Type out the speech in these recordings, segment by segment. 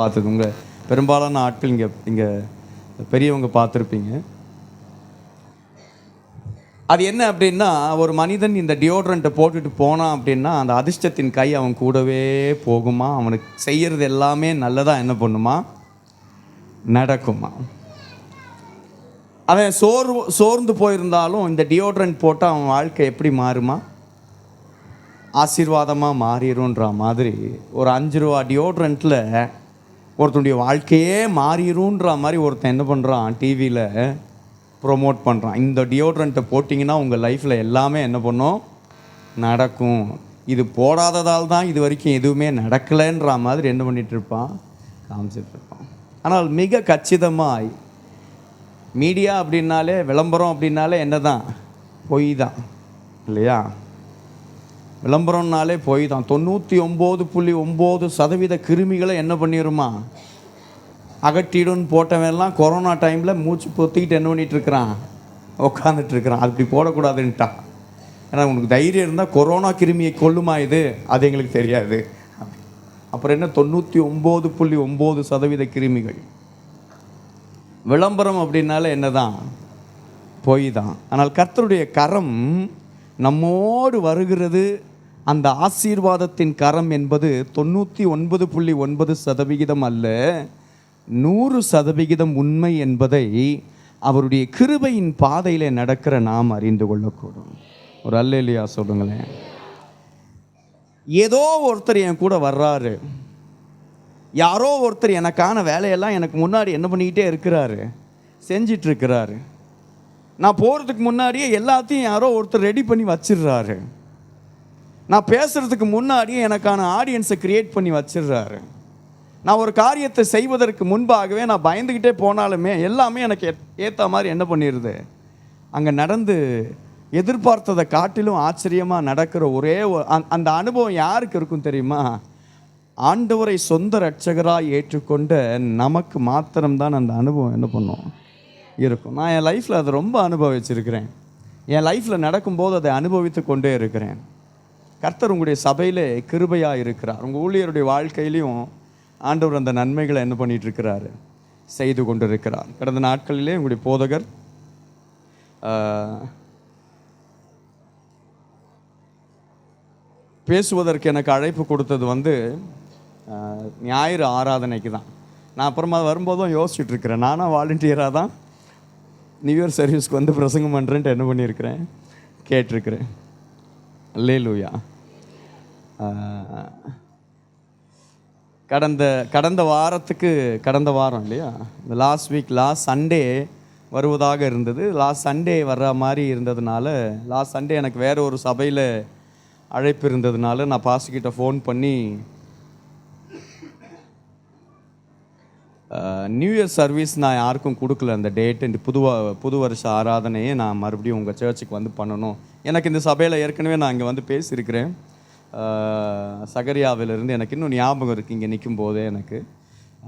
பார்த்தது. உங்கள் பெரும்பாலான ஆட்கள் இங்கே பெரியவங்க பார்த்துருப்பீங்க. அது என்ன அப்படின்னா, ஒரு மனிதன் இந்த டியோட்ரண்ட்டை போட்டுட்டு போனான் அப்படின்னா அந்த அதிர்ஷ்டத்தின் கை அவன் கூடவே போகுமா, அவனுக்கு செய்கிறது எல்லாமே நல்லதாக என்ன பண்ணுமா, நடக்குமா. அவன் சோர்ந்து போயிருந்தாலும் இந்த டியோட்ரண்ட் போட்டால் அவன் வாழ்க்கை எப்படி மாறுமா, ஆசீர்வாதமாக மாறிடும்ன்ற மாதிரி ஒரு 5 ரூபா டியோட்ரண்ட்டில் ஒருத்தனுடைய வாழ்க்கையே மாறிடும்ன்ற மாதிரி ஒருத்தன் என்ன பண்ணுறான், டிவியில் ப்ரொமோட் பண்ணுறான். இந்த டியோட்ரண்ட்டை போட்டிங்கன்னா உங்கள் லைஃப்பில் எல்லாமே என்ன பண்ணும், நடக்கும். இது போடாததால் தான் இது வரைக்கும் எதுவுமே நடக்கலைன்ற மாதிரி என்ன பண்ணிகிட்ருப்பான், காமிச்சிட்ருப்பான். ஆனால் மிக கச்சிதமாய் மீடியா அப்படின்னாலே, விளம்பரம் அப்படின்னாலே என்ன தான், பொய் தான் இல்லையா. விளம்பரம்னாலே பொய் தான். 99.9% கிருமிகளை என்ன பண்ணிடுமா, அகற்றிடுன்னு போட்டவெல்லாம் கொரோனா டைமில் மூச்சு பொத்திக்கிட்டு என்ன பண்ணிகிட்ருக்கிறான், உட்காந்துட்ருக்கிறான். அப்படி போடக்கூடாதுன்ட்டான். ஏன்னா உனக்கு தைரியம் இருந்தால் கொரோனா கிருமியை கொல்லுமா இது, அது எங்களுக்கு தெரியாது. அப்புறம் என்ன 99.9% கிருமிகள். விளம்பரம் அப்படின்னால என்ன தான், பொய் தான். ஆனால் கர்த்தருடைய கரம் நம்மோடு வருகிறது. அந்த ஆசீர்வாதத்தின் கரம் என்பது 99.9% அல்ல, 100% உண்மை என்பதை அவருடைய கிருபையின் பாதையில் நடக்கிற நாம் அறிந்து கொள்ளக்கூடும். ஒரு அல்லேலூயா சொல்லுங்களேன். ஏதோ ஒருத்தர் என் கூட வர்றாரு, யாரோ ஒருத்தர் எனக்கான வேலையெல்லாம் எனக்கு முன்னாடி என்ன பண்ணிக்கிட்டே இருக்கிறாரு, செஞ்சிட்ருக்கிறாரு. நான் போகிறதுக்கு முன்னாடியே எல்லாத்தையும் யாரோ ஒருத்தர் ரெடி பண்ணி வச்சிடுறாரு. நான் பேசுகிறதுக்கு முன்னாடியே எனக்கான ஆடியன்ஸை க்ரியேட் பண்ணி வச்சிடுறாரு. நான் ஒரு காரியத்தை செய்வதற்கு முன்பாகவே நான் பயந்துக்கிட்டே போனாலுமே எல்லாமே எனக்கு ஏற்ற மாதிரி என்ன பண்ணிடுது, அங்கே நடந்து எதிர்பார்த்ததை காட்டிலும் ஆச்சரியமாக நடக்கிற ஒரே அந்த அனுபவம் யாருக்கு இருக்கும் தெரியுமா, ஆண்டவரை சொந்த இரட்சகராக ஏற்றுக்கொண்ட நமக்கு மாத்திரம்தான் அந்த அனுபவம் என்ன பண்ணும், இருக்கும். நான் என் லைஃப்பில் அதை ரொம்ப அனுபவிச்சிருக்கிறேன். என் லைஃப்பில் நடக்கும்போது அதை அனுபவித்து கொண்டே இருக்கிறேன். கர்த்தர் உங்களுடைய சபையிலே கிருபையாக இருக்கிறார். உங்கள் ஊழியருடைய வாழ்க்கையிலையும் ஆண்டவர் அந்த நன்மைகளை என்ன பண்ணிகிட்ருக்கிறாரு, செய்து கொண்டு இருக்கிறார். கடந்த நாட்களிலே உங்களுடைய போதகர் பேசுவதற்கு எனக்கு அழைப்பு கொடுத்தது ஞாயிறு ஆராதனைக்கு தான். நான் அப்புறமா வரும்போதும் யோசிச்சுட்ருக்கிறேன், நானாக வாலண்டியராக தான் நியூ இயர் சர்வீஸ்க்கு பிரசங்கம் பண்ணுறேன்ட்டு என்ன பண்ணியிருக்கிறேன், கேட்டிருக்கிறேன். அல்லேலூயா. கடந்த வாரம் இல்லையா, இந்த லாஸ்ட் சண்டே வருவதாக இருந்தது. லாஸ்ட் சண்டே வர்ற மாதிரி இருந்ததுனால, லாஸ்ட் சண்டே எனக்கு வேறு ஒரு சபையில் அழைப்பு இருந்ததுனால நான் பாஸ்டர்கிட்ட ஃபோன் பண்ணி நியூ இயர் சர்வீஸ் நான் யாருக்கும் கொடுக்கல அந்த டேட்டு. இந்த புது வருஷ ஆராதனையே நான் மறுபடியும் உங்கள் சர்ச்சுக்கு பண்ணணும். எனக்கு இந்த சபையில் ஏற்கனவே நான் இங்கே பேசியிருக்கிறேன். சகரியாவிலிருந்து எனக்கு இன்னும் ஞாபகம் இருக்குது. இங்கே நிற்கும் போதே எனக்கு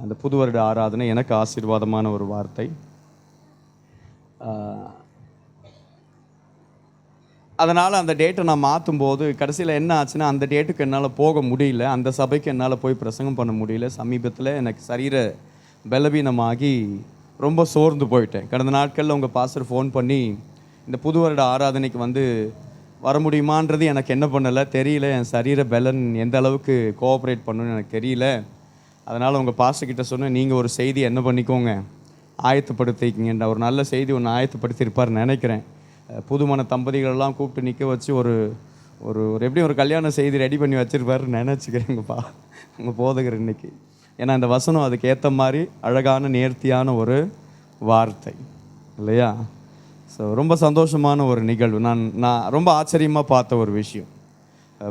அந்த புது வருட ஆராதனை எனக்கு ஆசீர்வாதமான ஒரு வார்த்தை. அதனால் அந்த டேட்டை நான் மாற்றும்போது கடைசியில் என்ன ஆச்சுன்னா, அந்த டேட்டுக்கு என்னால் போக முடியல, அந்த சபைக்கு என்னால் போய் பிரசங்கம் பண்ண முடியல. சமீபத்தில் எனக்கு சரீர பலவீனமாகி ரொம்ப சோர்ந்து போயிட்டேன். கடந்த நாட்களில் உங்கள் பாஸ்டர் ஃபோன் பண்ணி இந்த புது வருட ஆராதனைக்கு வர முடியுமான்றது எனக்கு என்ன பண்ணலை தெரியல. என் சரீர பலன் எந்த அளவுக்கு கோஆப்ரேட் பண்ணணும்னு எனக்கு தெரியல. அதனால் உங்கள் பாஸ்டர்கிட்ட சொன்னேன், நீங்கள் ஒரு செய்தி என்ன பண்ணிக்கோங்க, ஆயத்தப்படுத்திக்கிங்கன்ற ஒரு நல்ல செய்தி ஒன்று ஆயத்தப்படுத்தியிருப்பார்னு நினைக்கிறேன். புதுமண தம்பதிகளெல்லாம் கூப்பிட்டு நிற்க வச்சு ஒரு எப்படியும் ஒரு கல்யாண செய்தி ரெடி பண்ணி வச்சுருப்பாருன்னு நினச்சிக்கிறேங்கப்பா உங்கள் போதகர் இன்னைக்கு. ஏன்னா இந்த வசனம் அதுக்கு ஏற்ற மாதிரி அழகான நேர்த்தியான ஒரு வார்த்தை இல்லையா. ஸோ ரொம்ப சந்தோஷமான ஒரு நிகழ்வு. நான் ரொம்ப ஆச்சரியமாக பார்த்த ஒரு விஷயம்,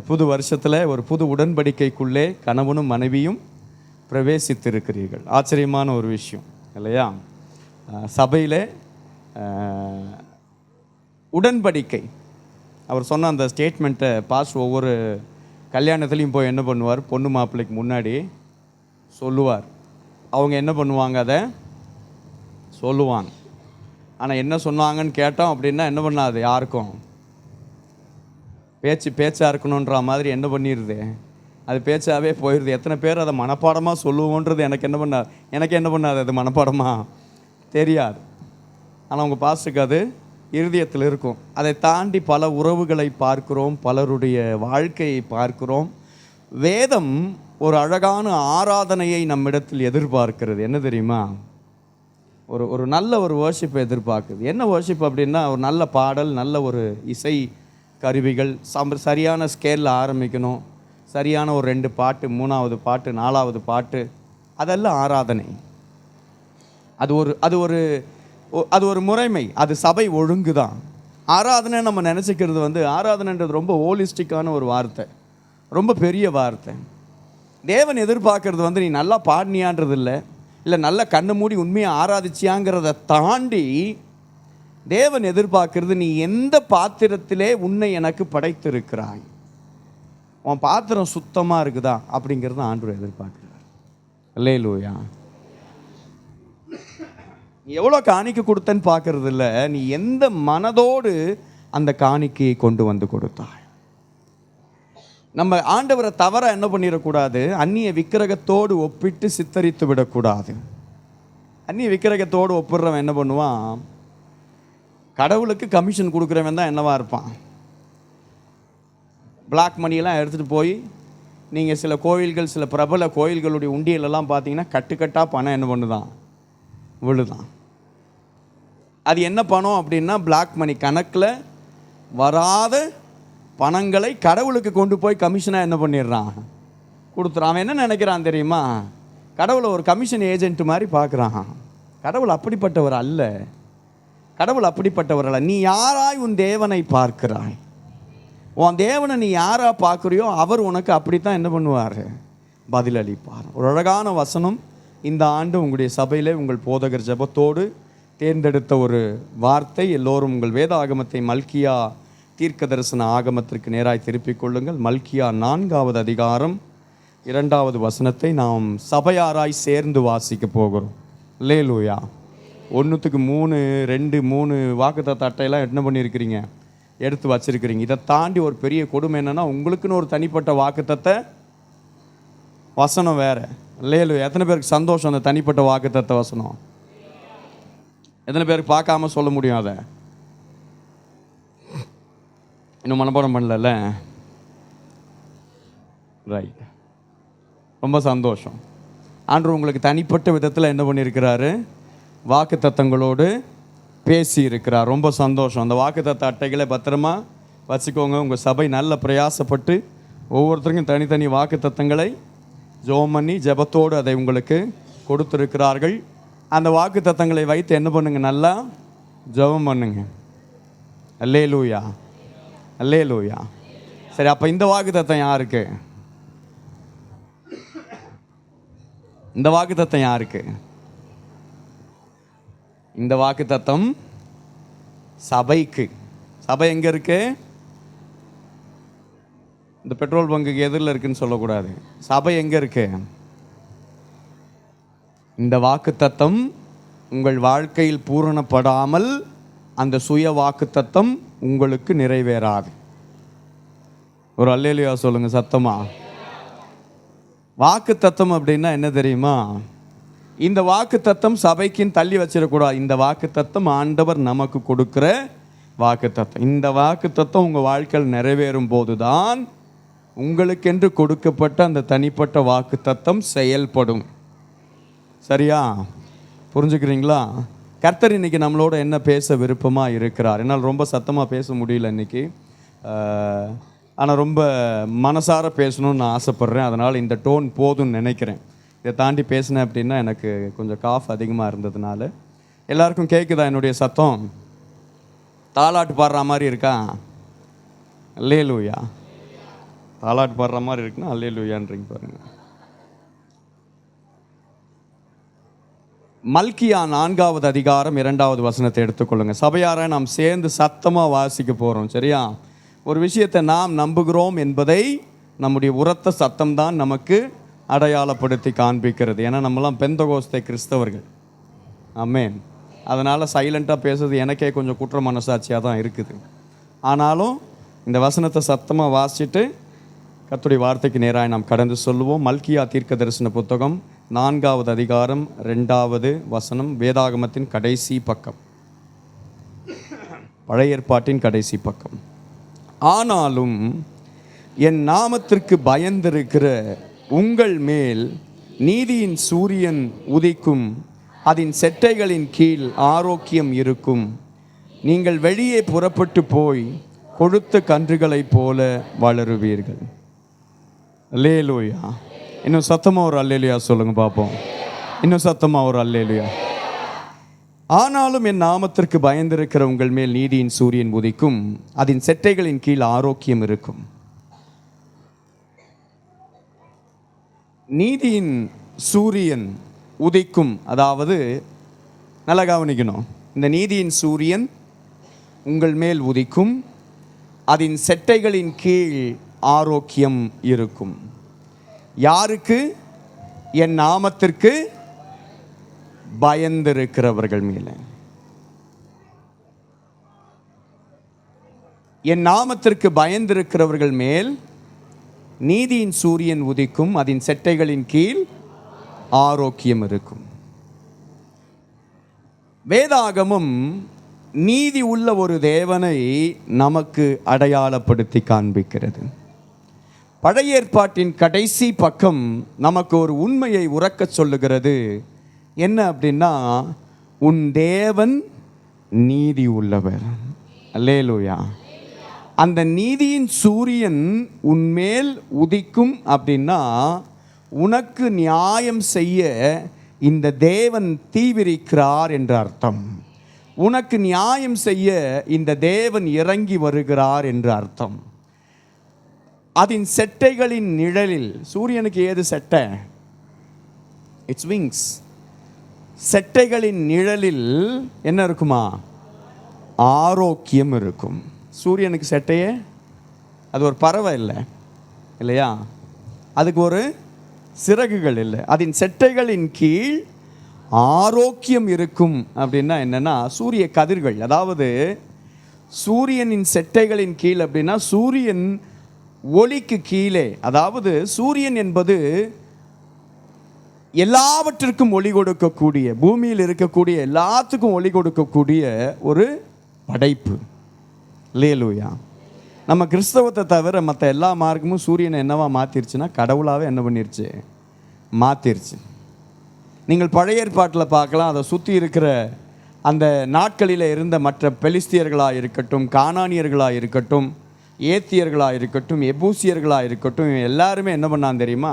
புது வருஷத்தில் ஒரு புது உடன்படிக்கைக்குள்ளே கணவனும் மனைவியும் பிரவேசித்திருக்கிறீர்கள். ஆச்சரியமான ஒரு விஷயம் இல்லையா. சபையில் உடன்படிக்கை, அவர் சொன்ன அந்த ஸ்டேட்மெண்ட்டை பாஸ்டர் ஒவ்வொரு கல்யாணத்துலேயும் போய் என்ன பண்ணுவார், பொண்ணு மாப்பிள்ளைக்கு முன்னாடி சொல்லுவார். அவங்க என்ன பண்ணுவாங்க, அதை சொல்லுவாங்க. ஆனால் என்ன சொன்னாங்கன்னு கேட்டோம் அப்படின்னா என்ன பண்ணாது, யாருக்கும் பேச்சாக இருக்கணுன்ற மாதிரி என்ன பண்ணிடுது, அது பேச்சாவே போயிடுது. எத்தனை பேர் அதை மனப்பாடமாக சொல்லுவோன்றது எனக்கு என்ன பண்ணாது அது மனப்பாடமாக தெரியாது. ஆனால் உங்கள் பாஸ்டருக்கு அது இருதயத்தில் இருக்கும். அதை தாண்டி பல உறவுகளை பார்க்கிறோம், பலருடைய வாழ்க்கையை பார்க்கிறோம். வேதம் ஒரு அழகான ஆராதனையை நம்மிடத்தில் எதிர்பார்க்கிறது. என்ன தெரியுமா? ஒரு நல்ல ஒரு வர்ஷிப்பை எதிர்பார்க்குது. என்ன வர்ஷிப் அப்படின்னா, ஒரு நல்ல பாடல், நல்ல ஒரு இசை கருவிகள், சரியான ஸ்கேலில் ஆரம்பிக்கணும், சரியான ஒரு 2 பாட்டு, 3வது பாட்டு, 4வது பாட்டு, அதெல்லாம் ஆராதனை. அது ஒரு முறைமை, அது சபை ஒழுங்கு தான். ஆராதனை நம்ம நினச்சிக்கிறது ஆராதனைன்றது ரொம்ப ஹோலிஸ்டிக்கான ஒரு வார்த்தை, ரொம்ப பெரிய வார்த்தை. தேவன் எதிர்பார்க்கறது நீ நல்லா பாடினியான்றது இல்லை நல்லா கண்ணை மூடி உண்மையை ஆராதிச்சியாங்கிறத தாண்டி தேவன் எதிர்பார்க்கறது நீ எந்த பாத்திரத்திலே உன்னை எனக்கு படைத்திருக்கிறாய், உன் பாத்திரம் சுத்தமாக இருக்குதா அப்படிங்கிறத ஆண்டவர் எதிர்பார்க்கிறார். அல்லேலூயா. நீ எவ்வளோ காணிக்கை கொடுத்தன்னு பார்க்கறது இல்லை, நீ எந்த மனதோடு அந்த காணிக்கையை கொண்டு வந்து கொடுத்தாய். நம்ம ஆண்டவரை தவற என்ன பண்ணிடக்கூடாது, அந்நிய விக்கிரகத்தோடு ஒப்பிட்டு சித்தரித்து விடக்கூடாது. அந்நிய விக்கிரகத்தோடு ஒப்பிடுறவன் என்ன பண்ணுவான், கடவுளுக்கு கமிஷன் கொடுக்குறவன் தான் என்னவா இருப்பான். பிளாக் மணியெல்லாம் எடுத்துகிட்டு போய் நீங்கள் சில கோயில்கள், சில பிரபல கோயில்களுடைய உண்டியலெல்லாம் பார்த்தீங்கன்னா கட்டுக்கட்டாக பணம் என்ன பண்ணுதான், விழுதான். அது என்ன பணம் அப்படின்னா, பிளாக் மணி கணக்கில் வராத பணங்களை கடவுளுக்கு கொண்டு போய் கமிஷனாக என்ன பண்ணிடுறான், கொடுத்துறான். அவன் என்ன நினைக்கிறான் தெரியுமா, கடவுளை ஒரு கமிஷன் ஏஜென்ட் மாதிரி பார்க்குறான். கடவுள் அப்படிப்பட்டவர் அல்ல, கடவுள் அப்படிப்பட்டவர் அல்ல. நீ யாராய் உன் தேவனை பார்க்கிறாய், உன் தேவனை நீ யாராக பார்க்குறியோ அவர் உனக்கு அப்படித்தான் என்ன பண்ணுவார், பதிலளிப்பார். ஒரு அழகான வசனம் இந்த ஆண்டு உங்களுடைய சபையில் உங்கள் போதகர் ஜெபத்தோடு தேர்ந்தெடுத்த ஒரு வார்த்தை. எல்லோரும் உங்கள் வேத ஆகமத்தை மல்கியா தீர்க்க தரிசன ஆகமத்திற்கு நேராய் திருப்பிக் கொள்ளுங்கள். மல்கியா 4வது அதிகாரம் 2வது வசனத்தை நாம் சபையாராய் சேர்ந்து வாசிக்க போகிறோம். அல்லேலூயா. 1:3, 2, 3 வாக்குத்தத்த அட்டையெல்லாம் என்ன பண்ணியிருக்கிறீங்க, எடுத்து வச்சிருக்கிறீங்க. இதை தாண்டி ஒரு பெரிய கொடுமை என்னென்னா, உங்களுக்குன்னு ஒரு தனிப்பட்ட வாக்குத்தத்த வசனம் வேறு. அல்லேலூயா. எத்தனை பேருக்கு சந்தோஷம் அந்த தனிப்பட்ட வாக்குத்தத்த வசனம்? எத்தனை பேருக்கு பார்க்காம சொல்ல முடியும்? அதை இன்னும் மனப்பாடம் பண்ணல. ரைட், ரொம்ப சந்தோஷம். ஆண்டவர் உங்களுக்கு தனிப்பட்ட விதத்தில் என்ன பண்ணியிருக்கிறாரு, வாக்குத்தத்தங்களோடு பேசி இருக்கிறார். ரொம்ப சந்தோஷம். அந்த வாக்குத்தத்த அட்டைகளை பத்திரமா வச்சுக்கோங்க. உங்கள் சபை நல்ல பிரயாசப்பட்டு ஒவ்வொருத்தருக்கும் தனித்தனி வாக்குத்தத்தங்களை ஜெபம் பண்ணி ஜெபத்தோடு அதை உங்களுக்கு கொடுத்துருக்கிறார்கள். அந்த வாக்குத்தத்தங்களை வைத்து என்ன பண்ணுங்க, நல்லா ஜெபம் பண்ணுங்க. அல்லேலூயா, அல்லேலூயா. சரி, அப்போ இந்த வாக்குத்தத்தம் யாருக்கு, இந்த வாக்குத்தத்தம் யாருக்கு? இந்த வாக்குத்தத்தம் சபைக்கு. சபை எங்க இருக்கு? இந்த பெட்ரோல் பங்குக்கு எதிரில் இருக்குன்னு சொல்லக்கூடாது. சபை எங்க இருக்கு? இந்த வாக்குத்தத்தம் உங்கள் வாழ்க்கையில் பூரணப்படாமல் அந்த சுய வாக்குத்தத்தம் உங்களுக்கு நிறைவேறாது. ஒரு அல்லேலூயா சொல்லுங்க சத்தமா. வாக்குத்தத்தம் அப்படின்னா என்ன தெரியுமா? இந்த வாக்குத்தத்தம் சபைக்குன்னு தள்ளி வச்சிடக்கூடாது. இந்த வாக்குத்தத்தம் ஆண்டவர் நமக்கு கொடுக்கிற வாக்குத்தத்தம். இந்த வாக்குத்தத்தம் உங்கள் வாழ்க்கையில் நிறைவேறும் போதுதான் உங்களுக்கென்று கொடுக்கப்பட்ட அந்த தனிப்பட்ட வாக்குத்தத்தம் செயல்படும். சரியா? புரிஞ்சுக்கிறீங்களா? கர்த்தர் இன்னைக்கு நம்மளோட என்ன பேச விருப்பமாக இருக்கிறார். என்னால் ரொம்ப சத்தமாக பேச முடியல இன்னைக்கு, ஆனால் ரொம்ப மனசார பேசணும்னு நான் ஆசைப்பட்றேன். அதனால் இந்த டோன் போதும்னு நினைக்கிறேன். இதை தாண்டி பேசினேன் அப்படின்னா எனக்கு கொஞ்சம் காஃப் அதிகமாக இருந்ததுனால. எல்லாருக்கும் கேட்குதா என்னுடைய சத்தம்? தாலாட்டு பாடுற மாதிரி இருக்கா? அல்லேலூயா. தாலாட்டு பாடுற மாதிரி இருக்குன்னா அல்லேலூயான்றீங்க பாருங்க. மல்கியா 4வது அதிகாரம் 2வது வசனத்தை எடுத்துக்கொள்ளுங்க. சபையாரை நாம் சேர்ந்து சத்தமாக வாசிக்க போகிறோம். சரியா? ஒரு விஷயத்தை நாம் நம்புகிறோம் என்பதை நம்முடைய உரத்த சத்தம்தான் நமக்கு அடையாளப்படுத்தி காண்பிக்கிறது. ஏன்னா நம்மலாம் பெந்தகோஸ்தே கிறிஸ்தவர்கள். ஆமென். அதனால் சைலண்ட்டாக பேசுறது எனக்கே கொஞ்சம் குற்ற மனசாட்சியாக தான் இருக்குது. ஆனாலும் இந்த வசனத்தை சத்தமாக வாசிச்சுட்டு கர்த்தருடைய வார்த்தைக்கு நேராக நாம் கடந்து சொல்லுவோம். மல்கியா தீர்க்க தரிசன புத்தகம் 4வது அதிகாரம் 2வது வசனம், வேதாகமத்தின் கடைசி பக்கம், பழைய ஏற்பாட்டின் கடைசி பக்கம். ஆனாலும் என் நாமத்திற்கு பயந்திருக்கிற உங்கள் மேல் நீதியின் சூரியன் உதிக்கும், அதன் செட்டைகளின் கீழ் ஆரோக்கியம் இருக்கும். நீங்கள் வெளியே புறப்பட்டு போய் கொழுத்த கன்றுகளைப் போல வளருவீர்கள். அல்லேலூயா. இன்னும் சத்தமாக ஒரு அல்லேலூயா சொல்லுங்க பார்ப்போம். இன்னும் சத்தமாக ஒரு அல்லேலூயா. ஆனாலும் என் நாமத்திற்கு பயந்திருக்கிற உங்கள் மேல் நீதியின் சூரியன் உதிக்கும், அதன் செட்டைகளின் கீழ் ஆரோக்கியம் இருக்கும். நீதியின் சூரியன் உதிக்கும், அதாவது நல்லா கவனிக்கணும், இந்த நீதியின் சூரியன் உங்கள் மேல் உதிக்கும், அதன் செட்டைகளின் கீழ் ஆரோக்கியம் இருக்கும். யாருக்கு? என் நாமத்திற்கு பயந்திருக்கிறவர்கள் மேலே. என் நாமத்திற்கு பயந்திருக்கிறவர்கள் மேல் நீதியின் சூரியன் உதிக்கும், அதன் செட்டைகளின் கீழ் ஆரோக்கியம் இருக்கும். வேதாகமம் நீதி உள்ள ஒரு தேவனை நமக்கு அடையாளப்படுத்தி காண்பிக்கிறது. பழைய ஏற்பாட்டின் கடைசி பக்கம் நமக்கு ஒரு உண்மையை உரக்கச் சொல்லுகிறது. என்ன அப்படின்னா, உன் தேவன் நீதி உள்ளவர். அல்லேலூயா. அந்த நீதியின் சூரியன் உன்மேல் உதிக்கும் அப்படின்னா, உனக்கு நியாயம் செய்ய இந்த தேவன் தீவிரிக்கிறார் என்ற அர்த்தம். உனக்கு நியாயம் செய்ய இந்த தேவன் இறங்கி வருகிறார் என்று அர்த்தம். அதன் செட்டைகளின் நிழலில், சூரியனுக்கு ஏது செட்டை? It's wings. செட்டைகளின் நிழலில் என்ன இருக்குமா? ஆரோக்கியம் இருக்கும். சூரியனுக்கு செட்டையே, அது ஒரு பறவை இல்லை இல்லையா? அதுக்கு ஒரு சிறகுகள் இல்லை. அதன் செட்டைகளின் கீழ் ஆரோக்கியம் இருக்கும். அப்படின்னா என்னன்னா, சூரிய கதிர்கள், அதாவது சூரியனின் செட்டைகளின் கீழ் அப்படின்னா சூரியன் ஒளிக்கு கீழே, அதாவது சூரியன் என்பது எல்லாவற்றிற்கும் ஒளி கொடுக்கக்கூடிய, பூமியில் இருக்கக்கூடிய எல்லாத்துக்கும் ஒளி கொடுக்கக்கூடிய ஒரு படைப்பு. அல்லேலூயா. நம்ம கிறிஸ்தவத்தை தவிர மற்ற எல்லா மார்க்கமும் சூரியனை என்னவா மாற்றிருச்சுன்னா, கடவுளாகவே என்ன பண்ணிருச்சு? மாற்றிருச்சு. நீங்கள் பழைய ஏற்பாட்டில் பார்க்கலாம், அதை சுற்றி இருக்கிற அந்த நாட்களில் இருந்த மற்ற பெலிஸ்தியர்களாக இருக்கட்டும், கானானியர்களாக இருக்கட்டும், ஏத்தியர்களாக இருக்கட்டும், எபூசியர்களாக இருக்கட்டும், எல்லாருமே என்ன பண்ணான் தெரியுமா?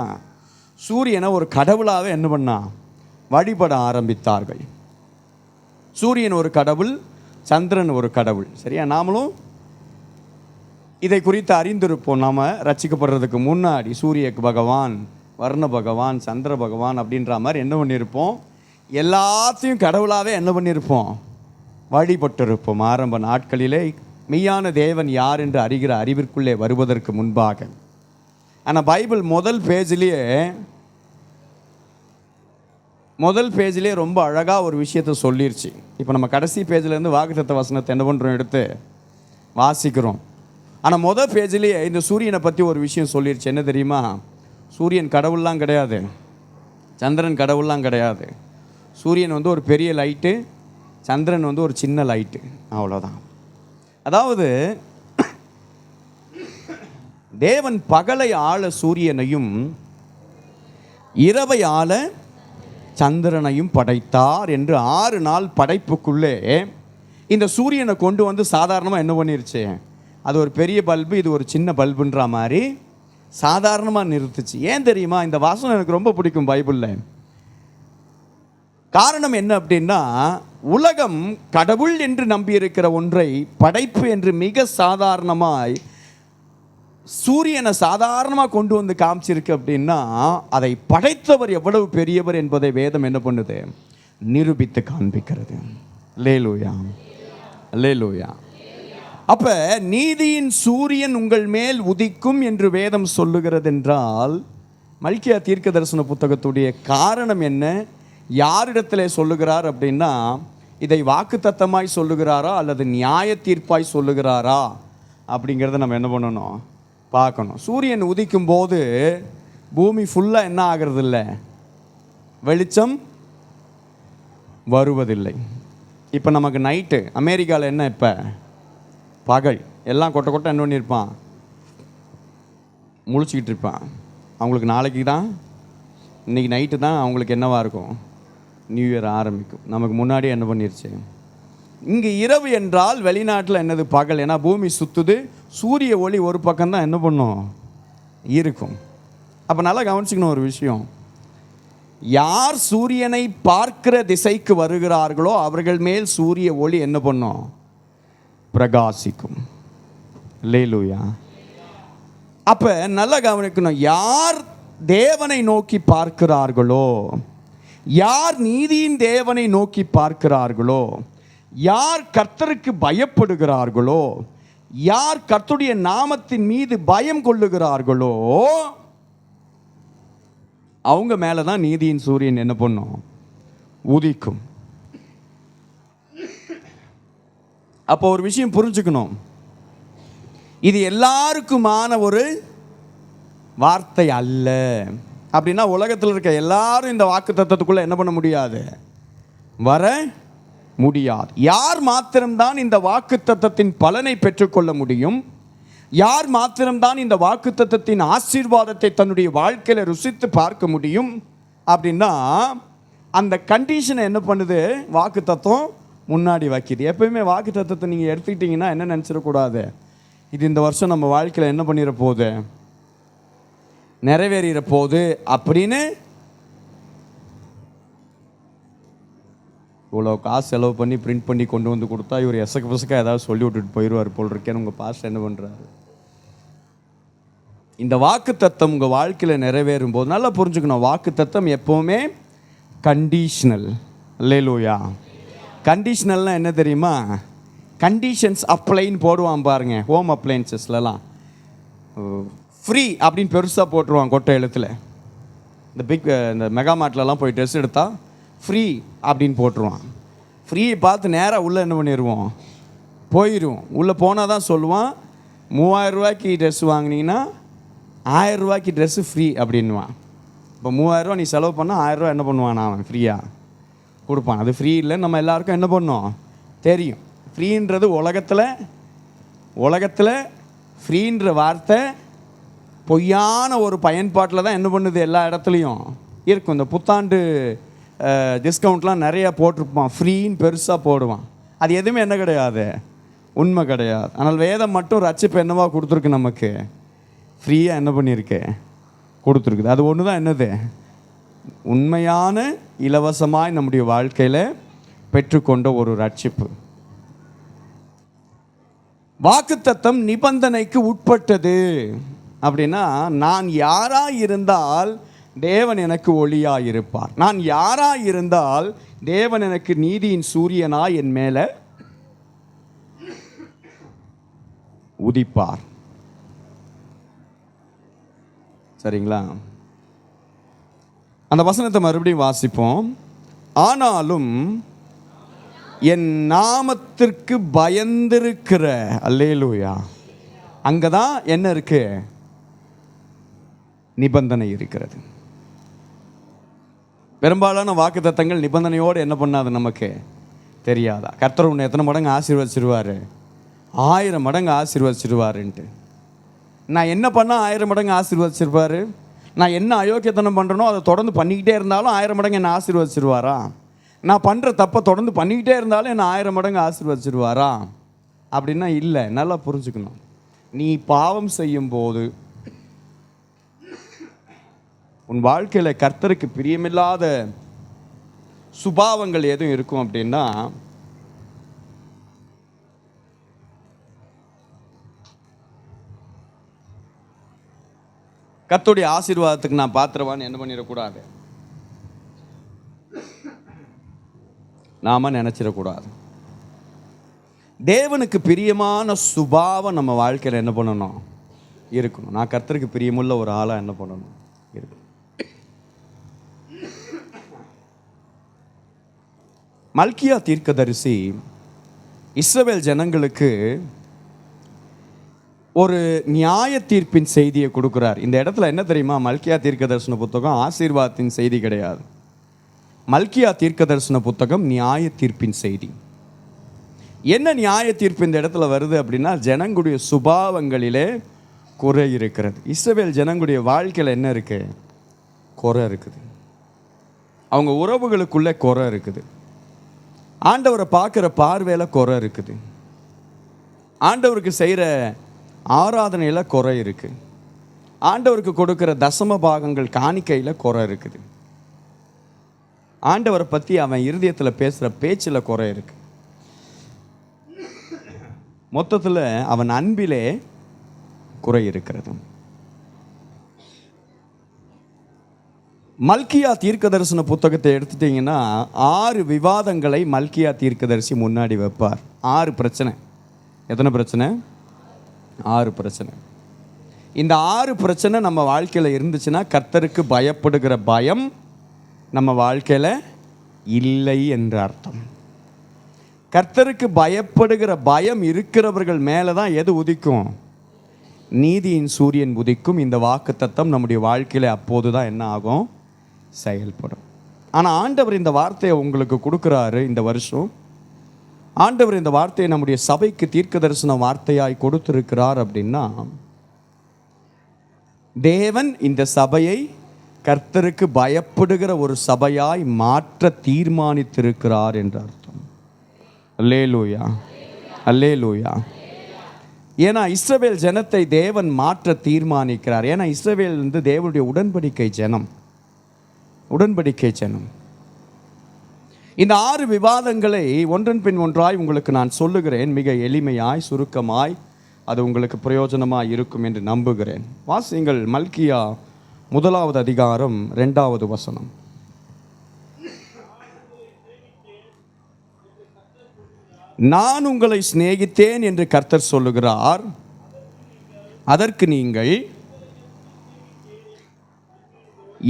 சூரியனை ஒரு கடவுளாகவே என்ன பண்ணான்? வழிபட ஆரம்பித்தார்கள். சூரியன் ஒரு கடவுள், சந்திரன் ஒரு கடவுள். சரியா? நாமளும் இதை குறித்து அறிந்திருப்போம். நாம் ரட்சிக்கப்படுறதுக்கு முன்னாடி சூரிய பகவான், வர்ண பகவான், சந்திர பகவான் அப்படின்ற மாதிரி என்ன பண்ணியிருப்போம்? எல்லாத்தையும் கடவுளாகவே என்ன பண்ணியிருப்போம்? வழிபட்டிருப்போம் ஆரம்ப நாட்களிலே. மெய்யான தேவன் யார் என்று அறிகிற அறிவிற்குள்ளே வருவதற்கு முன்பாக. ஆனால் பைபிள் முதல் பேஜிலே ரொம்ப அழகாக ஒரு விஷயத்தை சொல்லிருச்சு. இப்போ நம்ம கடைசி பேஜிலேருந்து வாக்குத்தத்த வசனத்தை என்ன பண்ணுறோம்? எடுத்து வாசிக்கிறோம். ஆனால் முதல் பேஜிலேயே இந்த சூரியனை பற்றி ஒரு விஷயம் சொல்லிருச்சு. என்ன தெரியுமா? சூரியன் கடவுள்லாம் கிடையாது, சந்திரன் கடவுள்லாம் கிடையாது. சூரியன் வந்து ஒரு பெரிய லைட்டு, சந்திரன் வந்து ஒரு சின்ன லைட்டு, அவ்வளோதான். அதாவது தேவன் பகலை ஆள சூரியனையும் இரவை ஆள சந்திரனையும் படைத்தார் என்று 6 நாள் படைப்புக்குள்ளே இந்த சூரியனை கொண்டு வந்து சாதாரணமாக என்ன பண்ணிருச்சு? அது ஒரு பெரிய பல்பு, இது ஒரு சின்ன பல்புன்ற மாதிரி சாதாரணமாக நிறுத்துச்சு. ஏன் தெரியுமா? இந்த வாசனம் எனக்கு ரொம்ப பிடிக்கும் பைபிளில். காரணம் என்ன அப்படின்னா, உலகம் கடவுள் என்று நம்பியிருக்கிற ஒன்றை படைப்பு என்று மிக சாதாரணமாய் சூரியனை சாதாரணமாக கொண்டு வந்து காமிச்சிருக்கு. அப்படின்னா அதை படைத்தவர் எவ்வளவு பெரியவர் என்பதை வேதம் என்ன பண்ணுது? நிரூபித்து காண்பிக்கிறது. அல்லேலூயா, அல்லேலூயா. அப்ப நீதியின் சூரியன் உங்கள் மேல் உதிக்கும் என்று வேதம் சொல்லுகிறது என்றால், மல்கியா தீர்க்க தரிசன புத்தகத்துடைய காரணம் என்ன? யாரிடத்திலே சொல்லுகிறார் அப்படின்னா, இதை வாக்குத்தத்தமாய் சொல்லுகிறாரா அல்லது நியாய தீர்ப்பாய் சொல்லுகிறாரா அப்படிங்கிறத நம்ம என்ன பண்ணணும்? பார்க்கணும். சூரியன் உதிக்கும் போது பூமி ஃபுல்லாக என்ன ஆகிறது இல்லை, வெளிச்சம் வருவதில்லை. இப்போ நமக்கு நைட்டு, அமெரிக்காவில் என்ன இப்போ பகல், எல்லாம் கொட்டை கொட்டை என்ன பண்ணியிருப்பான், முழிச்சிக்கிட்டு இருப்பான். அவங்களுக்கு நாளைக்கு தான், இன்றைக்கி நைட்டு தான் அவங்களுக்கு என்னவாக இருக்கும், நியூ இயர் ஆரம்பிக்கும். நமக்கு முன்னாடியே என்ன பண்ணிருச்சு. இங்கே இரவு என்றால் வெளிநாட்டில் என்னது பகல். ஏன்னா பூமி சுற்றுது, சூரிய ஒளி ஒரு பக்கம்தான் என்ன பண்ணும் இருக்கும். அப்போ நல்லா கவனிச்சுக்கணும் ஒரு விஷயம், யார் சூரியனை பார்க்கிற திசைக்கு வருகிறார்களோ அவர்கள் மேல் சூரிய ஒளி என்ன பண்ணும், பிரகாசிக்கும். அல்லேலூயா. அப்போ நல்லா கவனிக்கணும், யார் தேவனை நோக்கி பார்க்கிறார்களோ, யார் நீதியின் தேவனை நோக்கி பார்க்கிறார்களோ, யார் கர்த்தருக்கு பயப்படுகிறார்களோ, யார் கர்த்தருடைய நாமத்தின் மீது பயம் கொள்ளுகிறார்களோ அவங்க மேலே தான் நீதியின் சூரியன் என்ன பண்ணும், உதிக்கும். அப்போ ஒரு விஷயம் புரிஞ்சுக்கணும், இது எல்லாருக்குமான ஒரு வார்த்தை அல்ல. அப்படின்னா உலகத்தில் இருக்க எல்லாரும் இந்த வாக்கு தத்தத்துக்குள்ள என்ன பண்ண முடியாது, வர முடியாது. யார் மாத்திரம்தான் இந்த வாக்கு தத்தத்தின் பலனை பெற்றுக்கொள்ள முடியும், யார் மாத்திரம்தான் இந்த வாக்கு தத்தத்தின் ஆசீர்வாதத்தை தன்னுடைய வாழ்க்கையில் ருசித்து பார்க்க முடியும் அப்படின்னா, அந்த கண்டிஷனை என்ன பண்ணுது வாக்கு தத்தம் முன்னாடி வைக்கிது. எப்பயுமே வாக்கு தத்தத்தை நீங்கள் எடுத்துக்கிட்டிங்கன்னா என்ன நினச்சிடக்கூடாது, இது இந்த வருஷம் நம்ம வாழ்க்கையில் என்ன பண்ணிட போகுது, நிறைவேறிற போகுது அப்படின்னு. இவ்வளோ காசு செலவு பண்ணி பிரிண்ட் பண்ணி கொண்டு வந்து கொடுத்தா இவர் எசக்க பசக்க ஏதாவது சொல்லி விட்டுட்டு போயிடுவார் போல் இருக்கேன்னு உங்கள் பாஸ்டர் என்ன பண்ணுறாரு. இந்த வாக்கு தத்தம் உங்கள் வாழ்க்கையில் நிறைவேறும் போது நல்லா புரிஞ்சுக்கணும், வாக்கு தத்தம் எப்போவுமே கண்டிஷனல். அல்லேலூயா. கண்டிஷனல்னால் என்ன தெரியுமா, கண்டிஷன்ஸ் அப்ளைன்னு போடுவான் பாருங்க, ஹோம் அப்ளைன்சஸ்லாம் ஃப்ரீ அப்படின்னு பெருசாக போட்டுருவான் கொட்டை எழுத்தில். இந்த மெகா மார்ட்லலாம் போய் ட்ரெஸ் எடுத்தால் ஃப்ரீ அப்படின்னு போட்டுருவான். ஃப்ரீயை பார்த்து நேராக உள்ளே என்ன பண்ணிடுவோம், போயிடுவோம். உள்ளே போனால் தான் சொல்லுவான், 3000 ரூபாய்க்கு ட்ரெஸ் வாங்கினீங்கன்னா 1000 ரூபாய்க்கு ட்ரெஸ்ஸு ஃப்ரீ அப்படின்வான். இப்போ 3000 ரூபா நீ செலவு பண்ணால் 1000 ரூபா என்ன பண்ணுவான், அவன் ஃப்ரீயாக கொடுப்பான். அது ஃப்ரீ இல்லைன்னு நம்ம எல்லாருக்கும் என்ன பண்ணோம் தெரியும். ஃப்ரீன்றது உலகத்தில் ஃப்ரீன்ற வார்த்தை பொய்யான ஒரு பயன்பாட்டில் தான் என்ன பண்ணுது எல்லா இடத்துலையும் இருக்கும். இந்த புத்தாண்டு டிஸ்கவுண்ட்லாம் நிறையா போட்டிருப்பான், ஃப்ரீன்னு பெருசாக போடுவான். அது எதுவுமே என்ன கிடையாது, உண்மை கிடையாது. ஆனால் வேதம் மட்டும் ரட்சிப்பு என்னவா கொடுத்துருக்கு, நமக்கு ஃப்ரீயாக என்ன பண்ணியிருக்கு கொடுத்துருக்குது. அது ஒன்று தான் என்னது, உண்மையான இலவசமாய் நம்முடைய வாழ்க்கையில் பெற்றுக்கொண்ட ஒரு ரட்சிப்பு. வாக்குத்தத்தம் நிபந்தனைக்கு உட்பட்டது. அப்படின்னா நான் யாராக இருந்தால் தேவன் எனக்கு ஒளியாக இருப்பார், நான் யாராக இருந்தால் தேவன் எனக்கு நீதியின் சூரியனாய் என் மேலே உதிப்பார். சரிங்களா? அந்த வசனத்தை மறுபடியும் வாசிப்போம். ஆனாலும் என் நாமத்திற்கு பயந்திருக்கிற, அல்லேலூயா, அங்கதான் என்ன இருக்கு, நிபந்தனை இருக்கிறது. பெரும்பாலான வாக்கு தத்தங்கள் நிபந்தனையோடு என்ன பண்ணாது நமக்கு தெரியாதா. கர்த்தர் உன்னை எத்தனை மடங்கு ஆசீர்வதிச்சிருவார், 1000 மடங்கு ஆசீர்வதிச்சிருவாருன்ட்டு. நான் என்ன பண்ணால் 1000 மடங்கு ஆசீர்வதிச்சிருப்பார், நான் என்ன அயோக்கியத்தனம் பண்ணுறனோ அதை தொடர்ந்து பண்ணிக்கிட்டே இருந்தாலும் 1000 மடங்கு என்னை ஆசீர்வதிச்சிருவாரா, நான் பண்ணுற தப்பை தொடர்ந்து பண்ணிக்கிட்டே இருந்தாலும் என்னை 1000 மடங்கு ஆசீர்வதிச்சிருவாரா அப்படின்னா இல்லை. நல்லா புரிஞ்சுக்கணும், நீ பாவம் செய்யும்போது உன் வாழ்க்கையில் கர்த்தருக்கு பிரியமில்லாத சுபாவங்கள் எதுவும் இருக்கும் அப்படின்னா கர்த்தருடைய ஆசீர்வாதத்துக்கு நான் பாத்திரவான்னு என்ன பண்ணிடக்கூடாது, நாம நினைச்சிடக்கூடாது. தேவனுக்கு பிரியமான சுபாவம் நம்ம வாழ்க்கையில் என்ன பண்ணணும் இருக்கணும். நான் கர்த்தருக்கு பிரியமுள்ள ஒரு ஆளாக என்ன பண்ணணும் இருக்கணும். மல்கியா தீர்க்கதரிசி இஸ்ரவேல் ஜனங்களுக்கு ஒரு நியாய தீர்ப்பின் செய்தியை கொடுக்குறார். இந்த இடத்துல என்ன தெரியுமா, மல்கியா தீர்க்கதரிசன புத்தகம் ஆசீர்வாதத்தின் செய்தி கிடையாது. மல்கியா தீர்க்கதரிசன புத்தகம் நியாய தீர்ப்பின் செய்தி. என்ன நியாய தீர்ப்பு இந்த இடத்துல வருது அப்படின்னா, ஜனங்களுடைய சுபாவங்களிலே குறை இருக்கிறது. இஸ்ரவேல் ஜனங்களுடைய வாழ்க்கையில் என்ன இருக்கு? குறை இருக்குது. அவங்க உறவுகளுக்குள்ளே குறை இருக்குது. ஆண்டவரை பார்க்குற பார்வையில் குறை இருக்குது. ஆண்டவருக்கு செய்கிற ஆராதனையில் குறை இருக்குது. ஆண்டவருக்கு கொடுக்குற தசம பாகங்கள் காணிக்கையில் குறை இருக்குது. ஆண்டவரை பற்றி அவன் இருதயத்தில் பேசுகிற பேச்சில் குறை இருக்கு. மொத்தத்தில் அவன் அன்பிலே குறை இருக்கிறது. மல்கியா தீர்க்கதரிசன புத்தகத்தை எடுத்துட்டீங்கன்னா 6 விவாதங்களை மல்கியா தீர்க்கதரிசி முன்னாடி வைப்பார். 6 பிரச்சனை. எத்தனை பிரச்சனை? 6 பிரச்சனை. இந்த 6 பிரச்சனை நம்ம வாழ்க்கையில் இருந்துச்சுன்னா கர்த்தருக்கு பயப்படுகிற பயம் நம்ம வாழ்க்கையில் இல்லை என்ற அர்த்தம். கர்த்தருக்கு பயப்படுகிற பயம் இருக்கிறவர்கள் மேலே தான் எது உதிக்கும்? நீதியின் சூரியன் உதிக்கும். இந்த வாக்குத்தத்தம் நம்முடைய வாழ்க்கையில் அப்போது தான் என்ன ஆகும்? செயல்படும். ஆனால் ஆண்டவர் இந்த வார்த்தையை உங்களுக்கு கொடுக்குறாரு. இந்த வருஷம் ஆண்டவர் இந்த வார்த்தையை நம்முடைய சபைக்கு தீர்க்க தரிசன வார்த்தையாய் கொடுத்திருக்கிறார். அப்படின்னா தேவன் இந்த சபையை கர்த்தருக்கு பயப்படுகிற ஒரு சபையாய் மாற்ற தீர்மானித்திருக்கிறார் என்ற அர்த்தம். அல்லேலூயா, அல்லேலூயா. ஏன்னா இஸ்ரவேல் ஜனத்தை தேவன் மாற்ற தீர்மானிக்கிறார். ஏன்னா இஸ்ரவேல் வந்து தேவனுடைய உடன்படிக்கை ஜனம், உடன்படிக்கை ஜனம். இந்த 6 விவாதங்களை ஒன்றன் பின் ஒன்றாய் உங்களுக்கு நான் சொல்லுகிறேன். மிக எளிமையாய், சுருக்கமாய். அது உங்களுக்கு பிரயோஜனமாய் இருக்கும் என்று நம்புகிறேன். வாசியுங்கள் மல்கியா 1வது அதிகாரம் 2வது வசனம். நான் உங்களை சிநேகித்தேன் என்று கர்த்தர் சொல்லுகிறார், அதற்கு நீங்கள்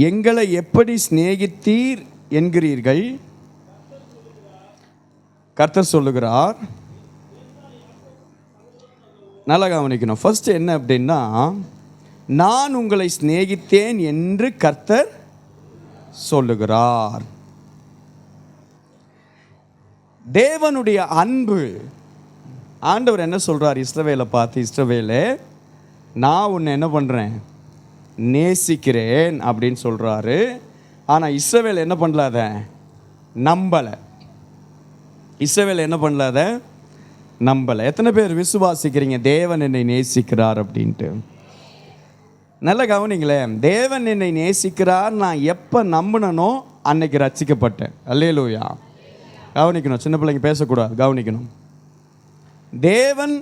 எங்களை எப்படி சிநேகித்தீர் என்கிறீர்கள்? கர்த்தர் சொல்லுகிறார். நல்லா கவனிக்கணும். ஃபர்ஸ்ட் என்ன அப்படின்னா, நான் உங்களை சிநேகித்தேன் என்று கர்த்தர் சொல்லுகிறார். தேவனுடைய அன்பு. ஆண்டவர் என்ன சொல்றார் இஸ்ரவேலை பார்த்து? இஸ்ரவேலே, நான் உன்னை என்ன பண்றேன்? நேசிக்கிறேன் அப்படின்னு சொல்றாரு. ஆனால் இஸ்ரவேல் என்ன பண்ணலாத? நம்பலை. இஸ்ரவேல் என்ன பண்ணலாத? நம்பலை. எத்தனை பேர் விசுவாசிக்கிறீங்க தேவன் என்னை நேசிக்கிறார் அப்படின்ட்டு? நல்ல கவனிங்களேன். தேவன் என்னை நேசிக்கிறார் நான் எப்போ நம்பினனோ அன்னைக்கு ரட்சிக்கப்பட்டேன். அல்லேலூயா. கவனிக்கணும், சின்ன பிள்ளைங்க பேசக்கூடாது, கவனிக்கணும். தேவன்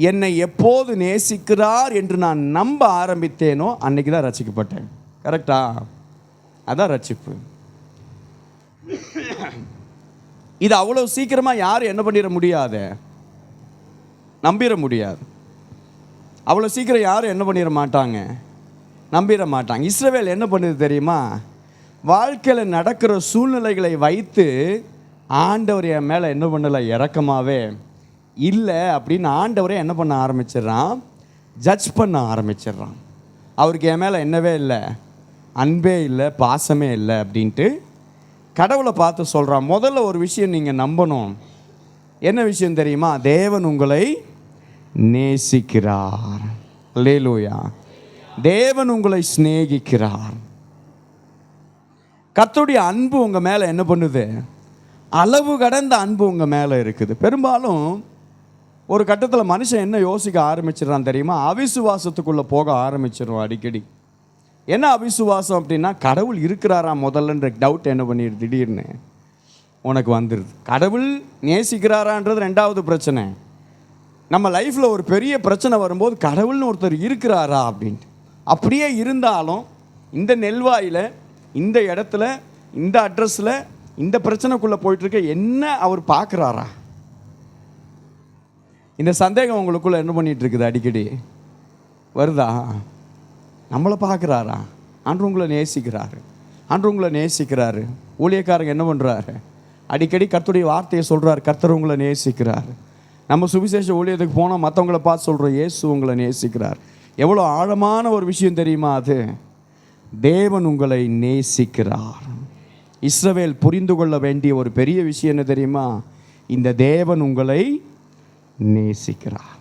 என்னை எப்போது நேசிக்கிறார் என்று நான் நம்ப ஆரம்பித்தேனோ அன்னைக்கு தான் ரட்சிக்கப்பட்டேன். கரெக்டா? அதான் ரட்சிப்பு. இது அவ்வளோ சீக்கிரமாக யாரும் என்ன பண்ணிட முடியாது, நம்பிட முடியாது. அவ்வளோ சீக்கிரம் யாரும் என்ன பண்ணிட மாட்டாங்க, நம்பிட மாட்டாங்க. இஸ்ரவேல் என்ன பண்ணுது தெரியுமா? வாழ்க்கையில் நடக்கிற சூழ்நிலைகளை வைத்து ஆண்டவர் என் மேலே என்ன பண்ணலை, இரக்கமாகவே இல்லை அப்படின்னு ஆண்டவரே என்ன பண்ண ஆரம்பிச்சிடறான்? ஜட்ஜ் பண்ண ஆரம்பிச்சிடுறான். அவருக்கு என் மேலே என்னவே இல்லை, அன்பே இல்லை, பாசமே இல்லை அப்படின்ட்டு கடவுளை பார்த்து சொல்கிறான். முதல்ல ஒரு விஷயம் நீங்கள் நம்பணும். என்ன விஷயம் தெரியுமா? தேவன் உங்களை நேசிக்கிறார். அல்லேலூயா. தேவன் உங்களை சிநேகிக்கிறார். கர்த்தருடைய அன்பு உங்கள் மேலே என்ன பண்ணுது? அளவு கடந்த அன்பு உங்கள் மேலே இருக்குது. பெரும்பாலும் ஒரு கட்டத்தில் மனுஷன் என்ன யோசிக்க ஆரம்பிச்சிடறான் தெரியுமா? அவிசுவாசத்துக்குள்ளே போக ஆரம்பிச்சிடும் அடிக்கடி. என்ன அவிசுவாசம் அப்படின்னா, கடவுள் இருக்கிறாரா முதல்லன்ற டவுட் என்ன பண்ணிடுது, திடீர்னு உனக்கு வந்துடுது. கடவுள் நேசிக்கிறாரான்றது 2வது பிரச்சனை. நம்ம லைஃப்பில் ஒரு பெரிய பிரச்சனை வரும்போது கடவுள்னு ஒருத்தர் இருக்கிறாரா அப்படின்ட்டு. அப்படியே இருந்தாலும் இந்த நெல்வாயில், இந்த இடத்துல, இந்த அட்ரஸில், இந்த பிரச்சனைக்குள்ளே போயிட்டுருக்க என்ன அவர் பார்க்குறாரா? இந்த சந்தேகம் உங்களுக்குள்ளே என்ன பண்ணிகிட்டு இருக்குது? அடிக்கடி வருதா? நம்மளை பார்க்குறாரா? ஆண்டவர் உங்களை நேசிக்கிறாரு, ஆண்டவர் உங்களை நேசிக்கிறாரு. ஊழியக்காரங்க என்ன பண்ணுறாரு? அடிக்கடி கர்த்தருடைய வார்த்தையை சொல்கிறார், கர்த்தர் உங்களை நேசிக்கிறாரு. நம்ம சுவிசேஷ ஊழியத்துக்கு போனால் மற்றவங்கள பார்த்து சொல்கிறோம் இயேசு உங்களை நேசிக்கிறார். எவ்வளோ ஆழமான ஒரு விஷயம் தெரியுமா அது? தேவன் உங்களை நேசிக்கிறார். இஸ்ரவேல் புரிந்து கொள்ள வேண்டிய ஒரு பெரிய விஷயம் என்ன தெரியுமா? இந்த தேவன் உங்களை நேசிக்கிறார்.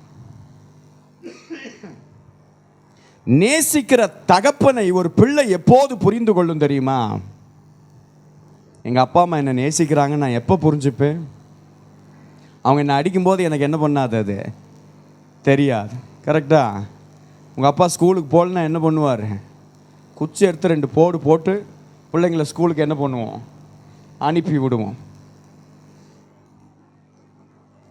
நேசிக்கிற தகப்பனை ஒரு பிள்ளை எப்போது புரிந்து கொள்ளும் தெரியுமா? எங்கள் அப்பா அம்மா என்னை நேசிக்கிறாங்கன்னு நான் எப்போ புரிஞ்சுப்பேன்? அவங்க என்னை அடிக்கும்போது எனக்கு என்ன பண்ணாது, அது தெரியாது. கரெக்டா? உங்கள் அப்பா ஸ்கூலுக்கு போகலன்னா என்ன பண்ணுவார்? குச்சி எடுத்து 2 போடு போட்டு பிள்ளைங்களை ஸ்கூலுக்கு என்ன பண்ணுவோம்? அனுப்பி விடுவோம்.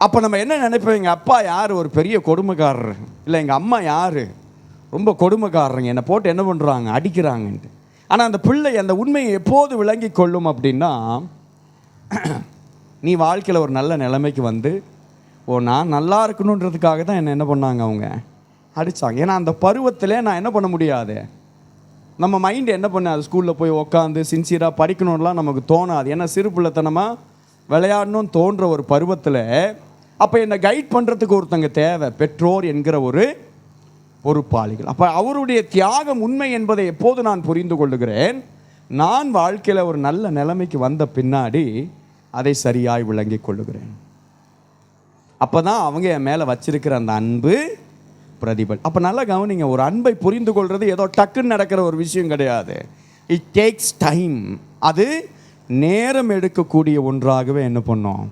அப்போ நம்ம என்ன நினைப்போம்? எங்கள் அப்பா யார்? ஒரு பெரிய கொடுமைக்காரர். இல்லை, எங்கள் அம்மா யார்? ரொம்ப கொடுமைக்காரங்க, என்னை போட்டு என்ன பண்ணுறாங்க? அடிக்கிறாங்கன்ட்டு. ஆனால் அந்த பிள்ளை அந்த உண்மையை எப்போது விளங்கி கொள்ளும் அப்படின்னா, நீ வாழ்க்கையில் ஒரு நல்ல நிலைமைக்கு வந்து நான் நல்லா இருக்கணுன்றதுக்காக தான் என்ன பண்ணாங்க? அவங்க அடித்தாங்க. ஏன்னா அந்த பருவத்தில் நான் என்ன பண்ண முடியாது, நம்ம மைண்டு என்ன பண்ணாது? ஸ்கூலில் போய் உட்காந்து சின்சியராக படிக்கணும்லாம் நமக்கு தோணாது. ஏன்னா சிறு பிள்ளைத்தனமாக விளையாடணும்னு தோன்ற ஒரு பருவத்தில் அப்போ என்னை கைட் பண்ணுறதுக்கு ஒருத்தங்க தேவை, பெற்றோர் என்கிற ஒரு பொறுப்பாளிகள். அப்போ அவருடைய தியாகம் உண்மை என்பதை எப்போது நான் புரிந்து கொள்ளுகிறேன்? நான் வாழ்க்கையில் ஒரு நல்ல நிலைமைக்கு வந்த பின்னாடி அதை சரியாய் விளங்கி கொள்ளுகிறேன். அப்போ தான் அவங்க என் மேலே வச்சிருக்கிற அந்த அன்பு பிரதிபல். அப்போ நல்லா கவனிங்க, ஒரு அன்பை புரிந்து கொள்வது ஏதோ டக்குன்னு நடக்கிற ஒரு விஷயம் கிடையாது. It takes time. அது நேரம் எடுக்கக்கூடிய ஒன்றாகவே என்ன பண்ணோம்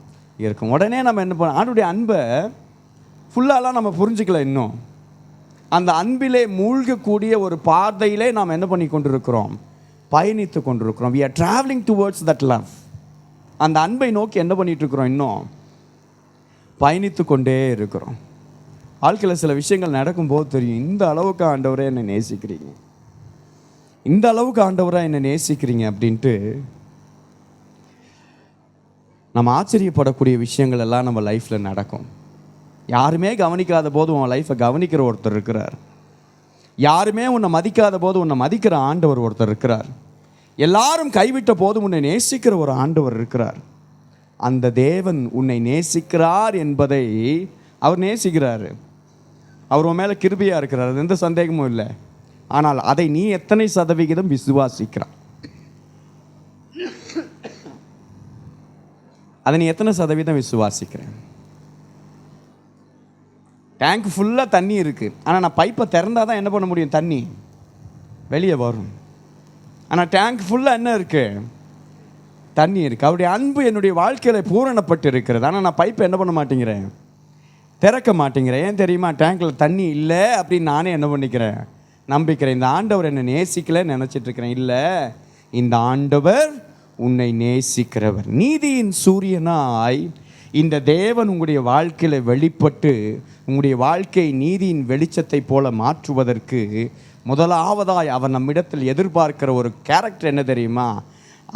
இருக்கும். உடனே நம்ம என்ன பண்ணோம்? ஆண்டுடைய அன்பை ஃபுல்லாலாம் நம்ம புரிஞ்சுக்கல. இன்னும் அந்த அன்பிலே மூழ்கக்கூடிய ஒரு பாதையிலே நாம் என்ன பண்ணி கொண்டிருக்கிறோம்? பயணித்து கொண்டிருக்கிறோம். we are traveling towards that love. அந்த அன்பை நோக்கி என்ன பண்ணிட்டு இருக்கிறோம்? இன்னும் பயணித்து கொண்டே இருக்கிறோம். வாழ்க்கையில் சில விஷயங்கள் நடக்கும்போது தெரியும், இந்த அளவுக்கு ஆண்டவரே என்னை நேசிக்கிறீங்க, இந்த அளவுக்கு ஆண்டவராக என்னை நேசிக்கிறீங்க அப்படின்ட்டு நம்ம ஆச்சரியப்படக்கூடிய விஷயங்கள் எல்லாம் நம்ம லைஃப்பில் நடக்கும். யாருமே கவனிக்காத போது உன் லைஃப்பை கவனிக்கிற ஒருத்தர் இருக்கிறார். யாருமே உன்னை மதிக்காத போது உன்னை மதிக்கிற ஆண்டவர் ஒருத்தர் இருக்கிறார். எல்லாரும் கைவிட்ட போது உன்னை நேசிக்கிற ஒரு ஆண்டவர் இருக்கிறார். அந்த தேவன் உன்னை நேசிக்கிறார் என்பதை அவர் நேசிக்கிறார். அவர் உன் மேலே கிருபையாக இருக்கிறார், அது எந்த சந்தேகமும் இல்லை. ஆனால் அதை நீ எத்தனை சதவிகிதம் விசுவாசிக்கிறாய்? அதை நீ எத்தனை சதவீதம் விசுவாசிக்கிறேன்? டேங்க் ஃபுல்லாக தண்ணி இருக்குது, ஆனால் நான் பைப்பை திறந்தால் தான் என்ன பண்ண முடியும்? தண்ணி வெளியே வரும். ஆனால் டேங்க் ஃபுல்லாக என்ன இருக்குது? தண்ணி இருக்குது. அவருடைய அன்பு என்னுடைய வாழ்க்கையில் பூரணப்பட்டு இருக்கிறது. ஆனால் நான் பைப்பை என்ன பண்ண மாட்டேங்கிறேன்? திறக்க மாட்டேங்கிறேன். ஏன் தெரியுமா? டேங்கில் தண்ணி இல்லை அப்படின்னு நானே என்ன பண்ணிக்கிறேன்? நம்பிக்கிறேன். இந்த ஆண்டவர் என்னை நேசிக்கலைன்னு நினச்சிட்ருக்கிறேன். இல்லை, இந்த ஆண்டவர் உன்னை நேசிக்கிறவர். நீதியின் சூரியனாய் இந்த தேவன் உங்களுடைய வாழ்க்கையில் வெளிப்பட்டு உங்களுடைய வாழ்க்கை நீதியின் வெளிச்சத்தை போல மாற்றுவதற்கு முதலாவதாய் அவர் நம்மிடத்தில் எதிர்பார்க்கிற ஒரு கேரக்டர் என்ன தெரியுமா?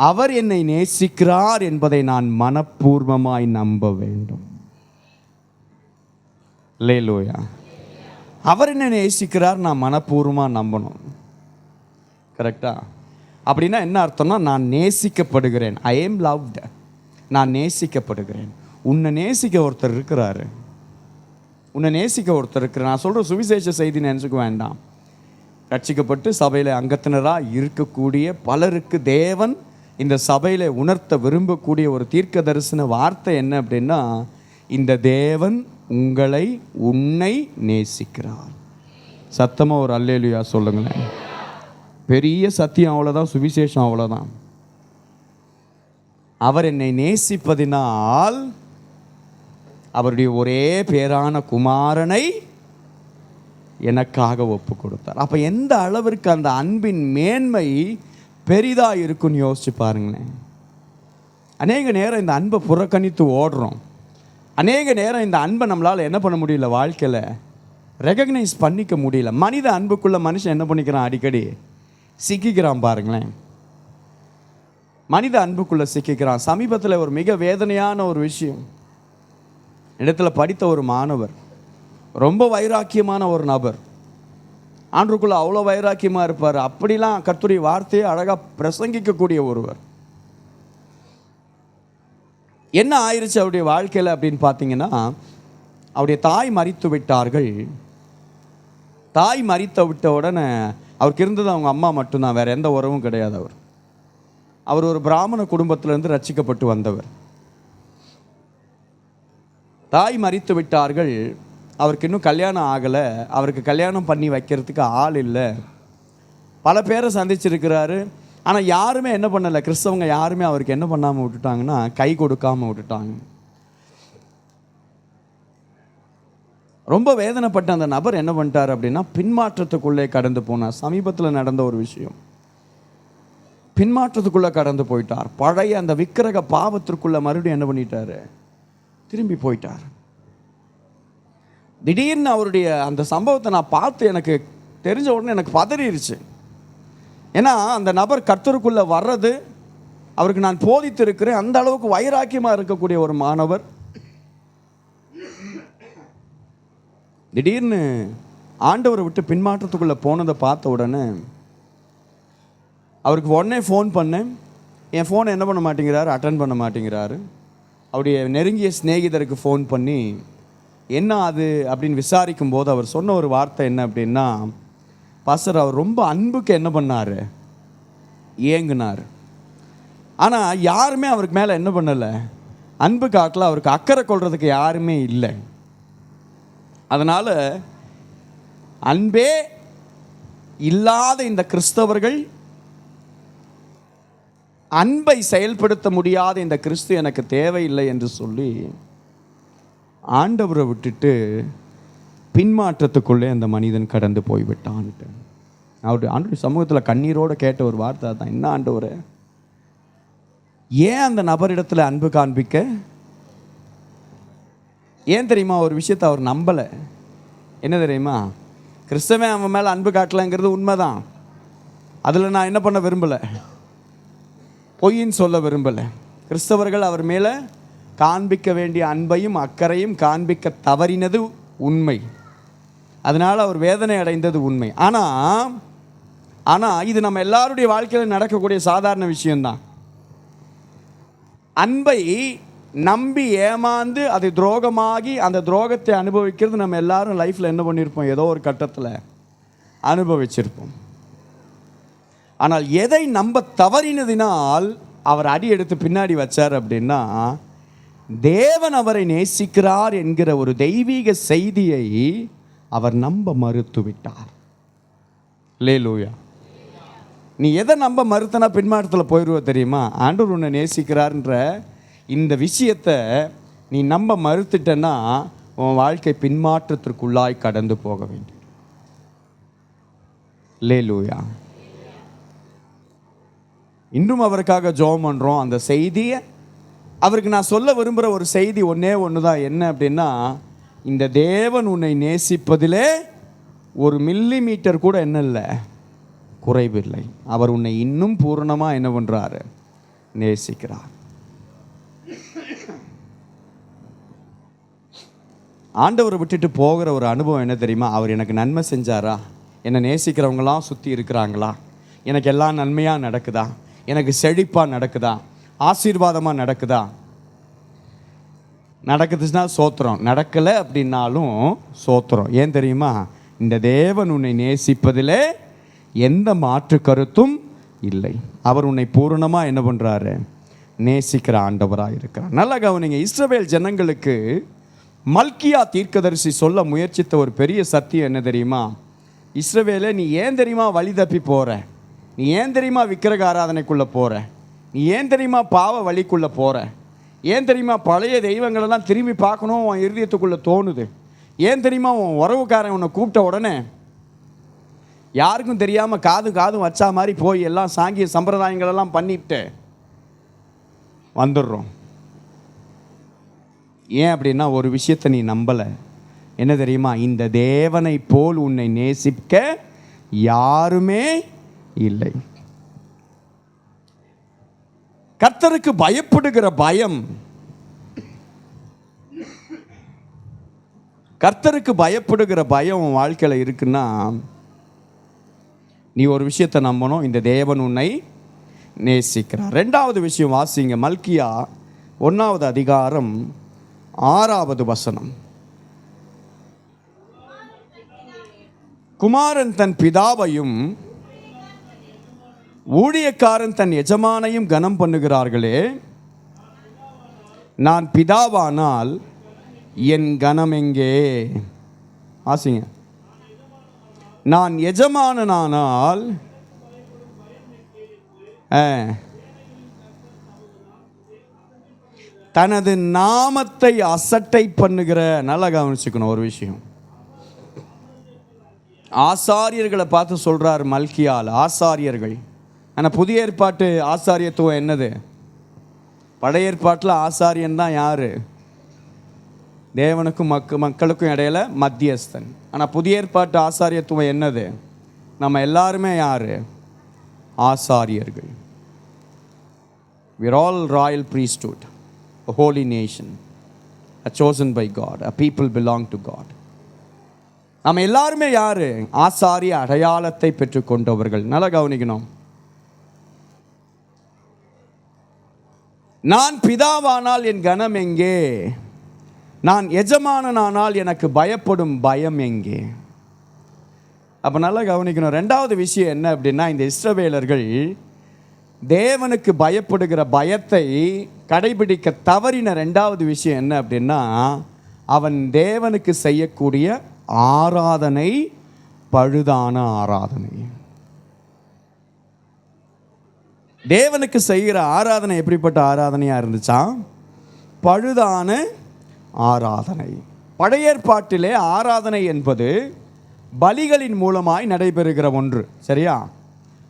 அவர் என்னை நேசிக்கிறார் என்பதை நான் மனப்பூர்வமாய் நம்ப வேண்டும். அல்லேலூயா. அவர் என்னை நேசிக்கிறார், நான் மனப்பூர்வமாக நம்பணும். கரெக்டா? அப்படின்னா என்ன அர்த்தம்னா, நான் நேசிக்கப்படுகிறேன். I am loved. நான் நேசிக்கப்படுகிறேன். உன்னை நேசிக்க ஒருத்தர் இருக்கிறாரு. உன்னை நேசிக்க ஒருத்தர் இருக்கிறார். நான் சொல்கிற சுவிசேஷ செய்தி நினச்சிக்க வேண்டாம். ரட்சிக்கப்பட்டு சபையில் அங்கத்தினராக இருக்கக்கூடிய பலருக்கு தேவன் இந்த சபையில் உணர்த்த விரும்பக்கூடிய ஒரு தீர்க்க தரிசன வார்த்தை என்ன அப்படின்னா, இந்த தேவன் உன்னை நேசிக்கிறார். சத்தமாக ஒரு அல்லேலூயா சொல்லுங்களேன். பெரிய சத்தியம் அவ்வளோதான், சுவிசேஷம் அவ்வளோதான். அவர் என்னை நேசிப்பதினால் அவருடைய ஒரே பேரான குமாரனை எனக்காக ஒப்பு கொடுத்தார். அப்போ எந்த அளவிற்கு அந்த அன்பின் மேன்மை பெரிதாக இருக்குன்னு யோசிச்சு பாருங்களேன். அநேக நேரம் இந்த அன்பை புறக்கணித்து ஓடுறோம். அநேக நேரம் இந்த அன்பை நம்மளால் என்ன பண்ண முடியல, வாழ்க்கையில் ரெகக்னைஸ் பண்ணிக்க முடியல. மனித அன்புக்குள்ள மனுஷன் என்ன பண்ணிக்கிறான்? அடிக்கடி சிக்கிக்கிறான். பாருங்களேன், மனித அன்புக்குள்ளே சிக்கிக்கிறான். சமீபத்தில் ஒரு மிக வேதனையான ஒரு விஷயம். இடத்துல படித்த ஒரு மாணவர், ரொம்ப வைராக்கியமான ஒரு நபர், ஆண்டுக்குள்ளே அவ்வளோ வைராக்கியமாக இருப்பார். அப்படிலாம் கர்த்தருடைய வார்த்தையை அழகாக பிரசங்கிக்கக்கூடிய ஒருவர். என்ன ஆயிடுச்சு அவருடைய வாழ்க்கையில் அப்படின்னு பார்த்தீங்கன்னா, அவருடைய தாய் மரித்து விட்டார்கள். தாய் மரித்து விட்ட உடனே அவருக்கு இருந்தது அவங்க அம்மா மட்டும்தான், வேற எந்த உறவும் கிடையாது. அவர் ஒரு பிராமண குடும்பத்திலிருந்து ரட்சிக்கப்பட்டு வந்தவர். தாய் மரித்து விட்டார்கள். அவருக்கு இன்னும் கல்யாணம் ஆகலை. அவருக்கு கல்யாணம் பண்ணி வைக்கிறதுக்கு ஆள் இல்லை. பல பேரை சந்திச்சிருக்கிறாரு. ஆனால் யாருமே என்ன பண்ணலை, கிறிஸ்தவங்க யாருமே அவருக்கு என்ன பண்ணாமல் விட்டுட்டாங்கன்னா, கை கொடுக்காமல் விட்டுட்டாங்க. ரொம்ப வேதனைப்பட்ட அந்த நபர் என்ன பண்ணிட்டார் அப்படின்னா, பின்மாற்றத்துக்குள்ளே கடந்து போனார். சமீபத்தில் நடந்த ஒரு விஷயம், பின்மாற்றத்துக்குள்ளே கடந்து போயிட்டார். பழைய அந்த விக்கிரக பாவத்திற்குள்ளே மறுபடியும் என்ன பண்ணிட்டாரு, திரும்பி போயிட்டார். திடீர்னு அவருடைய அந்த சம்பவத்தை நான் பார்த்து எனக்கு தெரிஞ்ச உடனே எனக்கு பதறிடுச்சு. ஏன்னா அந்த நபர் கர்த்தருக்குள்ளே வர்றது, அவருக்கு நான் போதித்து இருக்கிறேன், அந்த அளவுக்கு வைராக்கியமாக இருக்கக்கூடிய ஒரு மாணவர் திடீர்னு ஆண்டவரை விட்டு பின்மாற்றத்துக்குள்ளே போனதை பார்த்த உடனே அவருக்கு உடனே ஃபோன் பண்ணேன். என் ஃபோனை என்ன பண்ண மாட்டேங்கிறாரு, அட்டன் பண்ண மாட்டேங்கிறாரு. அவருடைய நெருங்கிய சிநேகிதருக்கு ஃபோன் பண்ணி என்ன அது அப்படின்னு விசாரிக்கும் போது அவர் சொன்ன ஒரு வார்த்தை என்ன அப்படின்னா, பாஸ்டர் அவர் ரொம்ப அன்புக்கு என்ன பண்ணார், ஏங்குனார். ஆனால் யாருமே அவருக்கு மேலே என்ன பண்ணலை, அன்பு காட்டல. அவருக்கு அக்கறை கொள்றதுக்கு யாருமே இல்லை. அதனால் அன்பே இல்லாத இந்த கிறிஸ்தவர்கள், அன்பை செயல்படுத்த முடியாத இந்த கிறிஸ்து எனக்கு தேவையில்லை என்று சொல்லி ஆண்டவரை விட்டுட்டு பின்மாற்றத்துக்குள்ளே அந்த மனிதன் கடந்து போய்விட்டான்ட்டு. ஆண்டவர் சமூகத்தில் கண்ணீரோடு கேட்ட ஒரு வார்த்தை தான், என்ன ஆண்டவரே, ஏன் அந்த நபரிடத்தில் அன்பு காண்பிக்க? ஏன் தெரியுமா, ஒரு விஷயத்தை அவர் நம்பலை. என்ன தெரியுமா, கிறிஸ்தவன் அவன் மேலே அன்பு காட்டலைங்கிறது உண்மைதான். அதில் நான் என்ன பண்ண விரும்பலை, பொய்ன்னு சொல்ல விரும்பலை. கிறிஸ்தவர்கள் அவர் மேலே காண்பிக்க வேண்டிய அன்பையும் அக்கறையும் காண்பிக்க தவறினது உண்மை. அதனால் அவர் வேதனை அடைந்தது உண்மை. ஆனால் இது நம்ம எல்லாருடைய வாழ்க்கையில் நடக்கக்கூடிய சாதாரண விஷயம்தான். அன்பை நம்பி ஏமாந்து அது துரோகமாகி அந்த துரோகத்தை அனுபவிக்கிறது நம்ம எல்லாரும் லைஃப்பில் என்ன பண்ணியிருப்போம், ஏதோ ஒரு கட்டத்தில் அனுபவிச்சிருப்போம். ஆனால் எதை நம்ப தவறினதினால் அவர் அடி எடுத்து பின்னாடி வச்சார் அப்படின்னா, தேவன் அவரை நேசிக்கிறார் என்கிற ஒரு தெய்வீக செய்தியை அவர் நம்ப மறுத்து விட்டார். அல்லேலூயா. நீ எதை நம்ப மறுத்தனா பின்மாற்றத்தில் போயிடுவ தெரியுமா? ஆண்டவர் உன்னை நேசிக்கிறார்ன்ற இந்த விஷயத்தை நீ நம்ப மறுத்துட்டன்னா உன் வாழ்க்கை பின்மாற்றத்திற்குள்ளாய் கடந்து போக வேண்டும். அல்லேலூயா. இன்னும் அவருக்காக ஜெபம் பண்ணுறோம். அந்த செய்தியை அவருக்கு நான் சொல்ல விரும்புகிற ஒரு செய்தி ஒன்றே ஒன்று தான். என்ன அப்படின்னா, இந்த தேவன் உன்னை நேசிப்பதிலே ஒரு மில்லி மீட்டர் கூட என்ன இல்லை, குறைவில்லை. அவர் உன்னை இன்னும் பூரணமாக என்ன பண்ணுறாரு, நேசிக்கிறார். ஆண்டவரை விட்டுட்டு போகிற ஒரு அனுபவம் என்ன தெரியுமா, அவர் எனக்கு நன்மை செஞ்சாரா, என்னை நேசிக்கிறவங்களாம் சுற்றி இருக்கிறாங்களா, எனக்கு எல்லாம் நன்மையாக நடக்குதா, எனக்கு செழிப்பாக நடக்குதா, ஆசீர்வாதமாக நடக்குதா, நடக்குதுன்னா சோத்திரம், நடக்கலை அப்படின்னாலும் சோத்திரம். ஏன் தெரியுமா, இந்த தேவன் உன்னை நேசிப்பதிலே எந்த மாற்று கருத்தும் இல்லை. அவர் உன்னை பூரணமாக என்ன பண்ணுறாரு, நேசிக்கிற ஆண்டவராக இருக்கிறார். நல்லா கவனிங்க. இஸ்ரவேல் ஜனங்களுக்கு மல்கியா தீர்க்கதரிசி சொல்ல முயற்சித்த ஒரு பெரிய சத்தியம் என்ன தெரியுமா, இஸ்ரவேலே நீ ஏன் தெரியுமா வழி தப்பி போகிற, நீ ஏன் தெரியுமா விக்கிரக ஆராதனைக்குள்ளே போகிற, நீ ஏன் தெரியுமா பாவ வழிக்குள்ளே போகிற, ஏன் தெரியுமா பழைய தெய்வங்களெல்லாம் திரும்பி பார்க்கணும் உன் இருதயத்துக்குள்ளே தோணுது, ஏன் தெரியுமா உன் உறவுக்காரன் உன்னை கூப்பிட்ட உடனே யாருக்கும் தெரியாமல் காதும் வச்சா மாதிரி போய் எல்லாம் சாங்கிய சம்பிரதாயங்களெல்லாம் பண்ணிவிட்டு வந்துடுறோம். ஏன் அப்படின்னா ஒரு விஷயத்தை நீ நம்பலை. என்ன தெரியுமா, இந்த தேவனை போல் உன்னை நேசிக்க யாருமே இல்லை. கர்த்தருக்கு பயப்படுகிற பயம், கர்த்தருக்கு பயப்படுகிற பயம் உன் வாழ்க்கையில் இருக்குன்னா நீ ஒரு விஷயத்தை நம்பணும், இந்த தேவன் உன்னை நேசிக்கிறார். ரெண்டாவது விஷயம் வாசிங்க, மல்கியா 1வது அதிகாரம் 6வது வசனம். குமாரன் தன் பிதாவையும் ஊழியக்காரன் தன் எஜமானையும் கனம் பண்ணுகிறார்களே, நான் பிதாவானால் என் கனம் எங்கே? ஆசிங்க. நான் எஜமானனானால் தனது நாமத்தை அசட்டை பண்ணுகிற, நல்லா கவனிச்சுக்கணும் ஒரு விஷயம். ஆசாரியர்களை பார்த்து சொல்றார் மல்கியால், ஆசாரியர்கள். ஆனால் புதிய ஏற்பாட்டு ஆசாரியத்துவம் என்னது? பழைய ஏற்பாட்டில் ஆசாரியன் தான் யாரு? தேவனுக்கும் மக்களுக்கும் இடையில மத்தியஸ்தன். ஆனால் புதிய ஏற்பாட்டு ஆசாரியத்துவம் என்னது? நம்ம எல்லாருமே யாரு? ஆசாரியர்கள். We are all royal priesthood, a holy nation, a chosen by God, a people belong to God. நம்ம எல்லாருமே யாரு? ஆசாரிய அடையாளத்தை பெற்றுக்கொண்டவர்கள். நல்லா கவனிக்கணும். நான் பிதாவானால் என் கனம் எங்கே? நான் எஜமானனானால் எனக்கு பயப்படும் பயம் எங்கே? அப்போ நல்லா கவனிக்கணும். ரெண்டாவது விஷயம் என்ன அப்படின்னா, இந்த இஸ்ரவேலர்கள் தேவனுக்கு பயப்படுகிற பயத்தை கடைபிடிக்க தவறின ரெண்டாவது விஷயம் என்ன அப்படின்னா, அவன் தேவனுக்கு செய்யக்கூடிய ஆராதனை பழுதான ஆராதனை. தேவனுக்கு செய்கிற ஆராதனை எப்படிப்பட்ட ஆராதனையாக இருந்துச்சா? பழுதான ஆராதனை. பழைய ஏற்பாட்டிலே ஆராதனை என்பது பலிகளின் மூலமாய் நடைபெறுகிற ஒன்று. சரியா?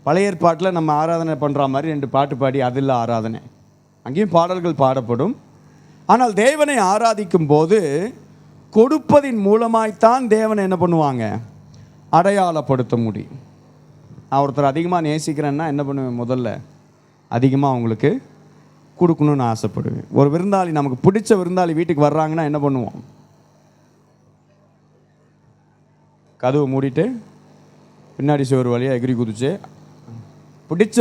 பழைய ஏற்பாட்டில் நம்ம ஆராதனை பண்ணுற மாதிரி 2 பாட்டு பாடி அதில் ஆராதனை, அங்கேயும் பாடல்கள் பாடப்படும். ஆனால் தேவனை ஆராதிக்கும் போது கொடுப்பதின் மூலமாய்த்தான் தேவனை என்ன பண்ணுவாங்க? அடையாளப்படுத்த முடியும். நான் ஒருத்தர் அதிகமாக நேசிக்கிறேன்னா என்ன பண்ணுவேன்? முதல்ல அதிகமாக அவங்களுக்கு கொடுக்கணும்னு ஆசைப்படுவேன். ஒரு விருந்தாளி, நமக்கு பிடிச்ச விருந்தாளி வீட்டுக்கு வர்றாங்கன்னா என்ன பண்ணுவோம்? கதவை மூடிட்டு பின்னாடி சுவர் வழியாக எகிரி குதிச்சு, பிடிச்ச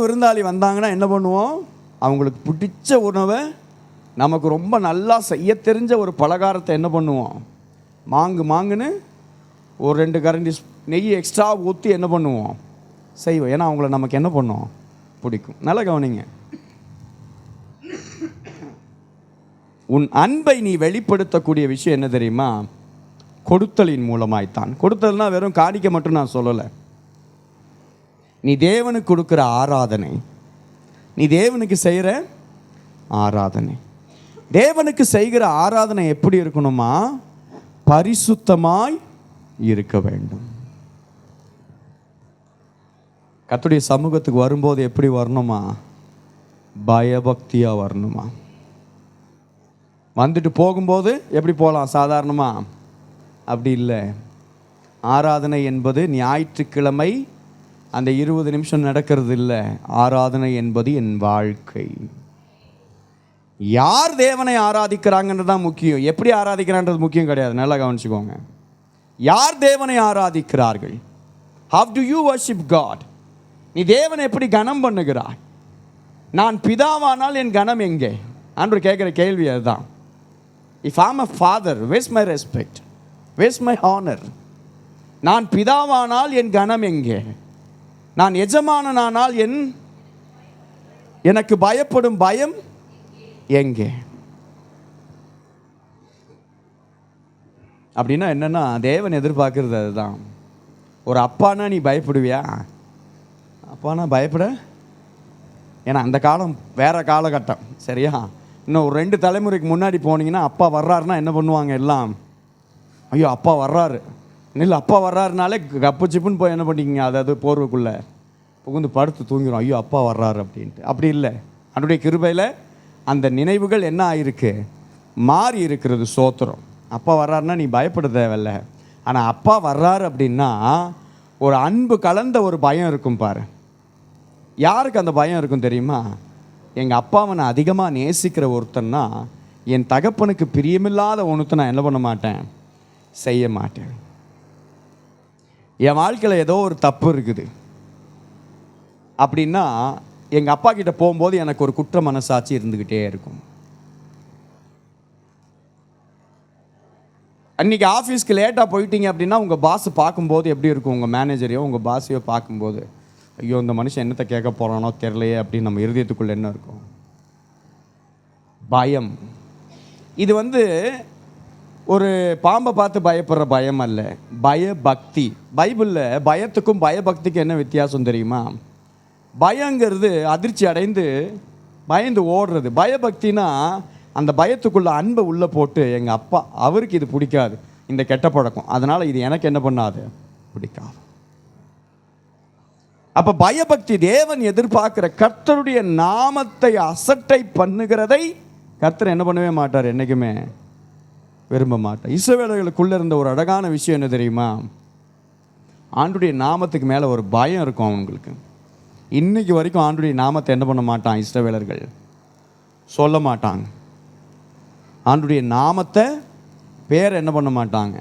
விருந்தாளி வந்தாங்கன்னா என்ன பண்ணுவோம்? அவங்களுக்கு பிடிச்ச உணவை, நமக்கு ரொம்ப நல்லா செய்ய தெரிஞ்ச ஒரு பலகாரத்தை என்ன பண்ணுவோம்? மாங்குன்னு ஒரு 2 கரண்டி நெய் எக்ஸ்ட்ரா ஊற்றி என்ன பண்ணுவோம்? செய்வோம். ஏன்னா அவங்கள நமக்கு என்ன பண்ணுவோம்? பிடிக்கும். நல்லா கவனிங்க. உன் அன்பை நீ வெளிப்படுத்தக்கூடிய விஷயம் என்ன தெரியுமா? கொடுத்தலின் மூலமாய்த்தான். கொடுத்தல்னா வெறும் காணிக்க மட்டும் நான் சொல்லலை. நீ தேவனுக்கு கொடுக்குற ஆராதனை, நீ தேவனுக்கு செய்கிற ஆராதனை. தேவனுக்கு செய்கிற ஆராதனை எப்படி இருக்கணுமா? பரிசுத்தமாய் இருக்க வேண்டும். கர்த்தருடைய சமூகத்துக்கு வரும்போது எப்படி வரணுமா? பயபக்தியாக வரணுமா? வந்துட்டு போகும்போது எப்படி போகலாம்? சாதாரணமா? அப்படி இல்லை. ஆராதனை என்பது ஞாயிற்றுக்கிழமை அந்த 20 நிமிஷம் நடக்கிறது இல்லை. ஆராதனை என்பது என் வாழ்க்கை. யார் தேவனை ஆராதிக்கிறாங்கன்றது தான் முக்கியம். எப்படி ஆராதிக்கிறான்றது முக்கியம் கிடையாது. நல்லா கவனிச்சுக்கோங்க. யார் தேவனை ஆராதிக்கிறார்கள்? How do you worship God? நீ தேவனை எப்படி கனம் பண்ணுகிறாய்? நான் பிதாவானால் என் கனம் எங்கே? ஆண்டவர் கேட்குற கேள்வி அதுதான். If I'm a father, where's my respect? Where's my honor? நான் பிதாவானால் என் கனம் எங்கே? நான் எஜமானனானால் எனக்கு பயப்படும் பயம் எங்கே? அப்படின்னா என்னன்னா, தேவன் எதிர்பார்க்கறது அதுதான். ஒரு அப்பானா நீ பயப்படுவியா? அப்பானா பயப்பட? ஏன்னா அந்த காலம் வேற காலகட்டம். சரியா? இன்னும் ஒரு 2 தலைமுறைக்கு முன்னாடி போனீங்கன்னா, அப்பா வர்றாருன்னா என்ன பண்ணுவாங்க எல்லாம்? ஐயோ அப்பா வர்றாரு, இல்லை அப்பா வர்றாருனாலே கப்பு சிப்புன்னு போய் என்ன பண்ணிக்கிங்க, அதாவது போர்வைக்குள்ளே புகுந்து படுத்து தூங்கிடும். ஐயோ அப்பா வர்றாரு அப்படின்ட்டு. அப்படி இல்லை. அவனுடைய கிருபையில் அந்த நினைவுகள் என்ன ஆகிருக்கு? மாறி இருக்கிறது. சோத்திரம். அப்பா வர்றாருன்னா நீ பயப்பட தேவையில்ல. ஆனால் அப்பா வர்றாரு அப்படின்னா ஒரு அன்பு கலந்த ஒரு பயம் இருக்கும் பாரு. யாருக்கு அந்த பயம் இருக்கும் தெரியுமா? எங்கள் அப்பாவை நான் அதிகமாக நேசிக்கிற ஒருத்தன்னா, என் தகப்பனுக்கு பிரியமில்லாத ஒன்றுத்தை நான் என்ன பண்ண மாட்டேன்? செய்ய மாட்டேன். என் வாழ்க்கையில் ஏதோ ஒரு தப்பு இருக்குது அப்படின்னா, எங்கள் அப்பா கிட்ட போகும்போது எனக்கு ஒரு குற்ற மனசாட்சி இருந்துக்கிட்டே இருக்கும். அன்றைக்கி ஆஃபீஸ்க்கு லேட்டாக போயிட்டீங்க அப்படின்னா உங்கள் பாஸ் பார்க்கும்போது எப்படி இருக்கும்? உங்கள் மேனேஜரையோ உங்கள் பாஸையோ பார்க்கும்போது, ஐயோ இந்த மனுஷன் என்னத்தை கேட்க போகிறானோ தெரிலையே அப்படின்னு நம்ம இருதயத்துக்குள்ளே என்ன இருக்கும்? பயம். இது ஒரு பாம்பை பார்த்து பயப்படுற பயம் அல்ல, பயபக்தி. பைபிளில் பயத்துக்கும் பயபக்திக்கும் என்ன வித்தியாசம் தெரியுமா? பயங்கிறது அதிர்ச்சி அடைந்து பயந்து ஓடுறது. பயபக்தினா அந்த பயத்துக்குள்ள அன்பை உள்ளே போட்டு, எங்கள் அப்பா அவருக்கு இது பிடிக்காது, இந்த கெட்ட பழக்கம், அதனால் இது எனக்கு என்ன பண்ணாது, பிடிக்காது. அப்போ பயபக்தி தேவன் எதிர்பார்க்கிற கர்த்தருடைய நாமத்தை அசட்டை பண்ணுகிறதை கர்த்தர் என்ன பண்ணவே மாட்டார், என்றைக்குமே விரும்ப மாட்டார். இஸ்ரவேலர்களுக்குள்ளே இருந்த ஒரு அழகான விஷயம் என்ன தெரியுமா? ஆண்டுடைய நாமத்துக்கு மேலே ஒரு பயம் இருக்கும் அவங்களுக்கு. இன்னைக்கு வரைக்கும் ஆண்டுடைய நாமத்தை என்ன பண்ண மாட்டான் இஸ்ரவேலர்கள், சொல்ல மாட்டாங்க. ஆண்டுடைய நாமத்தை பேரை என்ன பண்ண மாட்டாங்க,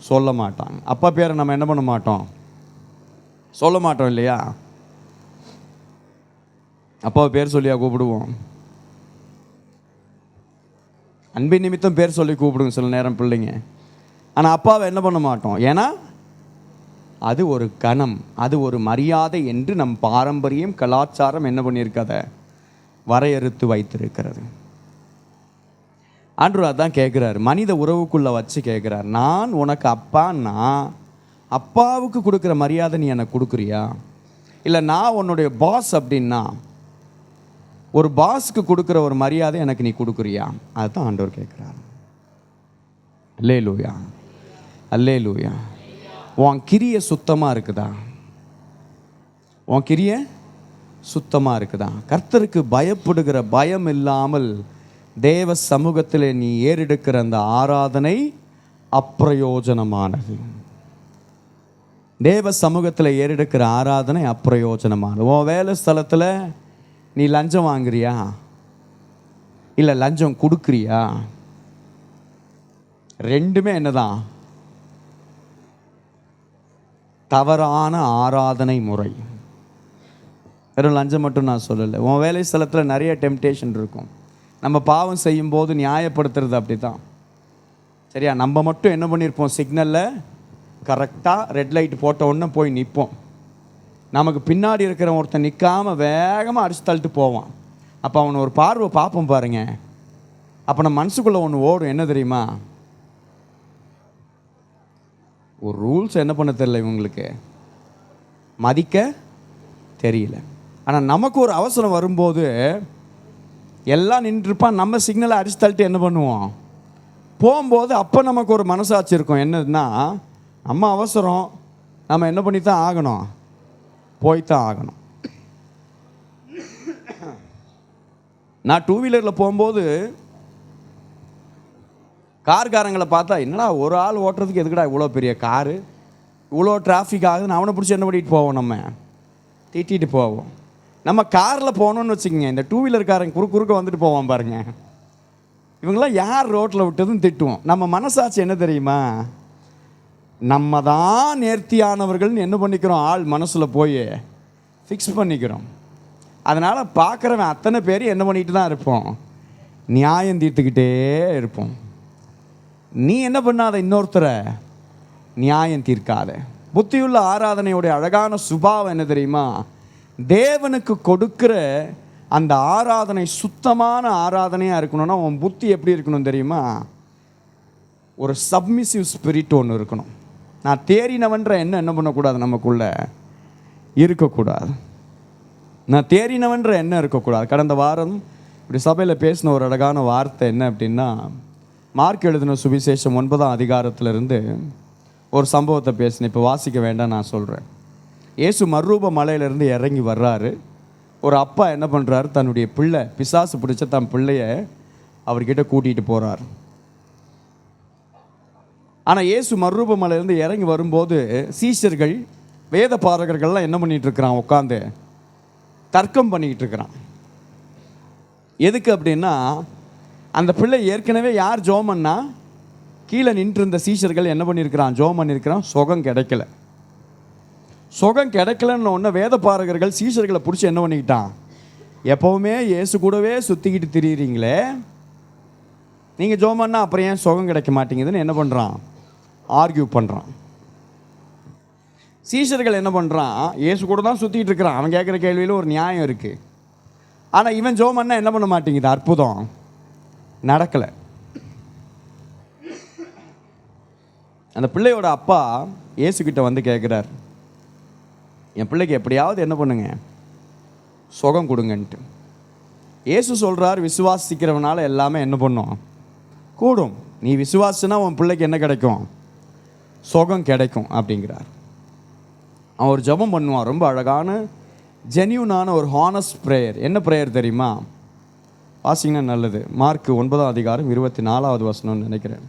சொல்ல மாட்டாங்க. அப்பா பேரை நம்ம என்ன பண்ண மாட்டோம், சொல்ல மாட்டோம் இல்லையா? அப்பாவை பேர் சொல்லியா கூப்பிடுவோம்? அன்பின் நிமித்தம் பேர் சொல்லி கூப்பிடுங்க சில நேரம் பிள்ளைங்க. ஆனால் அப்பாவை என்ன பண்ண மாட்டோம், ஏன்னா அது ஒரு கணம், அது ஒரு மரியாதை என்று நம் பாரம்பரியம் கலாச்சாரம் என்ன பண்ணியிருக்காத வரையறுத்து வைத்திருக்கிறது. ஆண்டவர் அதான் கேட்குறாரு, மனித உறவுக்குள்ளே வச்சு கேட்குறார், நான் உனக்கு அப்பான்னா அப்பாவுக்கு கொடுக்குற மரியாதை நீ எனக்கு கொடுக்குறியா? இல்லை நான் உன்னுடைய பாஸ் அப்படின்னா ஒரு பாஸுக்கு கொடுக்குற ஒரு மரியாதை எனக்கு நீ கொடுக்குறியா? அதுதான் ஆண்டவர் கேட்குறாரு. அல்லேலூயா, அல்லேலூயா. உன் கிரிய சுத்தமாக இருக்குதா? உன் கிரிய சுத்தமாக இருக்குதா? கர்த்தருக்கு பயப்படுகிற பயம் இல்லாமல் தேவ சமூகத்தில் நீ ஏறெடுக்கிற அந்த ஆராதனை அப்பிரயோஜனமானது. தேவ சமூகத்தில் ஏறெடுக்கிற ஆராதனை அப்பிரயோஜனமானது. உன் வேலை ஸ்தலத்தில் நீ லஞ்சம் வாங்குறியா, இல்லை லஞ்சம் கொடுக்குறியா? ரெண்டுமே என்னதான், தவறான ஆராதனை முறை. வெறும் லஞ்சம் மட்டும் நான் சொல்லலை. உன் வேலை ஸ்தலத்தில் நிறைய டெம்டேஷன் இருக்கும். நம்ம பாவம் செய்யும்போது நியாயப்படுத்துறது அப்படி தான், சரியா? நம்ம மட்டும் என்ன பண்ணியிருப்போம், சிக்னலில் கரெக்டாக ரெட் லைட் போட்ட உடனே போய் நிற்போம். நமக்கு பின்னாடி இருக்கிற ஒருத்தன் நிற்காமல் வேகமாக அடிச்சு தள்ளிட்டு போவான். அப்போ அவனை ஒரு பார்வை பார்ப்போம் பாருங்க. அப்போ நம்ம மனசுக்குள்ளே ஒன்று ஓடும், என்ன தெரியுமா? ஒரு ரூல்ஸ் என்ன பண்ண தெரியல, இவங்களுக்கு மதிக்க தெரியல. ஆனால் நமக்கு ஒரு அவசரம் வரும்போது எல்லாம் நின்றுருப்பான், நம்ம சிக்னலை அடிச்சு தள்ளிட்டு என்ன பண்ணுவோம், போகும்போது அப்போ நமக்கு ஒரு மனசாட்சி இருக்கும். என்னதுன்னா, நம்ம அவசரம், நம்ம என்ன பண்ணி தான் ஆகணும், போய்த்தான் ஆகணும். நான் டூ வீலரில் போகும்போது கார்காரங்களை பார்த்தா, என்னடா ஒரு ஆள் ஓட்டுறதுக்கு எதுக்குடா இவ்வளோ பெரிய காரு, இவ்வளோ டிராஃபிக் ஆகுதுன்னு அவனை பிடிச்சி என்ன பண்ணிட்டு போவோம், நம்ம திட்டிகிட்டு போவோம். நம்ம காரில் போகணுன்னு வச்சுக்கோங்க, இந்த டூ வீலர்காரங்க குறுக்க வந்துட்டு போவான் பாருங்க, இவங்களாம் யார் ரோட்டில் விட்டதுன்னு திட்டுவோம். நம்ம மனசாட்சி என்ன தெரியுமா, நம்ம தான் நேர்த்தியானவர்கள்னு என்ன பண்ணிக்கிறோம், ஆள் மனசில் போய் ஃபிக்ஸ் பண்ணிக்கிறோம். அதனால் பார்க்குறவன் அத்தனை பேர் என்ன பண்ணிட்டு தான் இருப்போம், நியாயம் தீர்த்துக்கிட்டே இருப்போம். நீ என்ன பண்ணாத, இன்னொருத்தரை நியாயம் தீர்க்காத. புத்தியுள்ள ஆராதனையோடைய அழகான சுபாவம் என்ன தெரியுமா, தேவனுக்கு கொடுக்கிற அந்த ஆராதனை சுத்தமான ஆராதனையாக இருக்கணும்னா உன் புத்தி எப்படி இருக்கணும் தெரியுமா, ஒரு சப்மிசிவ் ஸ்பிரிட் ஒன்று இருக்கணும். நான் தேறினவன்ற என்ன பண்ணக்கூடாது, நமக்குள்ள இருக்கக்கூடாது. நான் தேறினவன்ற என்ன இருக்கக்கூடாது. கடந்த வாரம் இப்படி சபையில் பேசின ஒரு அழகான வார்த்தை என்ன அப்படின்னா, மார்க் எழுதின சுவிசேஷம் 9ஆம் அதிகாரத்திலிருந்து ஒரு சம்பவத்தை பேசினேன். இப்போ வாசிக்க வேண்டாம், நான் சொல்கிறேன். இயேசு மறுரூப மலையிலேருந்து இறங்கி வர்றாரு. ஒரு அப்பா என்ன பண்ணுறாரு, தன்னுடைய பிள்ளை பிசாசு பிடிச்ச தன் பிள்ளைய அவர்கிட்ட கூட்டிகிட்டு போகிறார். ஆனால் இயேசு மறுரூப மலையிலேருந்து இறங்கி வரும்போது சீஷர்கள் வேத பாரகர்கள்லாம் என்ன பண்ணிகிட்டு இருக்கிறான், உட்காந்து தர்க்கம் பண்ணிக்கிட்டு இருக்கிறான். எதுக்கு அப்படின்னா, அந்த பிள்ளை ஏற்கனவே யார் ஜோமன்னா, கீழே நின்று இருந்த சீஷர்கள் என்ன பண்ணியிருக்கிறான், ஜோம் பண்ணியிருக்கிறான். சுகம் கிடைக்கல. சுகம் கிடைக்கலன்னு ஒன்று வேத பாரகர்கள் சீஷர்களை பிடிச்சி என்ன பண்ணிக்கிட்டான், எப்போவுமே இயேசு கூடவே சுற்றிக்கிட்டு திரியிறீங்களே, நீங்கள் ஜெபம் பண்ணால் அப்புறம் ஏன் சுகம் கிடைக்க மாட்டேங்குதுன்னு என்ன பண்ணுறான்? ஆர்கியூ பண்ணுறான். சீஷர்கள் என்ன பண்ணுறான்? இயேசு கூட தான் சுற்றிட்டு இருக்கிறான். அவன் கேட்குற கேள்வியில் ஒரு நியாயம் இருக்குது. ஆனால் இவன் ஜெபம் பண்ணால் என்ன பண்ண மாட்டேங்குது? அற்புதம் நடக்கலை. அந்த பிள்ளையோட அப்பா இயேசுக்கிட்ட வந்து கேட்குறார், என் பிள்ளைக்கு எப்படியாவது என்ன பண்ணுங்க, சுகம் கொடுங்கன்ட்டு. இயேசு சொல்கிறார், விசுவாசிக்கிறவனால எல்லாமே என்ன பண்ணும்? கூடும். நீ விசுவாசினா உன் பிள்ளைக்கு என்ன கிடைக்கும்? சுகம் கிடைக்கும் அப்படிங்கிறார். அவன் ஒரு ஜெபம் பண்ணுவான், ரொம்ப அழகான ஜென்யூனான ஒரு ஹானஸ்ட் ப்ரேயர். என்ன ப்ரேயர் தெரியுமா? வாசிங்கன்னா நல்லது. மார்க் 9:24 நினைக்கிறேன்.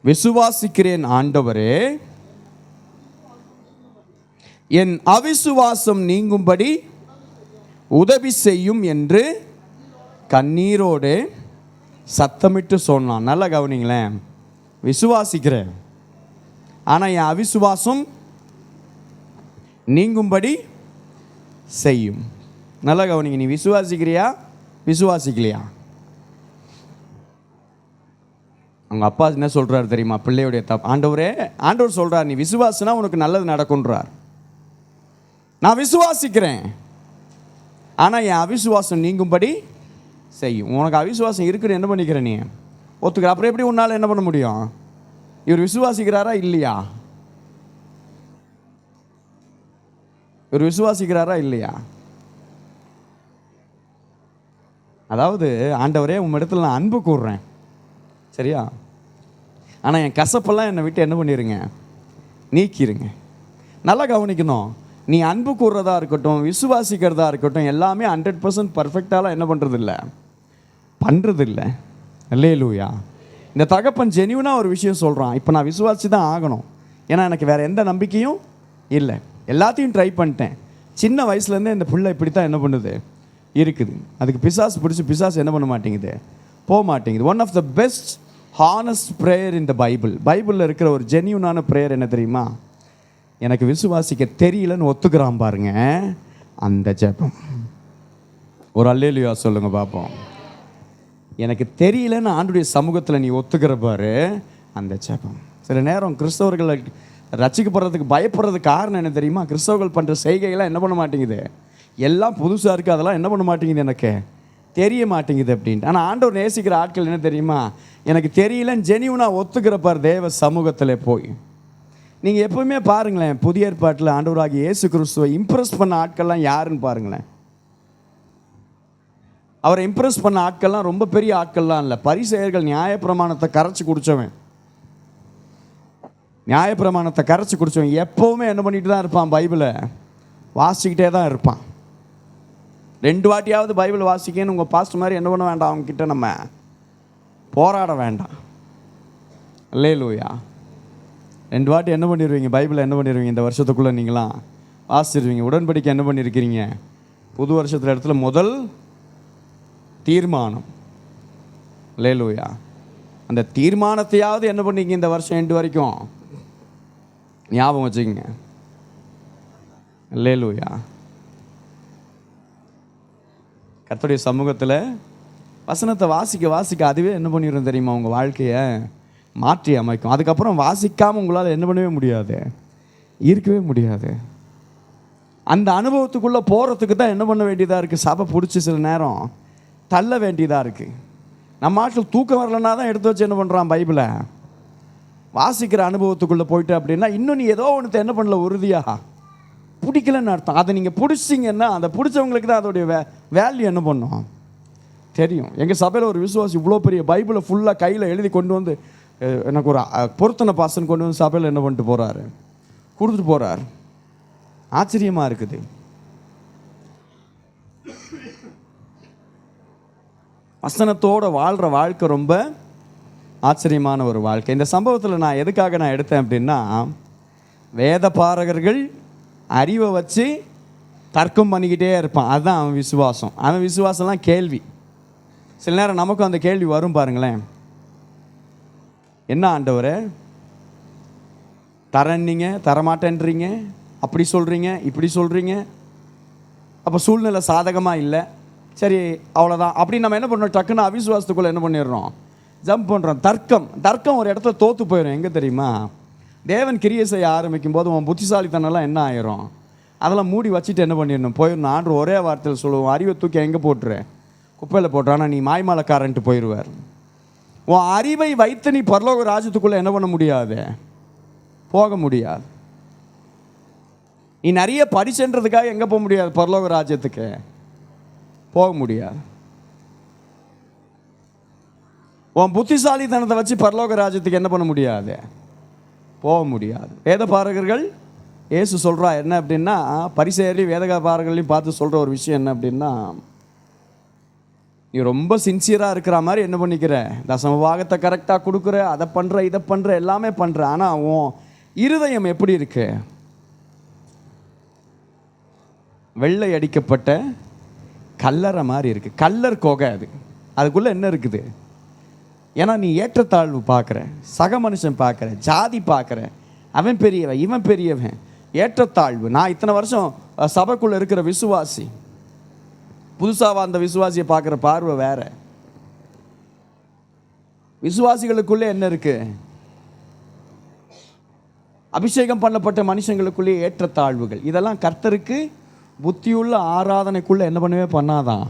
விசுவாசிக்கிறேன் ஆண்டவரே, என் அவிசுவாசம் நீங்கும்படி உதவி செய்யும் என்று கண்ணீரோடு சத்தமிட்டு சொன்னான். நல்லா கவனிங்களேன். விசுவாசிக்கிறேன், ஆனால் என் அவிசுவாசம் நீங்கும்படி செய்யும். நல்லா கவனிங்க. நீ விசுவாசிக்கிறியா விசுவாசிக்கலையா? அவங்க அப்பா என்ன சொல்கிறார் தெரியுமா? பிள்ளையுடைய ஆண்டவர் சொல்கிறார், நீ விசுவாசினா உனக்கு நல்லது நடக்கும்ன்றார். நான் விசுவாசிக்கிறேன், ஆனால் என் அவிசுவாசம் நீங்கும்படி செய்யும். உனக்கு அவிசுவாசம் இருக்குன்னு என்ன பண்ணிக்கிற நீ ஒத்துக்கிற. அப்புறம் எப்படி உன்னால் என்ன பண்ண முடியும்? இவர் விசுவாசிக்கிறாரா இல்லையா? இவர் விசுவாசிக்கிறாரா இல்லையா? அதாவது, ஆண்டவரே உம்மிடத்தில் நான் அன்பு கூறுறேன், சரியா? ஆனால் என் கசப்பெல்லாம் என்னை விட்டு என்ன பண்ணிடுங்க, நீக்கிடுங்க. நல்லா கவனிக்கணும். நீ அன்பு கூறுறதா இருக்கட்டும், விசுவாசிக்கிறதா இருக்கட்டும், எல்லாமே 100% பர்ஃபெக்டாலாம் என்ன பண்ணுறதில்லை. அல்லேலூயா. இந்த தகப்பன் ஜென்யூனாக ஒரு விஷயம் சொல்கிறான், இப்போ நான் விசுவாசி தான் ஆகணும், ஏன்னா எனக்கு வேறு எந்த நம்பிக்கையும் இல்லை. எல்லாத்தையும் ட்ரை பண்ணிட்டேன். சின்ன வயசுலேருந்தே இந்த பிள்ளை இப்படி தான் என்ன பண்ணுது இருக்குது. அதுக்கு பிசாசு பிடிச்சி பிசாசு என்ன பண்ண மாட்டேங்குது, போக மாட்டேங்குது. One of the best honest prayer இந்த பைபிளில் இருக்கிற ஒரு ஜென்யூனான ப்ரேயர் என்ன தெரியுமா? எனக்கு விசுவாசிக்க தெரியலன்னு ஒத்துக்கிறான் பாருங்க, அந்த ஜெபம். ஒரு அல்லேலூயா சொல்லுங்க பார்ப்போம். எனக்கு தெரியலன்னு ஆண்டுடைய சமூகத்தில் நீ ஒத்துக்கிற பாரு, அந்த ஜெபம். சில நேரம் கிறிஸ்தவர்களை ரட்சிக்கப்படுறதுக்கு பயப்படுறதுக்கு காரணம் என்ன தெரியுமா? கிறிஸ்தவர்கள் பண்ணுற செய்கைகள்லாம் என்ன பண்ண மாட்டேங்குது, எல்லாம் புதுசாக இருக்குது, அதெல்லாம் என்ன பண்ண மாட்டேங்குது, எனக்கு தெரிய மாட்டேங்குது அப்படின்ட்டு. ஆனால் ஆண்டவர் நேசிக்கிற ஆட்கள் என்ன தெரியுமா? எனக்கு தெரியலன்னு ஜெனியூனாக ஒத்துக்கிறப்பார் தேவ சமூகத்தில் போய். நீங்கள் எப்பவுமே பாருங்களேன், புதிய ஏற்பாட்டில் ஆண்டவராகிய இயேசு கிறிஸ்துவை இம்ப்ரெஸ் பண்ண ஆட்கள்லாம் யாருன்னு பாருங்களேன். அவரை இம்ப்ரெஸ் பண்ண ஆட்கள்லாம் ரொம்ப பெரிய ஆட்கள்லாம் இல்லை. பரிசேயர்கள் நியாயப்பிரமாணத்தை கரைச்சி குடித்தவன். நியாயப்பிரமாணத்தை கரைச்சி குடித்தவன் எப்போவுமே என்ன பண்ணிட்டு தான் இருப்பான்? பைபிளை வாசிக்கிட்டே தான் இருப்பான். 2 வாட்டியாவது பைபிள் வாசிக்கன்னு உங்கள் பாஸ்ட் மாதிரி என்ன பண்ண வேண்டாம், அவங்கக்கிட்ட நம்ம போராட வேண்டாம். அல்லேலூயா. 2 வாட்டி என்ன பண்ணிடுவீங்க? பைபிளை என்ன பண்ணிடுவீங்க? இந்த வருஷத்துக்குள்ளே நீங்களாம் வாசிடுவீங்க. உடன்படிக்கை என்ன பண்ணியிருக்கிறீங்க? புது வருஷத்துல இடத்துல முதல் தீர்மானம். அல்லேலூயா. அந்த தீர்மானத்தையாவது என்ன பண்ணீங்க இந்த வருஷம் எண்டு வரைக்கும் ஞாபகம் வச்சுக்கோங்க. அல்லேலூயா. கர்த்தருடைய சமூகத்தில் வசனத்தை வாசிக்க அதுவே என்ன பண்ணிடும் தெரியுமா? உங்கள் வாழ்க்கையை மாற்றி அமைக்கும். அதுக்கப்புறம் வாசிக்காமல் உங்களால் என்ன பண்ணவே முடியாது, இருக்கவே முடியாது. அந்த அனுபவத்துக்குள்ளே போகிறதுக்கு தான் என்ன பண்ண வேண்டியதாக இருக்குது? சபை பிடிச்சி சில நேரம் தள்ள வேண்டியதாக இருக்குது. நம்ம ஆட்கள் தூக்கம் வரலன்னா தான் எடுத்து வச்சு என்ன பண்ணுறான்? பைபிளை வாசிக்கிற அனுபவத்துக்குள்ளே போயிட்டு அப்படின்னா இன்னும் நீ ஏதோ ஒன்று என்ன பண்ணல, உறுதியாக பிடிக்கலன்னு அர்த்தம். அதை நீங்கள் பிடிச்சிங்கன்னா அந்த பிடிச்சவங்களுக்கு தான் அதோடைய வேல்யூ என்ன பண்ணும் தெரியும். எங்கள் சபையில் ஒரு விசுவாசி இவ்வளோ பெரிய பைபிளை ஃபுல்லாக கையில் எழுதி கொண்டு வந்து எனக்கு ஒரு பொருத்தனை பாசன் கொண்டு வந்து சபையில் என்ன பண்ணிட்டு போகிறாரு, கொடுத்துட்டு போகிறார். ஆச்சரியமாக இருக்குது. வசனத்தோடு வாழ்கிற வாழ்க்கை ரொம்ப ஆச்சரியமான ஒரு வாழ்க்கை. இந்த சம்பவத்தில் நான் எதுக்காக எடுத்தேன் அப்படின்னா, வேத பாரகர்கள் அறிவை வச்சு தர்க்கம் பண்ணிக்கிட்டே இருப்பான். அதுதான் அவன் விசுவாசம். அவன் விசுவாசம்லாம் கேள்வி. சில நேரம் நமக்கும் அந்த கேள்வி வரும் பாருங்களேன். என்ன ஆண்டவரே, தரேன்னீங்க, தரமாட்டேன்றீங்க, அப்படி சொல்கிறீங்க, இப்படி சொல்கிறீங்க. அப்போ சூழ்நிலை சாதகமாக இல்லை, சரி அவ்வளோதான் அப்படி நம்ம என்ன பண்ணுறோம், டக்குன்னு அவிசுவாசத்துக்குள்ளே என்ன பண்ணிடுறோம், ஜம்ப் பண்ணுறோம். தர்க்கம் ஒரு இடத்துல தோற்று போயிடும். எங்கே தெரியுமா? தேவன் கிரியை செய்ய ஆரம்பிக்கும் போது உன் புத்திசாலித்தனம்லாம் என்ன ஆயிரும், அதெல்லாம் மூடி வச்சுட்டு என்ன பண்ணிடணும், போயிடணும். ஆண்டு ஒரே வார்த்தையில் சொல்லுவோம், அறிவை தூக்கி எங்கே போட்டுரு, குப்பையில் போட்டுரு. ஆனால் நீ மாய்மாலக்காரன்ட்டு போயிடுவார். உன் அறிவை வைத்து நீ பரலோக ராஜ்யத்துக்குள்ளே என்ன பண்ண முடியாது, போக முடியாது. நீ நிறைய படிச்சன்றதுக்காக எங்கே போக முடியாது, பரலோக ராஜ்யத்துக்கு போக முடியாது. உன் புத்திசாலித்தனத்தை வச்சு பரலோக ராஜ்யத்துக்கு என்ன பண்ண முடியாது, போக முடியாது. வேத பாரகர்கள் இயேசு சொல்கிறா என்ன அப்படின்னா, பரிசேயர்களையும் வேத பாரகர்களையும் பார்த்து சொல்கிற ஒரு விஷயம் என்ன அப்படின்னா, நீ ரொம்ப சின்சியராக இருக்கிற மாதிரி என்ன பண்ணிக்கிற, தசம பாகத்தை கரெக்டாக கொடுக்குற, அதை பண்ணுற இதை பண்ணுற எல்லாமே பண்ணுற, ஆனால் உன் இருதயம் எப்படி இருக்கு, வெள்ளை அடிக்கப்பட்ட கல்லறை மாதிரி இருக்கு. கல்லர் கோகை அது, அதுக்குள்ளே என்ன இருக்குது. ஏன்னா நீ ஏற்றத்தாழ்வு பார்க்குற, சக மனுஷன் பார்க்குற, ஜாதி பார்க்குற, அவன் பெரியவன் இவன் பெரியவன், ஏற்றத்தாழ்வு. நான் இத்தனை வருஷம் சபைக்குள்ளே இருக்கிற விசுவாசி, புதுசாக அந்த விசுவாசியை பார்க்குற பார்வை வேற. விசுவாசிகளுக்குள்ளே என்ன இருக்கு, அபிஷேகம் பண்ணப்பட்ட மனுஷங்களுக்குள்ளே ஏற்றத்தாழ்வுகள். இதெல்லாம் கர்த்தருக்கு புத்தியுள்ள ஆராதனைக்குள்ளே என்ன பண்ணவே பண்ணாதான்,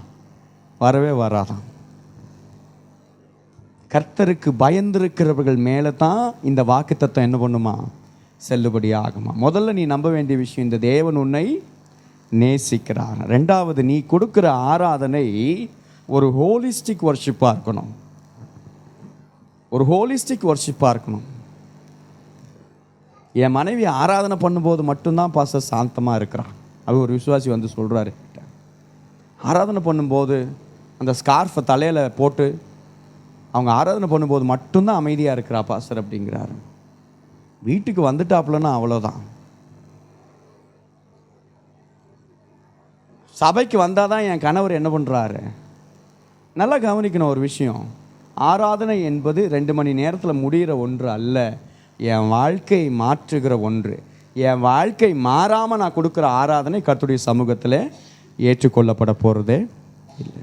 வரவே வராதான். கர்த்தருக்கு பயந்திருக்கிறவர்கள் மேலே தான் இந்த வாக்குத்தத்தம் என்ன பண்ணுமா, செல்லுபடி ஆகுமா. முதல்ல நீ நம்ப வேண்டிய விஷயம், இந்த தேவன் உன்னை நேசிக்கிறார். ரெண்டாவது, நீ கொடுக்குற ஆராதனை ஒரு ஹோலிஸ்டிக் வர்ஷிப்பாக இருக்கணும். ஒரு ஹோலிஸ்டிக் வர்ஷிப்பாக இருக்கணும். என் மனைவி ஆராதனை பண்ணும்போது மட்டும்தான் பாஸ்டர் சாந்தமாக இருக்கிறான். அது ஒரு விசுவாசி வந்து சொல்கிறாரு, ஆராதனை பண்ணும்போது அந்த ஸ்கார்ஃபை தலையில் போட்டு அவங்க ஆராதனை பண்ணும்போது மட்டும்தான் அமைதியாக இருக்கிறா பாஸ்டர் அப்படிங்கிறாரு. வீட்டுக்கு வந்துட்டாப்புலன்னா அவ்வளோதான். சபைக்கு வந்தால் தான் என் கணவர் என்ன பண்ணுறாரு. நல்லா கவனிக்கணும் ஒரு விஷயம், ஆராதனை என்பது 2 மணி நேரத்தில் முடிகிற ஒன்று அல்ல, என் வாழ்க்கை மாற்றுகிற ஒன்று. என் வாழ்க்கை மாறாமல் நான் கொடுக்குற ஆராதனை கர்த்தருடைய சமூகத்தில் ஏற்றுக்கொள்ளப்பட போகிறதே இல்லை.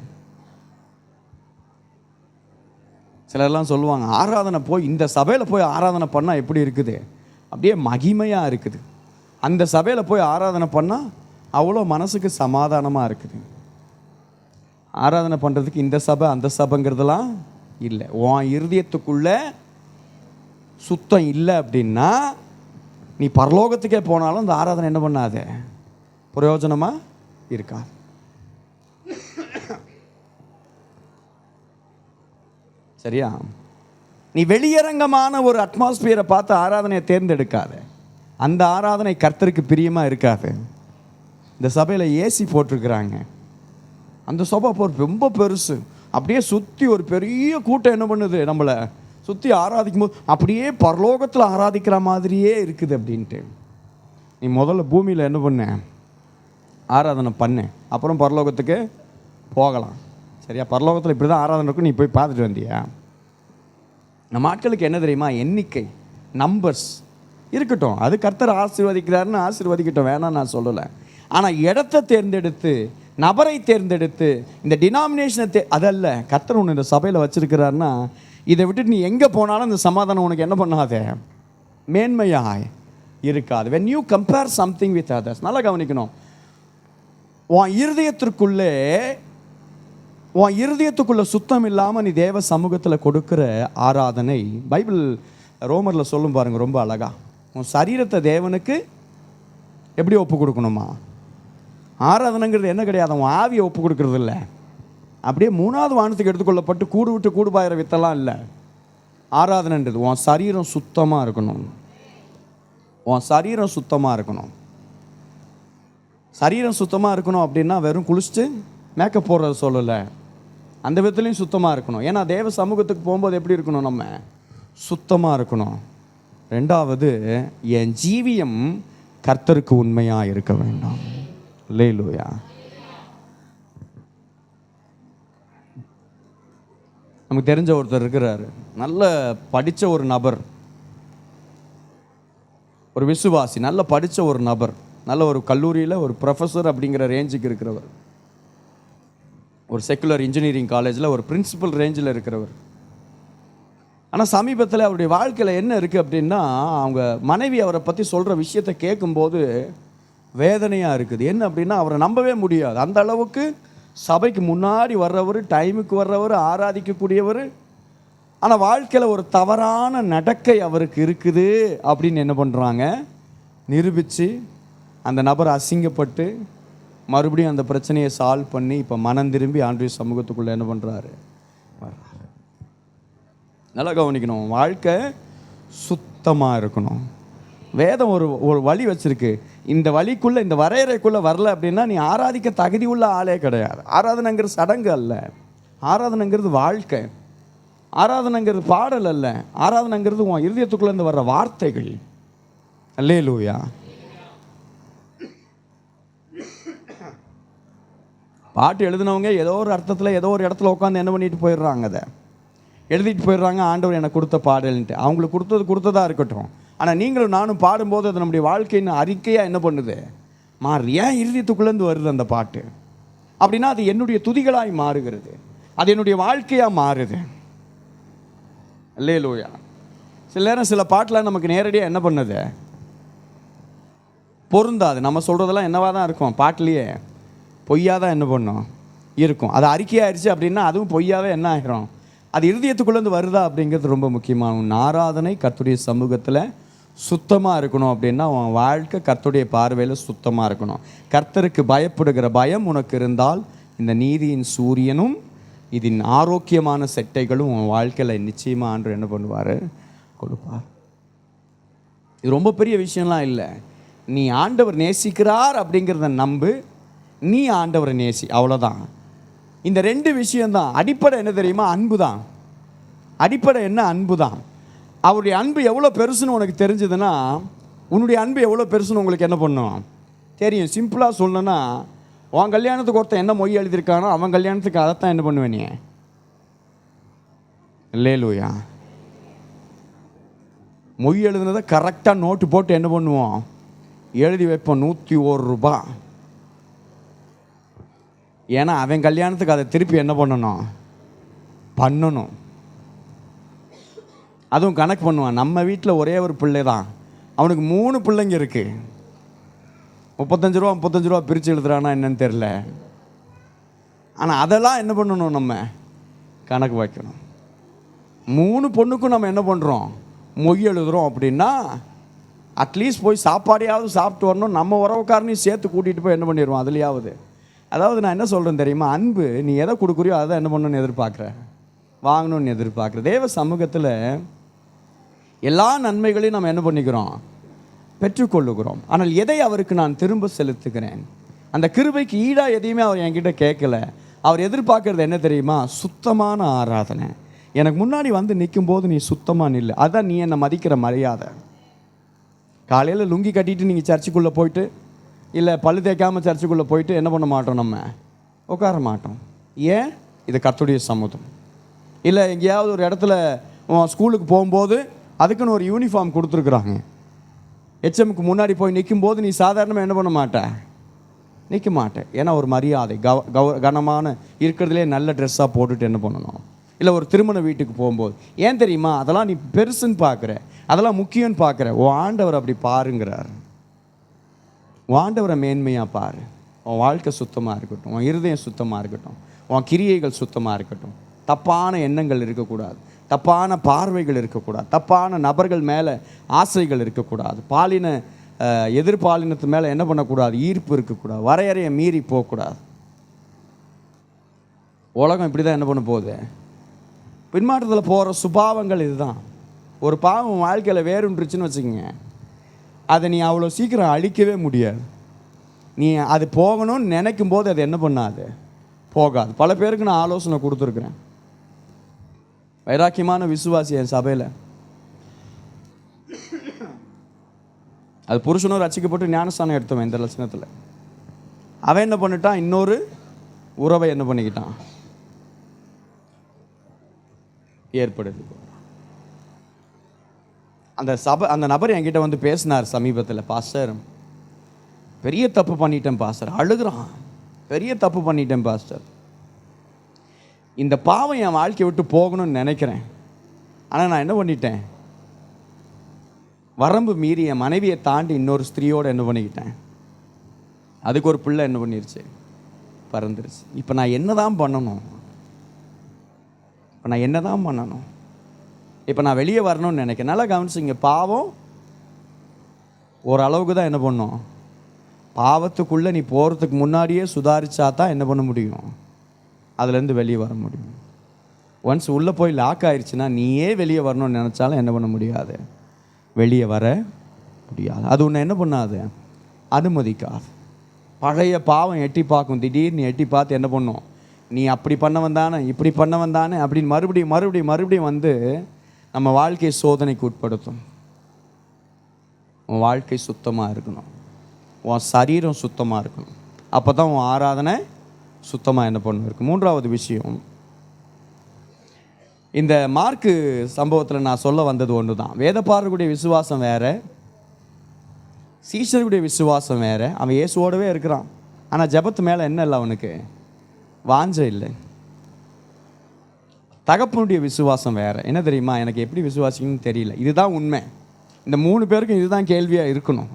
சிலர்லாம் சொல்லுவாங்க, ஆராதனை போய் இந்த சபையில் போய் ஆராதனை பண்ணால் எப்படி இருக்குது, அப்படியே மகிமையாக இருக்குது. அந்த சபையில் போய் ஆராதனை பண்ணால் அவ்வளோ மனசுக்கு சமாதானமாக இருக்குது. ஆராதனை பண்ணுறதுக்கு இந்த சபை அந்த சபைங்கிறதுலாம் இல்லை. உன் இருதயத்துக்குள்ளே சுத்தம் இல்லை அப்படின்னா நீ பரலோகத்துக்கே போனாலும் அந்த ஆராதனை என்ன பண்ணாத, பிரயோஜனமாக இருக்காது. சரியா? நீ வெளியரங்கமான ஒரு அட்மாஸ்பியரை பார்த்து ஆராதனையை தேர்ந்தெடுக்காத. அந்த ஆராதனை கர்த்தருக்கு பிரியமாக இருக்காது. இந்த சபையில் ஏசி போட்டிருக்கிறாங்க, அந்த சபை ரொம்ப பெருசு, அப்படியே சுற்றி ஒரு பெரிய கூட்டம் என்ன பண்ணுது, நம்மளை சுற்றி ஆராதிக்கும் போது அப்படியே பரலோகத்தில் ஆராதிக்கிற மாதிரியே இருக்குது அப்படின்ட்டு. நீ முதல்ல பூமியில் என்ன பண்ண, ஆராதனை பண்ணு, அப்புறம் பரலோகத்துக்கு போகலாம். சரியா? பரலோகத்தில் இப்படி தான் ஆராதனை இருக்கும், நீ போய் பார்த்துட்டு வந்தியா? நம்ம ஆட்களுக்கு என்ன தெரியுமா, எண்ணிக்கை, நம்பர்ஸ் இருக்கட்டும், அது கர்த்தர் ஆசீர்வதிக்கிறாருன்னு ஆசீர்வதிக்கட்டும், வேணாம் நான் சொல்லலை. ஆனால் இடத்தை தேர்ந்தெடுத்து, நபரை தேர்ந்தெடுத்து, இந்த டினாமினேஷனை அதல்ல, கர்த்தர் ஒன்று இந்த சபையில் வச்சிருக்கிறாருன்னா இதை விட்டுட்டு நீ எங்கே போனாலும் இந்த சமாதானம் உனக்கு என்ன பண்ணாத, மேன்மையாய் இருக்காது. when you compare something with others. நல்லா கவனிக்கணும், உன் இருதயத்துக்குள்ள சுத்தம் இல்லாமல் நீ தேவ சமூகத்தில் கொடுக்குற ஆராதனை, பைபிள் ரோமரில் சொல்லும் பாருங்க ரொம்ப அழகா, உன் சரீரத்தை தேவனுக்கு எப்படி ஒப்பு கொடுக்கணுமா. ஆராதனைங்கிறது என்ன கிடையாது, உன் ஆவியை ஒப்பு கொடுக்கறது இல்லை, அப்படியே 3வது வானத்துக்கு எடுத்துக்கொள்ளப்பட்டு கூடு விட்டு கூடு பாயிற வித்தெல்லாம் இல்லை. ஆராதனைன்றது உன் சரீரம் சுத்தமாக இருக்கணும். உன் சரீரம் சுத்தமாக இருக்கணும். சரீரம் சுத்தமாக இருக்கணும் அப்படின்னா வெறும் குளிச்சுட்டு மேக்கப் போடுறது சொல்லலை, அந்த விதத்துலையும் சுத்தமாக இருக்கணும். ஏன்னா தேவ சமூகத்துக்கு போகும்போது எப்படி இருக்கணும், நம்ம சுத்தமாக இருக்கணும். 2வது, என் ஜீவியம் கர்த்தருக்கு உண்மையாக இருக்க வேண்டும். அல்லேலூயா. நமக்கு தெரிஞ்ச ஒருத்தர் இருக்கிறாரு, நல்ல படித்த ஒரு நபர், ஒரு விசுவாசி, நல்ல படித்த ஒரு நபர், நல்ல ஒரு கல்லூரியில் ஒரு ப்ரொஃபஸர் அப்படிங்கிற ரேஞ்சுக்கு இருக்கிறவர், ஒரு செக்குலர் இன்ஜினியரிங் காலேஜில் ஒரு பிரின்சிபல் ரேஞ்சில் இருக்கிறவர். ஆனால் சமீபத்தில் அவருடைய வாழ்க்கையில் என்ன இருக்குது அப்படின்னா, அவங்க மனைவி அவரை பற்றி சொல்கிற விஷயத்தை கேட்கும்போது வேதனையாக இருக்குது. என்ன அப்படின்னா, அவரை நம்பவே முடியாது. அந்த அளவுக்கு சபைக்கு முன்னாடி வர்றவர், டைமுக்கு வர்றவர், ஆராதிக்கக்கூடியவர். ஆனால் வாழ்க்கையில் ஒரு தவறான நடக்கை அவருக்கு இருக்குது அப்படின்னு என்ன பண்ணுறாங்க, நிரூபித்து அந்த நபர் அசிங்கப்பட்டு மறுபடியும் அந்த பிரச்சனையை சால்வ் பண்ணி இப்போ மனம் திரும்பி ஆண்டவருடைய சமூகத்துக்குள்ளே என்ன பண்ணுறாரு, வர்றாரு. நல்லா கவனிக்கணும், வாழ்க்கை சுத்தமாக இருக்கணும். வேதம் ஒரு வழி வச்சுருக்கு. இந்த வழிக்குள்ளே, இந்த வரையறைக்குள்ளே வரல அப்படின்னா நீ ஆராதிக்க தகுதி உள்ள ஆளே கிடையாது. ஆராதனைங்கிறது சடங்கு அல்ல, ஆராதனைங்கிறது வாழ்க்கை. ஆராதனைங்கிறது பாடல் அல்ல, ஆராதனைங்கிறது உன் இருதயத்துக்குள்ளேருந்து வர்ற வார்த்தைகள். அல்லேலூயா. பாட்டு எழுதினவங்க ஏதோ ஒரு அர்த்தத்தில் ஏதோ ஒரு இடத்துல உட்காந்து என்ன பண்ணிட்டு போயிடுறாங்க, அதை எழுதிட்டு போயிடுறாங்க. ஆண்டவர் எனக்கு கொடுத்த பாடல்ன்ட்டு அவங்களுக்கு கொடுத்ததாக இருக்கட்டும். ஆனால் நீங்களும் நானும் பாடும்போது அது நம்முடைய வாழ்க்கையின் அறிக்கையாக என்ன பண்ணுது, மாறி ஏன் இருதயத்துக்குள்ளேருந்து வருது அந்த பாட்டு அப்படின்னா அது என்னுடைய துதிகளாய் மாறுகிறது, அது என்னுடைய வாழ்க்கையாக மாறுது. அல்லேலூயா. சில நேரம் சில பாட்டெலாம் நமக்கு நேரடியாக என்ன பண்ணுது, பொருந்தாது. நம்ம சொல்கிறதெல்லாம் என்னவாக தான் இருக்கும், பாட்டிலேயே பொய்யாக தான் என்ன பண்ணும் இருக்கும். அது அறிக்கையாகிடுச்சு அப்படின்னா அதுவும் பொய்யாவே என்ன ஆகிரும், அது இருதயத்துக்குள்ளேருந்து வருதா அப்படிங்கிறது ரொம்ப முக்கியமான. உன் ஆராதனை கர்த்தருடைய சமூகத்தில் சுத்தமாக இருக்கணும் அப்படின்னா உன் வாழ்க்கை கர்த்தருடைய பார்வையில் சுத்தமாக இருக்கணும். கர்த்தருக்கு பயப்படுகிற பயம் உனக்கு இருந்தால் இந்த நீதியின் சூரியனும் இதன் ஆரோக்கியமான செட்டைகளும் உன் வாழ்க்கையில் நிச்சயமாக ஆண்டவர் என்ன பண்ணுவார், கொடுப்பார். இது ரொம்ப பெரிய விஷயம்லாம் இல்லை. நீ ஆண்டவர் நேசிக்கிறார் அப்படிங்கிறத நம்பு, நீ ஆண்டவரை நேசி, அவ்வளோதான். இந்த ரெண்டு விஷயம்தான். அடிப்படை என்ன தெரியுமா, அன்பு தான். அடிப்படை என்ன, அன்பு தான். அவருடைய அன்பு எவ்வளோ பெருசுன்னு உனக்கு தெரிஞ்சதுன்னா உன்னுடைய அன்பு எவ்வளோ பெருசுன்னு உங்களுக்கு என்ன பண்ணும் தெரியும். சிம்பிளாக சொல்லணும்னா, உன் கல்யாணத்துக்கு ஒருத்தன் என்ன மொய் எழுதியிருக்கானோ அவன் கல்யாணத்துக்கு அதைத்தான் என்ன பண்ணுவேன் நீ. அல்லேலூயா. மொய் எழுதுனதை கரெக்டாக நோட்டு போட்டு என்ன பண்ணுவோம், எழுதி வைப்போம். 101 ரூபா. ஏன்னா அவன் கல்யாணத்துக்கு அதை திருப்பி என்ன பண்ணணும். அதுவும் கணக்கு பண்ணுவான். நம்ம வீட்டில் ஒரே ஒரு பிள்ளை தான், அவனுக்கு 3 பிள்ளைங்க இருக்குது. 35 ரூபா பிரித்து எழுதுறானா என்னன்னு தெரில. ஆனால் அதெல்லாம் என்ன பண்ணணும், நம்ம கணக்கு வைக்கணும். 3 பொண்ணுக்கும் நம்ம என்ன பண்ணுறோம், மொய் எழுதுகிறோம் அப்படின்னா அட்லீஸ்ட் போய் சாப்பாடையாவது சாப்பிட்டு வரணும். நம்ம உறவுக்காரனையும் சேர்த்து கூட்டிகிட்டு போய் என்ன பண்ணிடுவோம் அதுலையாவது. அதாவது நான் என்ன சொல்கிறேன் தெரியுமா, அன்பு நீ எதை கொடுக்குறியோ அதை என்ன பண்ணணும்னு எதிர்பார்க்குற, வாங்கணும்னு எதிர்பார்க்குற. தேவ சமூகத்தில் எல்லா நன்மைகளையும் நம்ம என்ன பண்ணிக்கிறோம், பெற்றுக்கொள்ளுகிறோம். ஆனால் எதை அவருக்கு நான் திரும்ப செலுத்துகிறேன், அந்த கிருபைக்கு ஈடாக எதையுமே அவர் என்கிட்ட கேட்கல. அவர் எதிர்பார்க்கறது என்ன தெரியுமா, சுத்தமான ஆராதனை. எனக்கு முன்னாடி வந்து நிற்கும்போது நீ சுத்தமாக நில்லு, அதான் நீ என்னை மதிக்கிற மரியாதை. காலையில் லுங்கி கட்டிட்டு நீங்கள் சர்ச்சுக்குள்ளே போயிட்டு, இல்லை பல்லு தேய்க்காமல் சர்ச்சுக்குள்ளே போயிட்டு என்ன பண்ண மாட்டோம், நம்ம உட்கார மாட்டோம். ஏன், இது கர்த்தருடைய சமூகம். இல்லை எங்கேயாவது ஒரு இடத்துல ஸ்கூலுக்கு போகும்போது அதுக்குன்னு ஒரு யூனிஃபார்ம் கொடுத்துருக்குறாங்க. ஹெச்எம்க்கு முன்னாடி போய் நிற்கும்போது நீ சாதாரணமாக என்ன பண்ண மாட்டேன், நிற்க மாட்டேன். ஏன்னா ஒரு மரியாதை, கனமான இருக்கிறதுலே நல்ல ட்ரெஸ்ஸாக போட்டுட்டு என்ன பண்ணணும். இல்லை ஒரு திருமண வீட்டுக்கு போகும்போது ஏன் தெரியுமா, அதெல்லாம் நீ பெருசுன்னு பார்க்குற, அதெல்லாம் முக்கியம்னு பார்க்குற. உன் ஆண்டவர் அப்படி பாருங்கிறார். உன் ஆண்டவரை மேன்மையாக பாரு. உன் வாழ்க்கை சுத்தமாக இருக்கட்டும், உன் இருதயம் சுத்தமாக இருக்கட்டும், உன் கிரியைகள் சுத்தமாக இருக்கட்டும். தப்பான எண்ணங்கள் இருக்கக்கூடாது, தப்பான பார்வைகள் இருக்கக்கூடாது, தப்பான நபர்கள் மேலே ஆசைகள் இருக்கக்கூடாது, எதிர்பாலினத்து மேலே என்ன பண்ணக்கூடாது, ஈர்ப்பு இருக்கக்கூடாது, வரையறையை மீறி போகக்கூடாது. உலகம் இப்படி தான் என்ன பண்ண போகுது, பின்மாற்றத்தில் போகிற சுபாவங்கள் இதுதான். ஒரு பாவம் வாழ்க்கையில் வேறுன்றுச்சுன்னு வச்சுக்கோங்க, அதை நீ அவ்வளோ சீக்கிரம் அழிக்கவே முடியாது. நீ அது போகணும்னு நினைக்கும் போது அது என்ன பண்ணாது, போகாது. பல பேருக்கு நான் ஆலோசனை கொடுத்துருக்குறேன். வைராக்கியமான விசுவாசி என் சபையில், அது புருஷனும் ரட்சிக்கப்பட்டு ஞானஸ்தானம் எடுத்தவன் இந்த லட்சணத்தில். அவன் என்ன பண்ணிட்டான், இன்னொரு உறவை என்ன பண்ணிக்கிட்டான், ஏற்படுத்தி. அந்த நபர் என்கிட்ட வந்து பேசினார் சமீபத்தில், பாஸ்டர் பெரிய தப்பு பண்ணிட்டேன் பாஸ்டர், அழுகிறான், பெரிய தப்பு பண்ணிட்டேன் பாஸ்டர், இந்த பாவம் என் வாழ்க்கையை விட்டு போகணும்னு நினைக்கிறேன், ஆனால் நான் என்ன பண்ணிட்டேன், வரம்பு மீறி என் மனைவியை தாண்டி இன்னொரு ஸ்திரீயோடு என்ன பண்ணிக்கிட்டேன், அதுக்கு ஒரு பிள்ளை என்ன பண்ணிருச்சு, பறந்துருச்சு. இப்போ நான் என்ன தான் பண்ணணும், இப்போ நான் வெளியே வரணும்னு நினைக்கிறேன். நல்லா கவனிச்சிங்க, பாவம் ஓரளவுக்கு தான் என்ன பண்ணும், பாவத்துக்குள்ளே நீ போகிறதுக்கு முன்னாடியே சுதாரிச்சா தான் என்ன பண்ண முடியும், அதுலேருந்து வெளியே வர முடியும். ஒன்ஸ் உள்ளே போய் லாக் ஆயிடுச்சுன்னா நீயே வெளியே வரணும்னு நினச்சாலும் என்ன பண்ண முடியாது, வெளியே வர முடியாது. அது ஒன்று என்ன பண்ணாது, அனுமதிக்காது. பழைய பாவம் எட்டி பார்க்கும், திடீர்னு எட்டி பார்த்து என்ன பண்ணும், நீ அப்படி பண்ணவன் தானே, இப்படி பண்ணவன் தானே அப்படின்னு மறுபடியும் வந்து நம்ம வாழ்க்கையை சோதனைக்கு உட்படுத்தும். உன் வாழ்க்கை சுத்தமாக இருக்கணும், உன் சரீரம் சுத்தமாக இருக்கணும், அப்போ தான் உன் ஆராதனை சுத்தமாக என்ன பண்ணணும் இருக்கு. மூன்றாவது விஷயம், இந்த மார்க்கு சம்பவத்தில் நான் சொல்ல வந்தது ஒன்று தான். வேதபாரருடைய விசுவாசம் வேற, சீஷருடைய விசுவாசம் வேற. அவன் இயேசுவோடவே இருக்கிறான், ஆனால் ஜெபத்து மேலே என்ன இல்லை, அவனுக்கு வாஞ்சை இல்லை. தகப்பனுடைய விசுவாசம் வேற. என்ன தெரியுமா, எனக்கு எப்படி விசுவாசிக்கணும்னு தெரியல, இதுதான் உண்மை. இந்த 3 பேருக்கும் இதுதான் கேள்வியாக இருக்கணும்.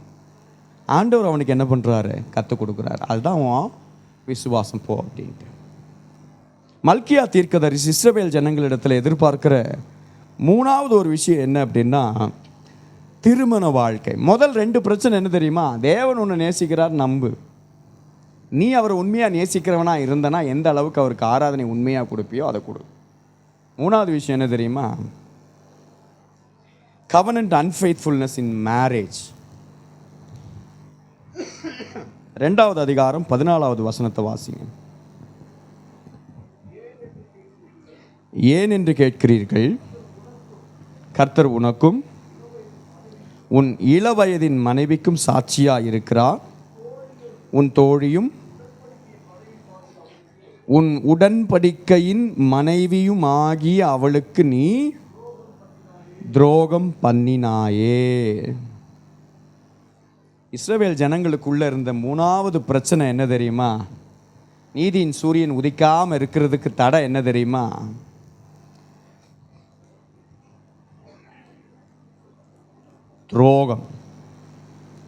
ஆண்டவர் அவனுக்கு என்ன பண்ணுறாரு, கற்றுக் கொடுக்குறாரு. அதுதான் அவன் விசுவாசம் போ அப்படின்ட்டு. மல்கியா தீர்க்கதரிசி இஸ்ரவேல் ஜனங்களிடத்தில் எதிர்பார்க்கிற 3வது ஒரு விஷயம் என்ன அப்படின்னா, திருமண வாழ்க்கை. முதல் 2 பிரச்சனை என்ன தெரியுமா, தேவன் உன்னை நேசிக்கிறார் நம்பு, நீ அவரை உண்மையாக நேசிக்கிறவனா இருந்தனா எந்த அளவுக்கு அவருக்கு ஆராதனை உண்மையாக கொடுப்பியோ அதை கொடு. 3வது விஷயம் என்ன தெரியுமா, covenant unfaithfulness in marriage. 2வது அதிகாரம் 14வது வசனத்தை வாசிங்க. ஏன் என்று கேட்கிறீர்கள், கர்த்தர் உனக்கும் உன் இளவயதின் மனைவிக்கும் சாட்சியாக இருக்கிறார், உன் தோழியும் உன் உடன்படிக்கையின் மனைவியும் ஆகிய அவளுக்கு நீ துரோகம் பண்ணினாயே. இஸ்ரவேல் ஜனங்களுக்குள்ள இருந்த 3வது பிரச்சனை என்ன தெரியுமா, நீதியின் சூரியன் உதிக்காமல் இருக்கிறதுக்கு தடை என்ன தெரியுமா, துரோகம்,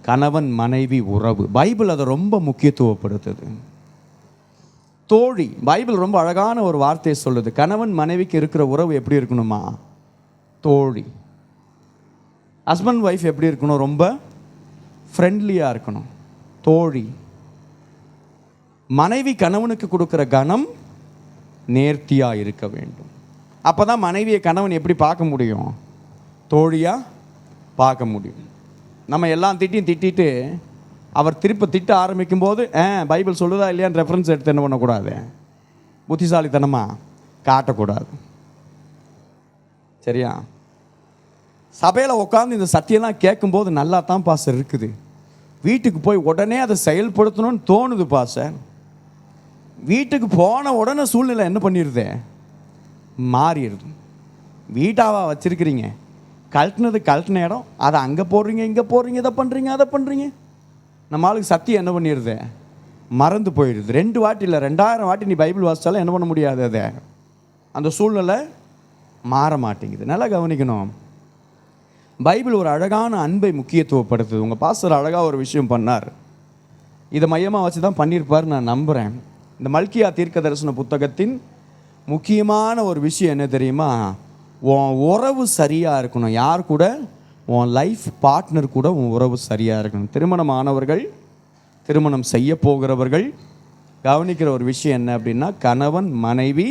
கணவன் மனைவி உறவு. பைபிள் அதை ரொம்ப முக்கியத்துவப்படுத்துது. தோழி, பைபிள் ரொம்ப அழகான ஒரு வார்த்தையை சொல்லுது. கணவன் மனைவிக்கு இருக்கிற உறவு எப்படி இருக்கணுமா, தோழி. ஹஸ்பண்ட் ஒய்ஃப் எப்படி இருக்கணும், ரொம்ப ஃப்ரெண்ட்லியாக இருக்கணும், தோழி. மனைவி கணவனுக்கு கொடுக்குற கணம் நேர்த்தியாக இருக்க வேண்டும். அப்போ தான் மனைவியை கணவன் எப்படி பார்க்க முடியும், தோழியாக பார்க்க முடியும். நம்ம எல்லாம் திட்டிட்டு அவர் திருப்ப திட்ட ஆரம்பிக்கும் போது பைபிள் சொல்லுதா இல்லையான்னு ரெஃபரன்ஸ் எடுத்து என்ன பண்ணக்கூடாது, புத்திசாலித்தனமாக காட்டக்கூடாது. சரியா? சபையில் உட்காந்து இந்த சத்தியெல்லாம் கேட்கும்போது நல்லா தான் பாஸ்டர் இருக்குது, வீட்டுக்கு போய் உடனே அதை செயல்படுத்தணும்னு தோணுது பாஸ்டர். வீட்டுக்கு போன உடனே சூழ்நிலை என்ன பண்ணிடுது, மாறிடுது. வீட்டாவா வச்சுருக்கிறீங்க, கழட்டின இடம், அதை அங்கே போடுறீங்க, இங்கே போடுறீங்க, இதை பண்ணுறீங்க, அதை பண்ணுறீங்க. நம்ம ஆளுக்கு சத்தியம் என்ன பண்ணிடுது, மறந்து போயிடுது. 2 வாட்டி இல்லை 2000 வாட்டி நீ பைபிள் வாசித்தாலும் என்ன பண்ண முடியாது, அதை அந்த சூழ்நிலை மாற மாட்டேங்குது. நல்லா கவனிக்கணும், பைபிள் ஒரு அழகான அன்பை முக்கியத்துவப்படுத்துது. உங்கள் பாஸ்டர் அழகாக ஒரு விஷயம் பண்ணார், இதை மையமாக வச்சு தான் பண்ணியிருப்பார் நான் நம்புகிறேன். இந்த மல்கியா தீர்க்க தரிசன புத்தகத்தின் முக்கியமான ஒரு விஷயம் என்ன தெரியுமா, உன் உறவு சரியாக இருக்கணும். யார் கூட, உன் லைஃப் பார்ட்னர் கூட உன் உறவு சரியாக இருக்கணும். திருமணமானவர்கள், திருமணம் செய்ய போகிறவர்கள் கவனிக்கிற ஒரு விஷயம் என்ன அப்படின்னா, கணவன் மனைவி,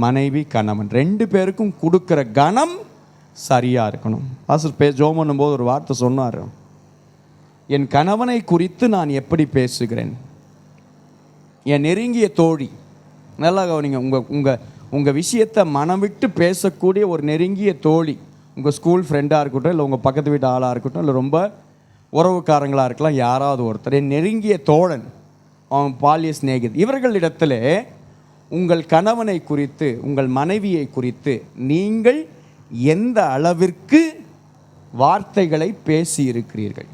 மனைவி கணவன் 2 பேருக்கும் கொடுக்குற கணம் சரியாக இருக்கணும். பாஸ்டர் ஜோம் பண்ணும்போது ஒரு வார்த்தை சொன்னார், என் கணவனை குறித்து நான் எப்படி பேசுகிறேன், என் நெருங்கிய தோழி. நல்லா கவனிங்க, உங்கள் விஷயத்தை மனம் விட்டு பேசக்கூடிய ஒரு நெருங்கிய தோழி, உங்கள் ஸ்கூல் ஃப்ரெண்டாக இருக்கட்டும், இல்லை உங்கள் பக்கத்து வீட்டு ஆளாக இருக்கட்டும், இல்லை ரொம்ப உறவுக்காரங்களாக இருக்கலாம், யாராவது ஒருத்தர், என் நெருங்கிய தோழன், அவன் பாலிய சிநேகிதர், இவர்களிடத்தில் உங்கள் கணவனை குறித்து, உங்கள் மனைவியை குறித்து நீங்கள் எந்த அளவிற்கு வார்த்தைகளை பேசி இருக்கிறீர்கள்.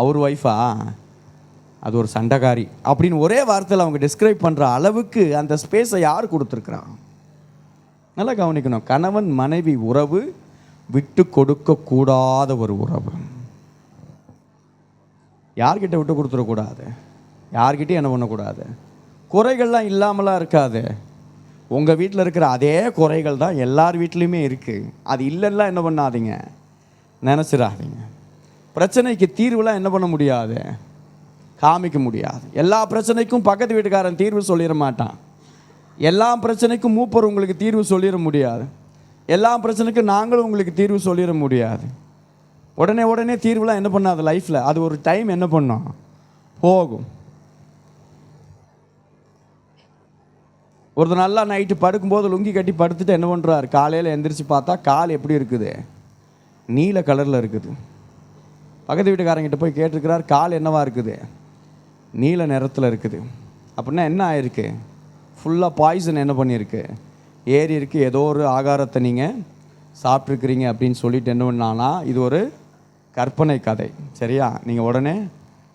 அவர் ஒய்ஃபா, அது ஒரு சண்டைக்காரி அப்படின்னு ஒரே வார்த்தையில் அவங்க டிஸ்கிரைப் பண்ணுற அளவுக்கு அந்த ஸ்பேஸை யார் கொடுத்துருக்குறான்? நல்லா கவனிக்கணும். கணவன் மனைவி உறவு விட்டு கொடுக்க கூடாத ஒரு உறவு. யார்கிட்ட விட்டு கொடுத்துடக்கூடாது, யார்கிட்டையும் என்ன பண்ணக்கூடாது. குறைகள்லாம் இல்லாமலாம் இருக்காது. உங்கள் வீட்டில் இருக்கிற அதே குறைகள் தான் எல்லார் வீட்லேயுமே இருக்குது. அது இல்லைன்னா என்ன பண்ணாதீங்க, நினச்சிடாதீங்க. பிரச்சனைக்கு தீர்வுலாம் என்ன பண்ண முடியாது, காமிக்க முடியாது. எல்லா பிரச்சனைக்கும் பக்கத்து வீட்டுக்காரன் தீர்வு சொல்லிட மாட்டான். எல்லா பிரச்சனைக்கும் மூப்பர் உங்களுக்கு தீர்வு சொல்லிட முடியாது. எல்லா பிரச்சனைக்கும் நாங்களும் உங்களுக்கு தீர்வு சொல்லிட முடியாது. உடனே தீர்வுலாம் என்ன பண்ணாது லைஃப்பில். அது ஒரு டைம் என்ன பண்ணோம், போகும். ஒருத்தர் நல்லா நைட்டு படுக்கும்போது லுங்கி கட்டி படுத்துட்டு என்ன பண்ணுறாரு, காலையில் எந்திரிச்சு பார்த்தா கால் எப்படி இருக்குது, நீல கலரில் இருக்குது. பக்கத்து வீட்டுக்காரங்கிட்ட போய் கேட்டிருக்கிறார், கால் என்னவா இருக்குது, நீல நிறத்தில் இருக்குது. அப்படின்னா என்ன ஆயிருக்கு, ஃபுல்லாக பாய்சன் என்ன பண்ணியிருக்கு, ஏறி இருக்குது. ஏதோ ஒரு ஆகாரத்தை நீங்கள் சாப்பிட்ருக்கிறீங்க அப்படின்னு சொல்லிட்டு என்ன பண்ணானா, இது ஒரு கற்பனை கதை, சரியா? நீங்கள் உடனே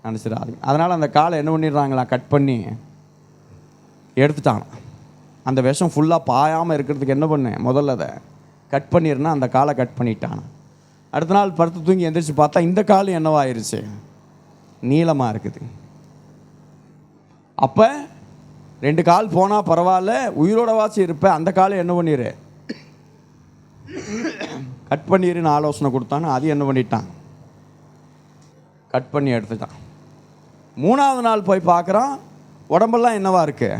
நினச்சிடாதீங்க. அதனால் அந்த காலை என்ன பண்ணிடுறாங்களா, கட் பண்ணி எடுத்துட்டாங்க. அந்த விஷம் ஃபுல்லாக பாயாமல் இருக்கிறதுக்கு என்ன பண்ணேன், முதல்ல அதை கட் பண்ணிடுனா அந்த காலை கட் பண்ணிட்டான். அடுத்த நாள் படுத்து தூங்கி எந்திரிச்சு பார்த்தா இந்த காலம் என்னவாயிருச்சு, நீளமாக இருக்குது. அப்போ 2 கால் போனால் பரவாயில்ல, உயிரோட வாசி இருப்பேன், அந்த காலை என்ன பண்ணிடு, கட் பண்ணிடுன்னு ஆலோசனை கொடுத்தான்னு அது என்ன பண்ணிட்டான், கட் பண்ணி எடுத்துட்டான். 3ஆவது நாள் போய் பார்க்குறான், உடம்பெல்லாம் என்னவா இருக்கு,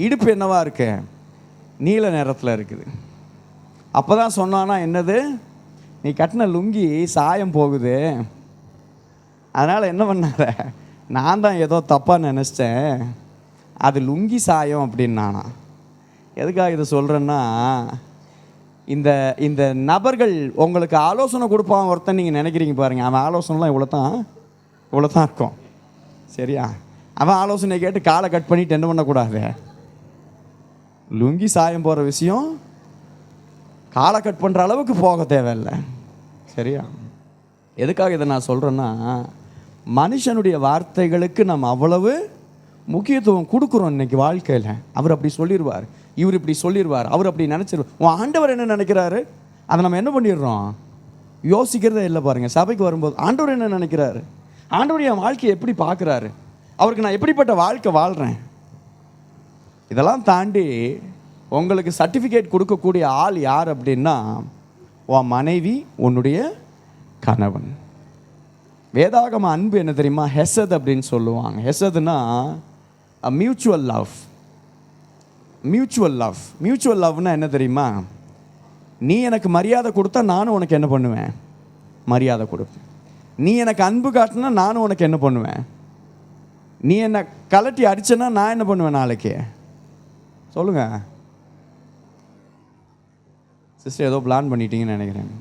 இடுப்பு என்னவா இருக்கு, நீல நிறத்தில் இருக்குது. அப்போ தான் சொன்னான்னா, என்னது நீ கட்டின லுங்கி சாயம் போகுது, அதனால் என்ன பண்ணாத, நான் தான் ஏதோ தப்பாக நினச்சிட்டேன், அது லுங்கி சாயம் அப்படின்னானா. எதுக்காக இதை சொல்கிறேன்னா, இந்த இந்த நபர்கள் உங்களுக்கு ஆலோசனை கொடுப்பான் ஒருத்தன், நீங்கள் நினைக்கிறீங்க பாருங்கள், அவன் ஆலோசனைலாம் இவ்வளோ தான் இருக்கும், சரியா? அவன் ஆலோசனை கேட்டு காலை கட் பண்ணிட்டு என்ன பண்ணக்கூடாது, லுங்கி சாயம் போகிற விஷயம் காலை கட் பண்ணுற அளவுக்கு போக தேவையில்லை, சரியா? எதுக்காக இதை நான் சொல்கிறேன்னா, மனுஷனுடைய வார்த்தைகளுக்கு நம்ம அவ்வளவு முக்கியத்துவம் கொடுக்குறோம் இன்றைக்கி வாழ்க்கையில். அவர் அப்படி சொல்லிடுவார், இவர் இப்படி சொல்லிடுவார், அவர் அப்படி நினச்சிடுவார். உன் ஆண்டவர் என்ன நினைக்கிறாரு அதை நம்ம என்ன பண்ணிடுறோம், யோசிக்கிறதே இல்லை. பாருங்கள், சபைக்கு வரும்போது ஆண்டவர் என்ன நினைக்கிறாரு, ஆண்டவர் என் வாழ்க்கையை எப்படி பார்க்குறாரு, அவருக்கு நான் எப்படிப்பட்ட வாழ்க்கை வாழ்கிறேன், இதெல்லாம் தாண்டி உங்களுக்கு சர்டிஃபிகேட் கொடுக்கக்கூடிய ஆள் யார் அப்படின்னா, உன் மனைவி, உன்னுடைய கணவன். வேதாகம அன்பு என்ன தெரியுமா, ஹெசத் அப்படின்னு சொல்லுவாங்க. ஹெசத்னா மியூச்சுவல் லவ். மியூச்சுவல் லவ்னா என்ன தெரியுமா, நீ எனக்கு மரியாதை கொடுத்தா நானும் உனக்கு என்ன பண்ணுவேன், மரியாதை கொடுப்பேன். நீ எனக்கு அன்பு காட்டினா நானும் உனக்கு என்ன பண்ணுவேன், நீ என்னை கலட்டி அடிச்சேன்னா நான் என்ன பண்ணுவேன் நாளைக்கு, சொல்லுங்க சிஸ்டர். ஏதோ பிளான் பண்ணிட்டீங்கன்னு நினைக்கிறேன்.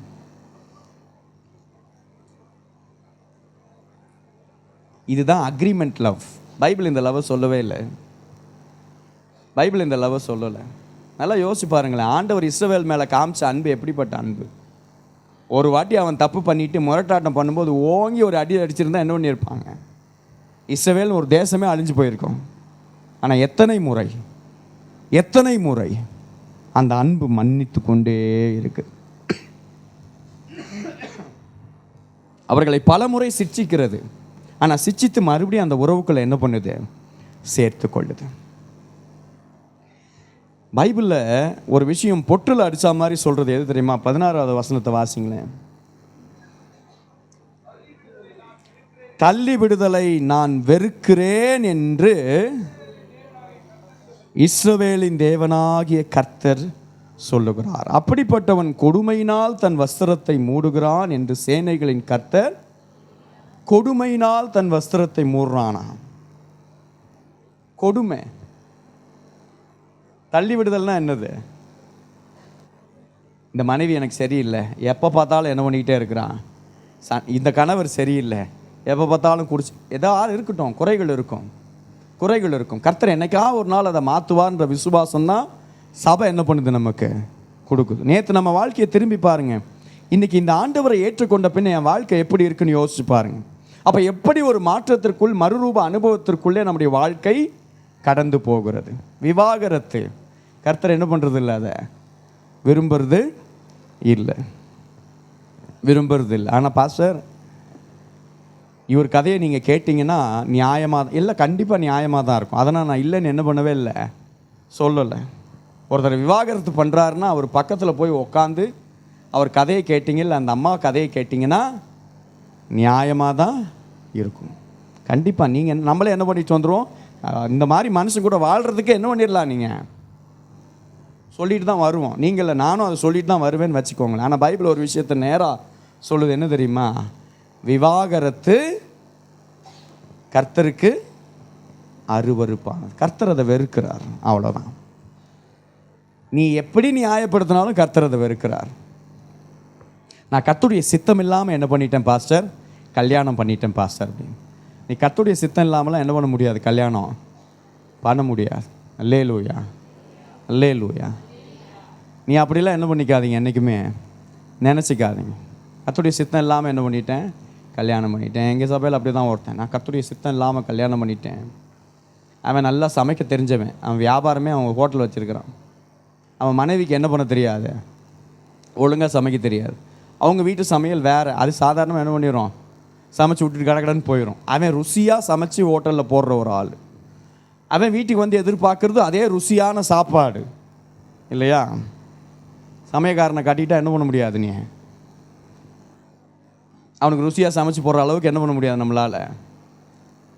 இதுதான் அக்ரிமெண்ட் லவ். பைபிள் இந்த லவ் சொல்லவே இல்லை. பைபிள் இந்த லவ் சொல்லலை. நல்லா யோசிச்சு பாருங்களேன், ஆண்டவர் இஸ்ரவேல் மேலே காமிச்ச அன்பு எப்படிப்பட்ட அன்பு. ஒரு வாட்டி அவன் தப்பு பண்ணிட்டு முரட்டாட்டம் பண்ணும்போது ஓங்கி ஒரு அடி அடிச்சிருந்தா என்ன பண்ணியிருப்பாங்க, இஸ்ரவேல் ஒரு தேசமே அழிஞ்சு போயிருக்கும். ஆனால் எத்தனை முறை அந்த அன்பு மன்னித்து கொண்டே இருக்கு. அவர்களை பல முறை சிட்சிக்கிறது, ஆனால் சிட்சித்து மறுபடியும் அந்த உறவுக்களை என்ன பண்ணுது, சேர்த்து கொள்ளுது. பைபிளில் ஒரு விஷயம் பொட்டில் அடிச்சா மாதிரி சொல்றது எது தெரியுமா, 16வது வசனத்தை வாசிங்களேன். தள்ளி விடுதலை நான் வெறுக்கிறேன் என்று இஸ்ரவேலின் தேவனாகிய கர்த்தர் சொல்லுகிறார். அப்படிப்பட்டவன் கொடுமையினால் தன் வஸ்திரத்தை மூடுகிறான் என்று சேனைகளின் கர்த்தர் கொடுமையினால் தன் வஸ்திரத்தை மூடுறானா. கொடுமை, தள்ளி விடுதல்னா என்னது, இந்த மனைவி எனக்கு சரியில்லை, எப்போ பார்த்தாலும் என்ன பண்ணிக்கிட்டே இருக்கிறான், இந்த கணவர் சரியில்லை, எப்போ பார்த்தாலும் குடிச்சு, ஏதாவது இருக்கட்டும், குறைகள் இருக்கும். கர்த்தர் என்னைக்காவது ஒரு நாள் அதை மாற்றுவார்ன்ற விசுவாசம் தான் சபை என்ன பண்ணுது, நமக்கு கொடுக்குது. நேற்று நம்ம வாழ்க்கையை திரும்பி பாருங்க, இன்னைக்கு இந்த ஆண்டவரை ஏற்றுக்கொண்ட பின்ன என் வாழ்க்கை எப்படி இருக்குன்னு யோசிச்சு பாருங்க. அப்போ எப்படி ஒரு மாற்றத்திற்குள் மறுரூப அனுபவத்திற்குள்ளே நம்முடைய வாழ்க்கை கடந்து போகிறது. விவாகரத்து கர்த்தர் என்ன பண்ணுறது இல்லை, அதை விரும்புறது இல்லை, விரும்புறது இல்லை. ஆனால் பாஸ்டர் இவர் கதையை நீங்கள் கேட்டிங்கன்னா நியாயமாக இல்லை, கண்டிப்பாக நியாயமாக தான் இருக்கும். அதனால் நான் இல்லைன்னு என்ன பண்ணவே இல்லை, சொல்லலை. ஒருத்தர் விவாகரத்து பண்ணுறாருன்னா அவர் பக்கத்தில் போய் உக்காந்து அவர் கதையை கேட்டிங்க, இல்லை அந்த அம்மா கதையை கேட்டிங்கன்னா நியாயமாக தான் இருக்கும். கண்டிப்பாக நீங்கள் நம்மளே என்ன பண்ணிட்டு வந்துடுவோம், இந்த மாதிரி மனுஷன் கூட வாழ்கிறதுக்கு என்ன பண்ணிடலாம், நீங்கள் சொல்லிட்டு தான் வருவோம். நீங்கள் இல்லை, நானும் அதை சொல்லிட்டு தான் வருவேன்னு வச்சுக்கோங்களேன். ஆனால் பைபிள் ஒரு விஷயத்தை நேராக சொல்லுது, என்ன தெரியுமா, விவாகரத்து கர்த்தருக்கு அருவருப்பானது. கர்த்தர் அதை வெறுக்கிறார், அவ்வளோதான். நீ எப்படி நியாயப்படுத்தினாலும் கர்த்தர் அதை வெறுக்கிறார். நான் கர்த்தருடைய சித்தம் இல்லாமல் என்ன பண்ணிட்டேன் பாஸ்டர், கல்யாணம் பண்ணிட்டேன் பாஸ்டர் அப்படின்னு. நீ கர்த்தருடைய சித்தம் இல்லாமலாம் என்ன பண்ண முடியாது, கல்யாணம் பண்ண முடியாது. அல்லேலூயா, அல்லேலூயா. நீ அப்படிலாம் என்ன பண்ணிக்காதீங்க, என்றைக்குமே நினச்சிக்காதீங்க. கர்த்தருடைய சித்தம் இல்லாமல் என்ன பண்ணிட்டேன், கல்யாணம் பண்ணிட்டேன். எங்கள் சபையில் அப்படி தான் ஒருத்தன், நான் கர்த்தருடைய சித்தம் இல்லாமல் கல்யாணம் பண்ணிட்டேன். அவன் நல்லா சமைக்க தெரிஞ்சவன், அவன் வியாபாரமே அவன் ஹோட்டல் வச்சுருக்கிறான். அவன் மனைவிக்கு என்ன பண்ண தெரியாது, ஒழுங்காக சமைக்க தெரியாது. அவங்க வீட்டு சமையல் வேறு, அது சாதாரணமாக என்ன பண்ணிடும், சமைச்சு விட்டுட்டு கடகடன்னு போயிடும். அவன் ருசியாக சமைச்சு ஹோட்டலில் போடுற ஒரு ஆள். அவன் வீட்டுக்கு வந்து எதிர்பார்க்குறது அதே ருசியான சாப்பாடு இல்லையா. சமயக்காரனை கட்டிட்டா என்ன பண்ண முடியாது, நீ அவனுக்கு ருசியாக சமைச்சு போடுற அளவுக்கு என்ன பண்ண முடியாது நம்மளால்.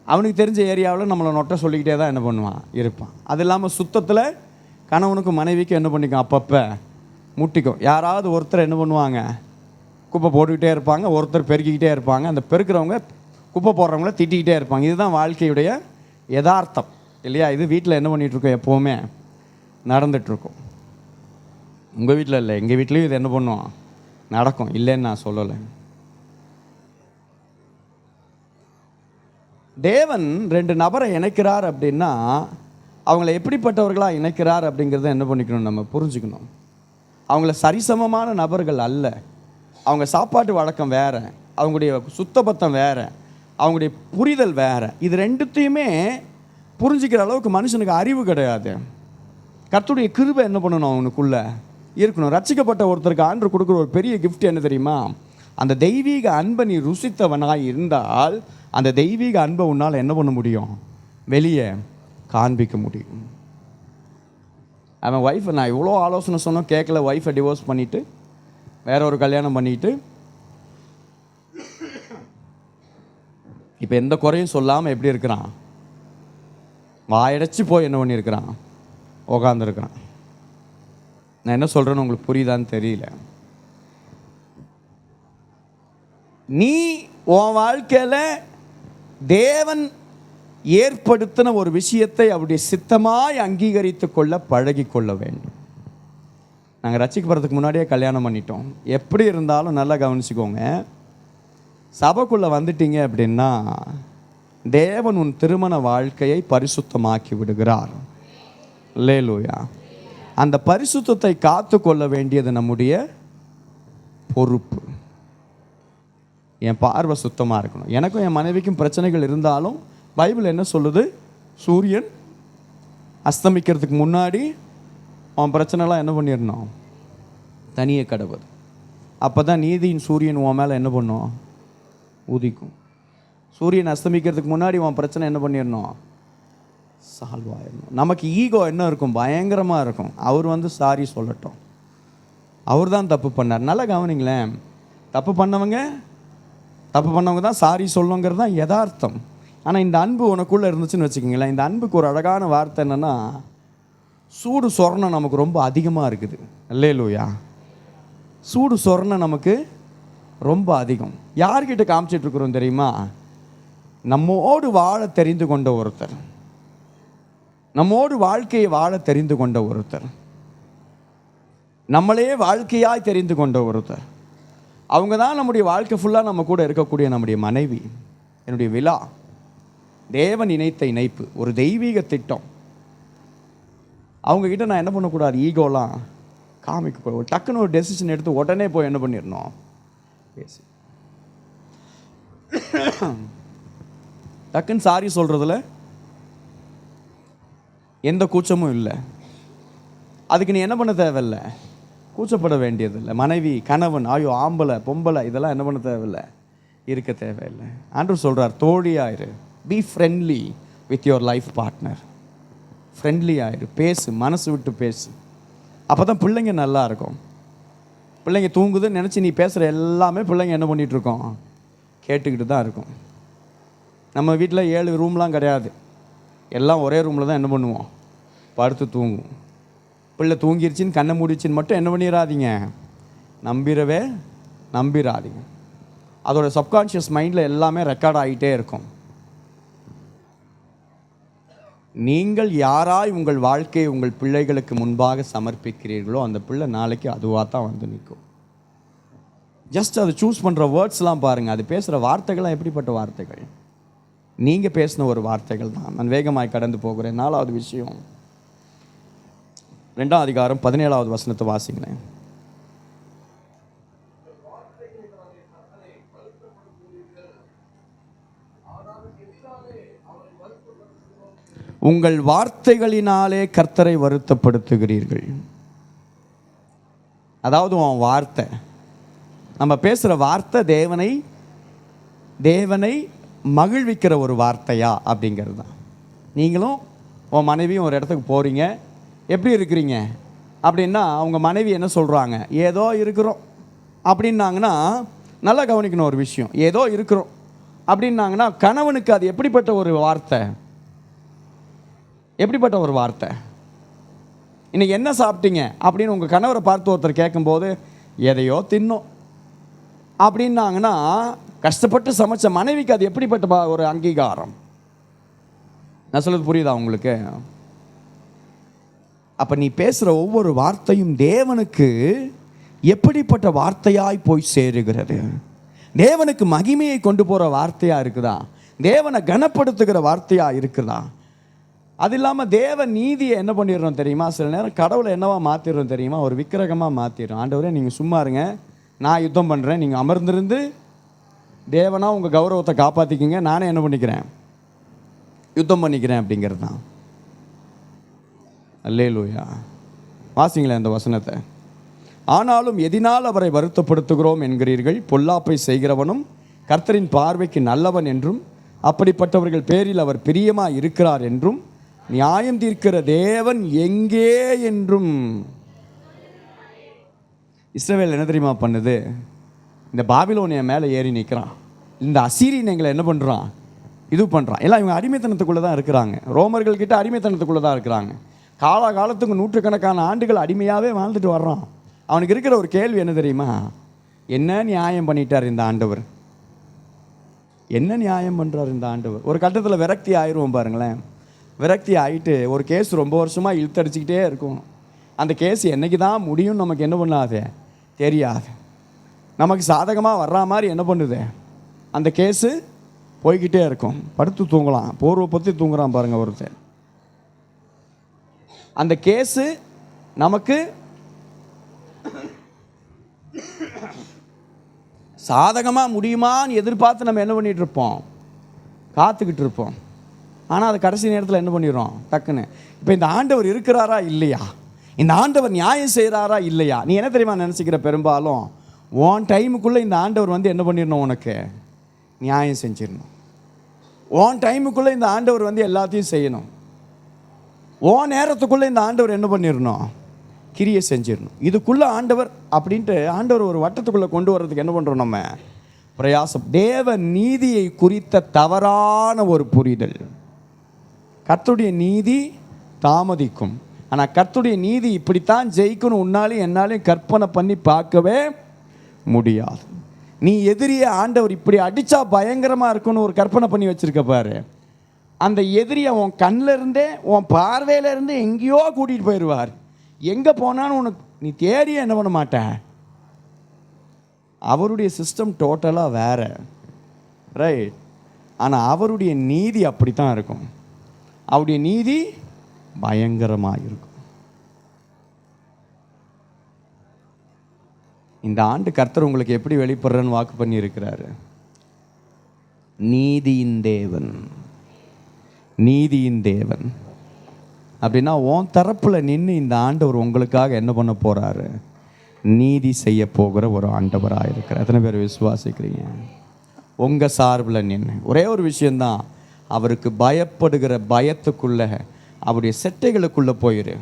அவனுக்கு தெரிஞ்ச ஏரியாவில் நம்மளை நொட்டை சொல்லிக்கிட்டே தான் என்ன பண்ணுவான், இருப்பான். அது இல்லாமல் சுத்தத்தில் கணவனுக்கும் மனைவிக்கும் என்ன பண்ணிக்கும், அப்பப்போ முட்டிக்கும். யாராவது ஒருத்தர் என்ன பண்ணுவாங்க, குப்பை போட்டுக்கிட்டே இருப்பாங்க, ஒருத்தர் பெருக்கிக்கிட்டே இருப்பாங்க. அந்த பெருக்கிறவங்க குப்பை போடுறவங்கள திட்டிக்கிட்டே இருப்பாங்க. இதுதான் வாழ்க்கையுடைய யதார்த்தம் இல்லையா. இது வீட்டில் என்ன பண்ணிகிட்ருக்கோம், எப்போவுமே நடந்துகிட்ருக்கோம். உங்கள் வீட்டில் இல்லை, எங்கள் வீட்லேயும் இது என்ன பண்ணுவோம், நடக்கும், இல்லைன்னு நான் சொல்லலை. தேவன் ரெண்டு நபரை இணைக்கிறார் அப்படின்னா அவங்கள எப்படிப்பட்டவர்களாக இணைக்கிறார் அப்படிங்கிறத என்ன பண்ணிக்கணும், நம்ம புரிஞ்சுக்கணும். அவங்கள சரிசமமான நபர்கள் அல்ல. அவங்க சாப்பாட்டு வழக்கம் வேறு, அவங்களுடைய சுத்தபத்தம் வேறு, அவங்களுடைய புரிதல் வேறு. இது ரெண்டுத்தையுமே புரிஞ்சிக்கிற அளவுக்கு மனுஷனுக்கு அறிவு கிடையாது. கர்த்தருடைய கிருபை என்ன பண்ணணும், அவனுக்குள்ளே இருக்கணும். ரட்சிக்கப்பட்ட ஒருத்தருக்கு ஆண்டு கொடுக்குற ஒரு பெரிய கிஃப்ட் என்ன தெரியுமா, அந்த தெய்வீக அன்பை நீ ருசித்தவனாக இருந்தால் அந்த தெய்வீக அன்பை உன்னால் என்ன பண்ண முடியும், வெளியே காண்பிக்க முடியும். அவன் ஒய்ஃபை நான் இவ்வளோ ஆலோசனை சொன்னோம் கேட்கல, ஒய்ஃபை டிவோர்ஸ் பண்ணிவிட்டு வேற ஒரு கல்யாணம் பண்ணிட்டு இப்போ எந்த குறையும் சொல்லாமல் எப்படி இருக்கிறான், வாயடைச்சு போய் என்ன பண்ணியிருக்கிறான், உக்காந்துருக்கிறான். நான் என்ன சொல்கிறேன்னு உங்களுக்கு புரியுதான்னு தெரியல. நீ உன் வாழ்க்கையில் தேவன் ஏற்படுத்தின ஒரு விஷயத்தை அவருடைய சித்தமாய் அங்கீகரித்து கொள்ள பழகி கொள்ள வேண்டும். நாங்கள் ரட்சிக்கப்படுறதுக்கு முன்னாடியே கல்யாணம் பண்ணிட்டோம். எப்படி இருந்தாலும் நல்லா கவனிச்சுக்கோங்க, சபைக்குள்ளே வந்துட்டீங்க அப்படின்னா தேவன் உன் திருமண வாழ்க்கையை பரிசுத்தமாக்கி விடுகிறார். அல்லேலூயா. அந்த பரிசுத்தத்தை காத்து கொள்ள வேண்டியது நம்முடைய பொறுப்பு. என் பார்வை சுத்தமாக இருக்கணும். எனக்கும் என் மனைவிக்கும் பிரச்சனைகள் இருந்தாலும் பைபிள் என்ன சொல்லுது, சூரியன் அஸ்தமிக்கிறதுக்கு முன்னாடி அவன் பிரச்சனைலாம் என்ன பண்ணிடணும், தனியே கடவுது. அப்போ தான் நீதியின் சூரியன் உன் மேலே என்ன பண்ணும், உதிக்கும். சூரியன் அஸ்தமிக்கிறதுக்கு முன்னாடி உன் பிரச்சனை என்ன பண்ணிடணும், சால்வ் ஆயிடணும். நமக்கு ஈகோ என்ன இருக்கும், பயங்கரமாக இருக்கும். அவர் வந்து சாரி சொல்லட்டும், அவர் தான் தப்பு பண்ணார். நல்லா கவனிங்களேன், தப்பு பண்ணவங்க தான் சாரி சொல்லணுங்கிறது தான் யதார்த்தம். ஆனால் இந்த அன்பு உனக்குள்ளே இருந்துச்சுன்னு வச்சுக்கோங்களேன், இந்த அன்புக்கு ஒரு அழகான வார்த்தை என்னென்னா, சூடு சொரணம் நமக்கு ரொம்ப அதிகமாக இருக்குது. அல்லேலூயா. சூடு சொரணம் நமக்கு ரொம்ப அதிகம். யார்கிட்ட காமிச்சிட்ருக்குறோம் தெரியுமா, நம்மோடு வாழ தெரிந்து கொண்ட ஒருத்தர், நம்மோடு வாழ்க்கையை வாழ தெரிந்து கொண்ட ஒருத்தர், நம்மளே வாழ்க்கையாய் தெரிந்து கொண்ட ஒருத்தர். அவங்க தான் நம்முடைய வாழ்க்கை ஃபுல்லாக நம்ம கூட இருக்கக்கூடிய நம்முடைய மனைவி. என்னுடைய விழா தேவன் இணைத்த இணைப்பு, ஒரு தெய்வீக திட்டம். அவங்கக்கிட்ட நான் என்ன பண்ணக்கூடாது, ஈகோலாம் காமிக்க ஒரு டக்குன்னு ஒரு டெசிஷன் எடுத்து உடனே போய் என்ன பண்ணிடணும், பேசி டக்குன்னு சாரி சொல்கிறதுல எந்த கூச்சமும் இல்லை. அதுக்கு நீ என்ன பண்ண தேவையில்லை, கூச்சப்பட வேண்டியதில்லை. மனைவி, கணவன், ஐயோ ஆம்பளை பொம்பளை இதெல்லாம் என்ன பண்ண தேவையில்லை, இருக்க தேவையில்லை. ஆண்டவர் சொல்கிறார், தோழியாயிரு, be friendly with your life partner. Friendly ஆயிரு, பேசு, மனசு விட்டு பேசு. அப்போ தான் பிள்ளைங்க நல்லா இருக்கும். பிள்ளைங்க தூங்குதுன்னு நினச்சி நீ பேசுகிற எல்லாமே பிள்ளைங்க என்ன பண்ணிகிட்ருக்கோம், கேட்டுக்கிட்டு தான் இருக்கும். நம்ம வீட்டில் 7 ரூம்லாம் கிடையாது, எல்லாம் ஒரே ரூமில் தான் என்ன பண்ணுவோம், படுத்து தூங்குவோம். பிள்ளை தூங்கிருச்சின்னு கண்ணை மூடிச்சின்னு மட்டும் என்ன பண்ணிடாதீங்க, நம்பிடாதீங்க. அதோட சப்கான்ஷியஸ் மைண்டில் எல்லாமே ரெக்கார்ட் ஆகிட்டே இருக்கும். நீங்கள் யாராய் உங்கள் வாழ்க்கையை உங்கள் பிள்ளைகளுக்கு முன்பாக சமர்ப்பிக்கிறீர்களோ அந்த பிள்ளை நாளைக்கு அதுவாக தான் வந்து நிற்கும். ஜஸ்ட் அதை சூஸ் பண்ணுற வேர்ட்ஸ்லாம் பாருங்கள், அது பேசுகிற வார்த்தைகள்லாம் எப்படிப்பட்ட வார்த்தைகள், நீங்கள் பேசின ஒரு வார்த்தைகள் தான். நான் வேகமாய் கடந்து போகிறேன். 4வது விஷயம், 2ஆம் அதிகாரம் 17வது வசனத்தை வாசிங்களேன். உங்கள் வார்த்தைகளினாலே கர்த்தரை வருத்தப்படுத்துகிறீர்கள். அதாவது உன் வார்த்தை, நம்ம பேசுகிற வார்த்தை தேவனை மகிழ்விக்கிற ஒரு வார்த்தையா அப்படிங்கிறது தான். நீங்களும் உன் மனைவியும் ஒரு இடத்துக்கு போகிறீங்க, எப்படி இருக்கிறீங்க அப்படின்னா அவங்க மனைவி என்ன சொல்கிறாங்க, ஏதோ இருக்கிறோம் அப்படின்னாங்கன்னா, நல்லா கவனிக்கணும் ஒரு விஷயம், ஏதோ இருக்கிறோம் அப்படின்னாங்கன்னா கணவனுக்கு அது எப்படிப்பட்ட ஒரு வார்த்தை, எப்படிப்பட்ட ஒரு வார்த்தை. இன்னைக்கு என்ன சாப்பிட்டீங்க அப்படின்னு உங்கள் கணவரை பார்த்து ஒருத்தர் கேட்கும்போது எதையோ தின்னோம் அப்படின்னாங்கன்னா, கஷ்டப்பட்டு சமைச்ச மனைவிக்கு அது எப்படிப்பட்ட ஒரு அங்கீகாரம். நான் சொல்றது புரியுதா உங்களுக்கு? அப்போ நீ பேசுகிற ஒவ்வொரு வார்த்தையும் தேவனுக்கு எப்படிப்பட்ட வார்த்தையாய் போய் சேருகிறது, தேவனுக்கு மகிமையை கொண்டு போகிற வார்த்தையாக இருக்குதா, தேவனை கனப்படுத்துகிற வார்த்தையாக இருக்குதா? அது இல்லாமல் தேவ நீதியை என்ன பண்ணிடுறோம் தெரியுமா, சில நேரம் கடவுளை என்னவா மாற்றிடுறோம் தெரியுமா, ஒரு விக்கிரகமாக மாற்றிடுறோம். ஆண்டவரே நீங்கள் சும்மா இருங்க, நான் யுத்தம் பண்ணுறேன், நீங்கள் அமர்ந்திருந்து தேவனா உங்கள் கௌரவத்தை காப்பாற்றிக்கிங்க, நானே என்ன பண்ணிக்கிறேன், யுத்தம் பண்ணிக்கிறேன் அப்படிங்கிறது தான். அல்லேலூயா. வாசிங்களேன் அந்த வசனத்தை. ஆனாலும் எதினால் அவரை வருத்தப்படுத்துகிறோம் என்கிறீர்கள், பொல்லாப்பை செய்கிறவனும் கர்த்தரின் பார்வைக்கு நல்லவன் என்றும் அப்படிப்பட்டவர்கள் பேரில் அவர் பிரியமாக இருக்கிறார் என்றும் நியாயம் தீர்க்கிற தேவன் எங்கே என்றும். இஸ்ரவேல் என்ன தெரியுமா பண்ணுது, இந்த பாபிலோனிய மேலே ஏறி நிற்கிறான், இந்த அசீரியன் எங்களை என்ன பண்ணுறான், இது பண்ணுறான். எல்லாம் இவங்க அடிமைத்தனத்துக்குள்ளே தான் இருக்கிறாங்க, ரோமர்கள்கிட்ட அடிமைத்தனத்துக்குள்ளே தான் இருக்கிறாங்க. காலத்துக்கு நூற்றுக்கணக்கான ஆண்டுகள் அடிமையாகவே வாழ்ந்துட்டு வர்றான். அவனுக்கு இருக்கிற ஒரு கேள்வி என்ன தெரியுமா, என்ன நியாயம் பண்ணிட்டார் இந்த ஆண்டவர், என்ன நியாயம் பண்ணுறார் இந்த ஆண்டவர். ஒரு கட்டத்தில் விரக்தி ஆயிடுவோம் பாருங்களேன். விரக்தி ஆகிட்டு ஒரு கேஸ் ரொம்ப வருஷமாக இழுத்தடிச்சிக்கிட்டே இருக்கும். அந்த கேஸ் என்றைக்கு தான் முடியும் நமக்கு என்ன பண்ணாது தெரியாது. நமக்கு சாதகமாக வர்ற மாதிரி என்ன பண்ணுது, அந்த கேஸு போய்கிட்டே இருக்கும். படுத்து தூங்கலாம், போர்வை பற்றி தூங்குறான் பாருங்கள் ஒருத்தர். அந்த கேஸு நமக்கு சாதகமாக முடியுமான்னு எதிர்பார்த்து நம்ம என்ன பண்ணிகிட்டு இருப்போம், காத்துக்கிட்டு இருப்போம். ஆனால் அது கடைசி நேரத்தில் என்ன பண்ணிடுறோம் டக்குன்னு. இப்போ இந்த ஆண்டவர் இருக்கிறாரா இல்லையா, இந்த ஆண்டவர் நியாயம் செய்கிறாரா இல்லையா, நீ என்ன தெரியுமா நினச்சிக்கிற, பெரும்பாலும் உன் டைமுக்குள்ளே இந்த ஆண்டவர் வந்து என்ன பண்ணிடணும், உனக்கு நியாயம் செஞ்சிடணும். உன் டைமுக்குள்ளே இந்த ஆண்டவர் வந்து எல்லாத்தையும் செய்யணும். உன் நேரத்துக்குள்ளே இந்த ஆண்டவர் என்ன பண்ணிடணும், கிரியை செஞ்சிடணும். இதுக்குள்ளே ஆண்டவர் அப்படின்ட்டு ஆண்டவர் ஒரு வட்டத்துக்குள்ளே கொண்டு வர்றதுக்கு என்ன பண்ணுறோம் நம்ம, பிரயாசம். தேவ நீதியை குறித்த தவறான ஒரு புரிதல். கர்த்தருடைய நீதி தாமதிக்கும், ஆனால் கர்த்தருடைய நீதி இப்படித்தான் ஜெயிக்கணும் உன்னாலையும் என்னாலையும் கற்பனை பண்ணி பார்க்கவே முடியாது. நீ எதிரியை ஆண்டவர் இப்படி அடித்தா பயங்கரமாக இருக்குன்னு ஒரு கற்பனை பண்ணி வச்சுருக்க பாரு. அந்த எதிரியை உன் கண்ணில் இருந்தே உன் பார்வையிலேருந்து எங்கேயோ கூட்டிகிட்டு போயிடுவார். எங்கே போனாலும் உனக்கு நீ தேடியே என்ன பண்ண மாட்ட. அவருடைய சிஸ்டம் டோட்டலாக வேறு, ரைட்? ஆனால் அவருடைய நீதி அப்படி தான் இருக்கும். அவருடைய நீதி பயங்கரமாக இருக்கும். இந்த ஆண்டு கர்த்தர் உங்களுக்கு எப்படி வெளிப்படுறன்னு வாக்கு பண்ணி இருக்கிறாரு. நீதியின் தேவன், நீதியின் தேவன் அப்படின்னா உன் தரப்பில் நின்று இந்த ஆண்டவர் உங்களுக்காக என்ன பண்ண போகிறாரு? நீதி செய்ய போகிற ஒரு ஆண்டவராக இருக்கிறார். எத்தனை பேர் விசுவாசிக்கிறீங்க? உங்கள் சார்பில் நின்று ஒரே ஒரு விஷயந்தான், அவருக்கு பயப்படுகிற பயத்துக்குள்ள அவருடைய செட்டைகளுக்குள்ளே போயிரு.